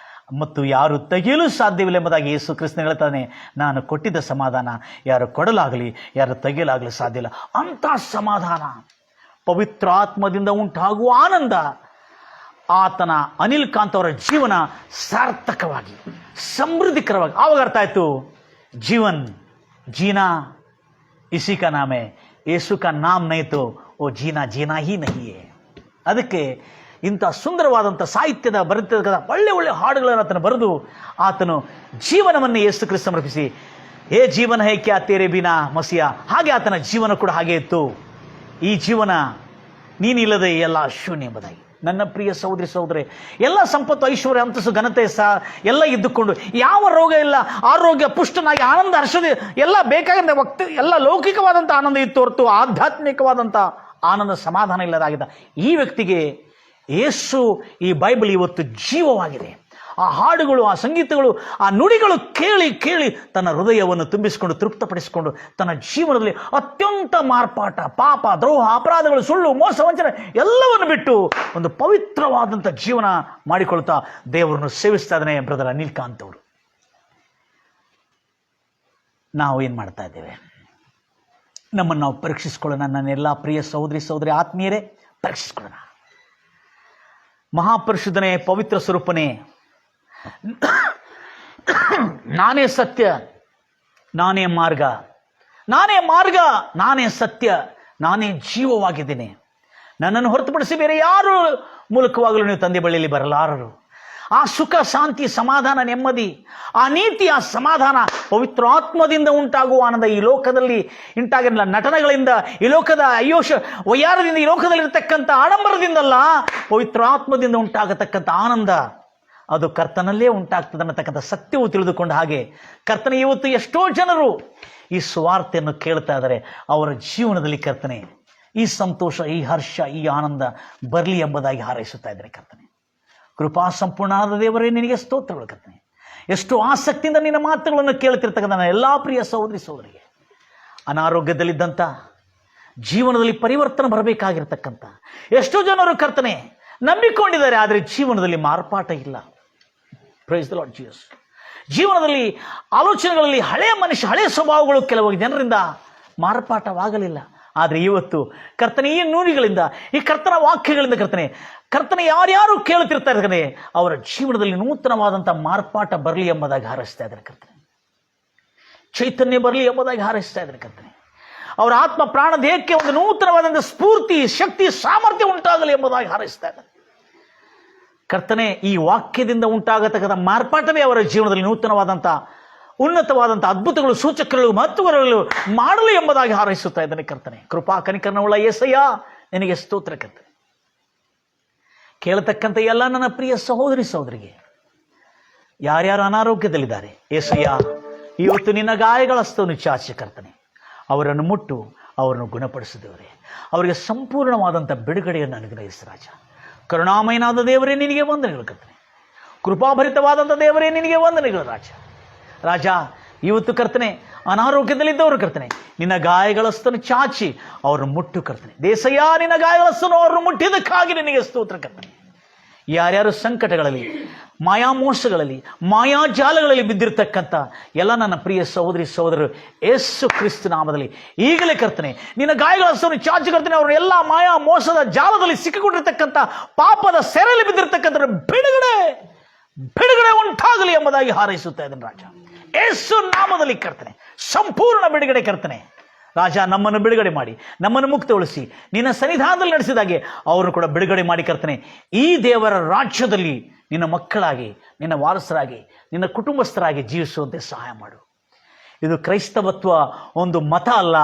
ಮತ್ತು ಯಾರು ತೆಗೆಯಲು ಸಾಧ್ಯವಿಲ್ಲ ಎಂಬುದಾಗಿ ಯೇಸು ಕ್ರಿಸ್ತನು ಹೇಳ್ತಾನೆ. ನಾನು ಕೊಟ್ಟಿದ್ದ ಸಮಾಧಾನ ಯಾರು ಕೊಡಲಾಗಲಿ, ಯಾರು ತೆಗೆಯಲಾಗಲಿ ಸಾಧ್ಯ ಇಲ್ಲ. ಅಂಥ ಸಮಾಧಾನ, ಪವಿತ್ರಾತ್ಮದಿಂದ ಉಂಟಾಗುವ ಆನಂದ, ಆತನ ಅನಿಲ್ ಕಾಂತ್ ಅವರ ಜೀವನ ಸಾರ್ಥಕವಾಗಿ, ಸಮೃದ್ಧಿಕರವಾಗಿ. ಆವಾಗ ಅರ್ಥ ಆಯ್ತು, जीवन जीना इसी का नाम है, यीशु का नाम नहीं तो वो जीना जीना ही नहीं है. ಅದಕ್ಕೆ ಇಂಥ ಸುಂದರವಾದಂಥ ಸಾಹಿತ್ಯದ ಬರೆದ ಒಳ್ಳೆ ಒಳ್ಳೆ ಹಾಡುಗಳನ್ನು ಆತನು ಬರೆದು ಆತನು ಜೀವನವನ್ನು ಯೇಸು ಕ್ರಿಸ್ತ ಸಮರ್ಪಿಸಿ, ಹೇ ಜೀವನ ಹೇ ಕ್ಯಾ ತೇರೆ ಬಿನಾ ಮಸಿಯಾ. ಹಾಗೆ ಆತನ ಜೀವನ ಕೂಡ ಹಾಗೆ ಇತ್ತು. ಈ ಜೀವನ ನೀನಿಲ್ಲದೆ ಎಲ್ಲ ಶೂನ್ಯ ಎಂಬುದಾಗಿ. ನನ್ನ ಪ್ರಿಯ ಸಹೋದರಿ ಸಹೋದರಿ, ಎಲ್ಲ ಸಂಪತ್ತು, ಐಶ್ವರ್ಯ, ಅಂತಸ್ತು, ಘನತೆ ಎಲ್ಲ ಇದ್ದುಕೊಂಡು ಯಾವ ರೋಗ ಇಲ್ಲ, ಆರೋಗ್ಯ, ಪುಷ್ಟನಾಗಿ, ಆನಂದ, ಹರ್ಷದ ಎಲ್ಲ ಬೇಕಾಗಿದ್ದ ಎಲ್ಲ ಲೌಕಿಕವಾದಂಥ ಆನಂದ ಇತ್ತು ಹೊರತು ಆಧ್ಯಾತ್ಮಿಕವಾದಂಥ ಆನಂದ, ಸಮಾಧಾನ ಇಲ್ಲದಾಗಿದ್ದ ಈ ವ್ಯಕ್ತಿಗೆ ಯೇಸು, ಈ ಬೈಬಲ್ ಇವತ್ತು ಜೀವವಾಗಿದೆ. ಆ ಹಾಡುಗಳು, ಆ ಸಂಗೀತಗಳು, ಆ ನುಡಿಗಳು ಕೇಳಿ ಕೇಳಿ ತನ್ನ ಹೃದಯವನ್ನು ತುಂಬಿಸಿಕೊಂಡು ತೃಪ್ತಪಡಿಸಿಕೊಂಡು ತನ್ನ ಜೀವನದಲ್ಲಿ ಅತ್ಯಂತ ಮಾರ್ಪಾಟ, ಪಾಪ, ದ್ರೋಹ, ಅಪರಾಧಗಳು, ಸುಳ್ಳು, ಮೋಸ, ವಂಚನೆ ಎಲ್ಲವನ್ನು ಬಿಟ್ಟು ಒಂದು ಪವಿತ್ರವಾದಂಥ ಜೀವನ ಮಾಡಿಕೊಳ್ತಾ ದೇವರನ್ನು ಸೇವಿಸ್ತಾ ಇದ್ದಾನೆ ಬ್ರದರ್ ಅನಿಲ್ ಕಾಂತ್ ಅವರು. ನಾವು ಏನು ಮಾಡ್ತಾ ಇದ್ದೇವೆ? ನಮ್ಮನ್ನು ನಾವು ಪರೀಕ್ಷಿಸ್ಕೊಳ್ಳೋಣ. ನನ್ನೆಲ್ಲ ಪ್ರಿಯ ಸಹೋದರಿ ಆತ್ಮೀಯರೇ, ಪರೀಕ್ಷಿಸ್ಕೊಳ್ಳೋಣ. ಮಹಾಪರಿಶುದ್ಧನೇ, ಪವಿತ್ರ ಸ್ವರೂಪನೇ, ನಾನೇ ಸತ್ಯ, ನಾನೇ ಮಾರ್ಗ, ನಾನೇ ಸತ್ಯ, ನಾನೇ ಜೀವವಾಗಿದ್ದೇನೆ. ನನ್ನನ್ನು ಹೊರತುಪಡಿಸಿ ಬೇರೆ ಯಾರು ಮೂಲಕವಾಗಲೂ ನೀವು ತಂದೆ ಬಳಿಯಲ್ಲಿ ಬರಲಾರರು. ಆ ಸುಖ, ಶಾಂತಿ, ಸಮಾಧಾನ, ನೆಮ್ಮದಿ, ಆ ನೀತಿ, ಆ ಸಮಾಧಾನ ಪವಿತ್ರ ಆತ್ಮದಿಂದ ಉಂಟಾಗುವ ಆನಂದ ಈ ಲೋಕದಲ್ಲಿ ಉಂಟಾಗಿರಲಿಲ್ಲ. ನಟನೆಗಳಿಂದ, ಈ ಲೋಕದ ವಯ್ಯಾರದಿಂದ, ಈ ಲೋಕದಲ್ಲಿರ್ತಕ್ಕಂಥ ಆಡಂಬರದಿಂದಲ್ಲ, ಪವಿತ್ರ ಆತ್ಮದಿಂದ ಉಂಟಾಗತಕ್ಕಂಥ ಆನಂದ ಅದು ಕರ್ತನಲ್ಲೇ ಉಂಟಾಗ್ತದೆ ಅನ್ನತಕ್ಕಂಥ ಸತ್ಯವು ತಿಳಿದುಕೊಂಡ ಹಾಗೆ ಕರ್ತನೆ, ಇವತ್ತು ಎಷ್ಟೋ ಜನರು ಈ ಸುವಾರ್ತೆಯನ್ನು ಕೇಳ್ತಾ ಇದ್ದಾರೆ. ಅವರ ಜೀವನದಲ್ಲಿ ಕರ್ತನೆ ಈ ಸಂತೋಷ, ಈ ಹರ್ಷ, ಈ ಆನಂದ ಬರಲಿ ಎಂಬುದಾಗಿ ಹಾರೈಸುತ್ತಾ ಇದ್ದಾರೆ. ಕರ್ತನೆ, ಕೃಪಾ ಸಂಪೂರ್ಣನಾದ ದೇವರೇ, ನಿನಗೆ ಸ್ತೋತ್ರಗಳು. ಕರ್ತನೆ, ಎಷ್ಟು ಆಸಕ್ತಿಯಿಂದ ನಿನ್ನ ಮಾತುಗಳನ್ನು ಕೇಳ್ತಿರ್ತಕ್ಕಂಥ ನನ್ನ ಎಲ್ಲ ಪ್ರಿಯ ಸಹೋದರಿಗೆ, ಅನಾರೋಗ್ಯದಲ್ಲಿದ್ದಂಥ, ಜೀವನದಲ್ಲಿ ಪರಿವರ್ತನೆ ಬರಬೇಕಾಗಿರ್ತಕ್ಕಂಥ ಎಷ್ಟೋ ಜನರು ಕರ್ತನೆ ನಂಬಿಕೊಂಡಿದ್ದಾರೆ, ಆದರೆ ಜೀವನದಲ್ಲಿ ಮಾರ್ಪಾಟ ಇಲ್ಲ. Praise the Lord Jesus. ಜೀವನದಲ್ಲಿ ಆಲೋಚನೆಗಳಲ್ಲಿ ಹಳೆಯ ಸ್ವಭಾವಗಳು ಕೆಲವು ಜನರಿಂದ ಮಾರ್ಪಾಟವಾಗಲಿಲ್ಲ. ಆದರೆ ಇವತ್ತು ಕರ್ತನೆ ಈ ನುಡಿಗಳಿಂದ, ಈ ಕರ್ತನ ವಾಕ್ಯಗಳಿಂದ ಕರ್ತನೆ ಯಾರ್ಯಾರು ಕೇಳುತ್ತಿರ್ತಾ ಇರ್ತಾನೆ, ಅವರ ಜೀವನದಲ್ಲಿ ನೂತನವಾದಂಥ ಮಾರ್ಪಾಟ ಬರಲಿ ಎಂಬುದಾಗಿ ಹಾರೈಸ್ತಾ ಇದ್ದಾರೆ. ಕರ್ತನೆ, ಚೈತನ್ಯ ಬರಲಿ ಎಂಬುದಾಗಿ ಹಾರೈಸ್ತಾ ಇದ್ದಾರೆ. ಕರ್ತನೆ, ಅವರ ಆತ್ಮ ಪ್ರಾಣ ದೇಹಕ್ಕೆ ಒಂದು ನೂತನವಾದಂಥ ಸ್ಫೂರ್ತಿ, ಶಕ್ತಿ, ಸಾಮರ್ಥ್ಯ ಉಂಟಾಗಲಿ ಎಂಬುದಾಗಿ ಹಾರೈಸ್ತಾ ಇದ್ದಾರೆ. ಕರ್ತನೆ, ಈ ವಾಕ್ಯದಿಂದ ಉಂಟಾಗತಕ್ಕಂಥ ಮಾರ್ಪಾಟವೇ ಅವರ ಜೀವನದಲ್ಲಿ ನೂತನವಾದಂಥ, ಉನ್ನತವಾದಂಥ ಅದ್ಭುತಗಳು, ಸೂಚಕಗಳು, ಮಹತ್ವಗಳು ಮಾಡಲು ಎಂಬುದಾಗಿ ಹಾರೈಸುತ್ತಾ ಇದ್ದಾನೆ. ಕರ್ತನೆ, ಕೃಪಾ ಕನಿಕರವುಳ್ಳ యేసయ్య, ನಿನಗೆ ಸ್ತೋತ್ರ. ಕರ್ತನೆ, ಕೇಳತಕ್ಕಂಥ ಎಲ್ಲ ನನ್ನ ಪ್ರಿಯ ಸಹೋದರಿಗೆ, ಯಾರ್ಯಾರು ಅನಾರೋಗ್ಯದಲ್ಲಿದ್ದಾರೆ, యేసయ్య ಇವತ್ತು ನಿನ್ನ ಗಾಯಗಳ ಹಸ್ತವನ್ನು ಚಾಚಿ ಕರ್ತನೆ ಅವರನ್ನು ಮುಟ್ಟು ಅವರನ್ನು ಗುಣಪಡಿಸಿದವರೇ, ಅವರಿಗೆ ಸಂಪೂರ್ಣವಾದಂಥ ಬಿಡುಗಡೆಯನ್ನು ಅನುಗ್ರಹಿಸಿ ರಾಜ. ಕರುಣಾಮಯನಾದ ದೇವರೇ, ನಿನಗೆ ವಂದನೆಗಳು. ಕರ್ತನೆ, ಕೃಪಾಭರಿತವಾದಂಥ ದೇವರೇ, ನಿನಗೆ ವಂದನೆಗಳು ರಾಜ. ಇವತ್ತು ಕರ್ತನೆ ಅನಾರೋಗ್ಯದಲ್ಲಿದ್ದವರು ಕರ್ತನೆ ನಿನ್ನ ಗಾಯಗಳಸ್ತನ್ನು ಚಾಚಿ ಅವ್ರನ್ನ ಮುಟ್ಟು ಕರ್ತನೆ. యేసయ్య, ನಿನ್ನ ಗಾಯಗಳಸ್ತನ್ನು ಅವ್ರನ್ನ ಮುಟ್ಟಿದ್ದಕ್ಕಾಗಿ ನಿನಗೆ ಸ್ತೋತ್ರ. ಕರ್ತನೆ, ಯಾರ್ಯಾರು ಸಂಕಟಗಳಲ್ಲಿ, ಮಾಯಾಮೋಸಗಳಲ್ಲಿ, ಮಾಯಾಜಾಲಗಳಲ್ಲಿ ಬಿದ್ದಿರತಕ್ಕಂಥ ಎಲ್ಲ ನನ್ನ ಪ್ರಿಯ ಸಹೋದರರು ಯೇಸು ಕ್ರಿಸ್ತ ನಾಮದಲ್ಲಿ ಈಗಲೇ ಕರ್ತನೆ ನಿನ್ನ ಗಾಯಗಳ ಹಸ್ತವನ್ನು ಚಾಚಿ ಕರ್ತನೆ ಅವರು ಎಲ್ಲ ಮಾಯಾ ಮೋಸದ ಜಾಲದಲ್ಲಿ ಸಿಕ್ಕಿಕೊಂಡಿರ್ತಕ್ಕಂಥ, ಪಾಪದ ಸೆರೆಯಲ್ಲಿ ಬಿದ್ದಿರತಕ್ಕಂಥ ಬಿಡುಗಡೆ ಉಂಟಾಗಲಿ ಎಂಬುದಾಗಿ ಹಾರೈಸುತ್ತಾ ಇದ್ದೇನೆ ರಾಜ. ಯೇಸು ನಾಮದಲ್ಲಿ ಕರ್ತನೆ ಸಂಪೂರ್ಣ ಬಿಡುಗಡೆ ಕರ್ತನೆ ರಾಜ. ನಮ್ಮನ್ನು ಬಿಡುಗಡೆ ಮಾಡಿ, ನಮ್ಮನ್ನು ಮುಕ್ತಗೊಳಿಸಿ, ನಿನ್ನ ಸನ್ನಿಧಾನದಲ್ಲಿ ನಡೆಸಿದಾಗೆ ಅವರನ್ನು ಕೂಡ ಬಿಡುಗಡೆ ಮಾಡಿ ಕರ್ತನೆ. ಈ ದೇವರ ರಾಜ್ಯದಲ್ಲಿ ನಿನ್ನ ಮಕ್ಕಳಾಗಿ, ನಿನ್ನ ವಾರಸರಾಗಿ, ನಿನ್ನ ಕುಟುಂಬಸ್ಥರಾಗಿ ಜೀವಿಸುವಂತೆ ಸಹಾಯ ಮಾಡು. ಇದು ಕ್ರೈಸ್ತವತ್ವ ಒಂದು ಮತ ಅಲ್ಲ,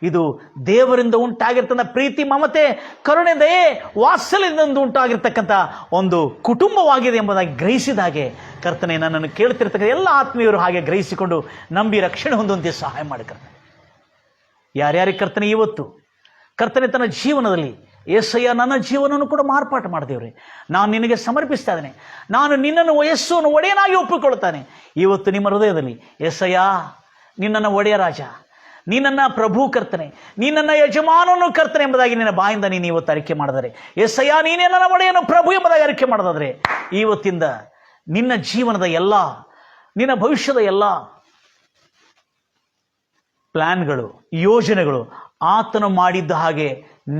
ಇದು ದೇವರಿಂದ ಉಂಟಾಗಿರ್ತಕ್ಕಂಥ ಪ್ರೀತಿ, ಮಮತೆ, ಕರುಣೆ, ದಯೆ, ವಾತ್ಸಲ್ಯದಿಂದ ಉಂಟಾಗಿರ್ತಕ್ಕಂಥ ಒಂದು ಕುಟುಂಬವಾಗಿದೆ ಎಂಬುದಾಗಿ ಗ್ರಹಿಸಿದ ಹಾಗೆ ಕರ್ತನೆ ನನ್ನನ್ನು ಕೇಳ್ತಿರ್ತಕ್ಕಂಥ ಎಲ್ಲ ಆತ್ಮೀಯರು ಹಾಗೆ ಗ್ರಹಿಸಿಕೊಂಡು ನಂಬಿ ರಕ್ಷಣೆ ಹೊಂದುವಂತೆ ಸಹಾಯ ಮಾಡಿ ಕರ್ತನೆ. ಯಾರ್ಯಾರಿಗೆ ಕರ್ತನೆ ಇವತ್ತು ಕರ್ತನೆ ತನ್ನ ಜೀವನದಲ್ಲಿ యేసయ్య ನನ್ನ ಜೀವನವನ್ನು ಕೂಡ ಮಾರ್ಪಾಟು ಮಾಡಿದೇವ್ರಿ, ನಾನು ನಿನಗೆ ಸಮರ್ಪಿಸ್ತಾ ಇದ್ದೇನೆ, ನಾನು ನಿನ್ನನ್ನು ಯೇಸುವನ್ನು ಒಡೆಯನಾಗಿ ಒಪ್ಪಿಕೊಳ್ತಾನೆ. ಇವತ್ತು ನಿಮ್ಮ ಹೃದಯದಲ್ಲಿ యేసయ్య ನಿನ್ನನ್ನು ಒಡೆಯ ರಾಜ, ನೀನನ್ನ ಪ್ರಭು ಕರ್ತನೆ, ನೀನನ್ನ ಯಜಮಾನನು ಕರ್ತನೆ ಎಂಬುದಾಗಿ ನಿನ್ನ ಬಾಯಿಂದ ನೀನು ಇವತ್ತು ಅರಿಕೆ ಮಾಡಿದರೆ, యేసయ్య ನೀನೇ ನನ್ನ ಒಡೆಯನು ಪ್ರಭು ಎಂಬುದಾಗಿ ಅರಿಕೆ ಮಾಡೋದಾದರೆ ಇವತ್ತಿಂದ ನಿನ್ನ ಜೀವನದ ಎಲ್ಲ, ನಿನ್ನ ಭವಿಷ್ಯದ ಎಲ್ಲ ಪ್ಲಾನ್ಗಳು, ಯೋಜನೆಗಳು ಆತನು ಮಾಡಿದ್ದ ಹಾಗೆ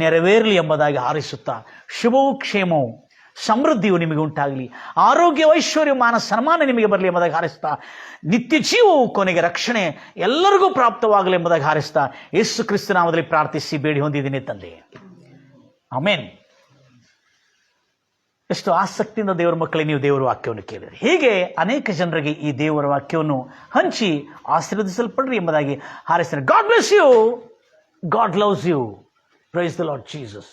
ನೆರವೇರಲಿ ಎಂಬುದಾಗಿ ಹಾರೈಸುತ್ತಾ ಶುಭವೂ ಕ್ಷೇಮವು ಸಮೃದ್ಧಿಯು ನಿಮಗೆ ಉಂಟಾಗಲಿ, ಆರೋಗ್ಯ, ಐಶ್ವರ್ಯ, ಮಾನ, ಸನ್ಮಾನ ನಿಮಗೆ ಬರಲಿ ಎಂಬುದಾಗಿ ಹಾರೈಸ್ತಾ, ನಿತ್ಯ ಜೀವವು ಕೊನೆಗೆ ರಕ್ಷಣೆ ಎಲ್ಲರಿಗೂ ಪ್ರಾಪ್ತವಾಗಲಿ ಎಂಬುದಾಗಿ ಹಾರೈಸ್ತಾ ಯೇಸು ಕ್ರಿಸ್ತ ನಾಮದಲ್ಲಿ ಪ್ರಾರ್ಥಿಸಿ ಬೇಡಿ ಹೊಂದಿದ್ದೀನಿ ತಂದೆ, ಆಮೆನ್. ಎಷ್ಟು ಆಸಕ್ತಿಯಿಂದ ದೇವರ ಮಕ್ಕಳೇ ನೀವು ದೇವರ ವಾಕ್ಯವನ್ನು ಕೇಳಿರಿ. ಹೀಗೆ ಅನೇಕ ಜನರಿಗೆ ಈ ದೇವರ ವಾಕ್ಯವನ್ನು ಹಂಚಿ ಆಶೀರ್ವದಿಸಲ್ಪಡ್ರಿ ಎಂಬುದಾಗಿ ಹಾರೈಸ್ತಾರೆ. God bless you, God loves you. Praise the Lord Jesus.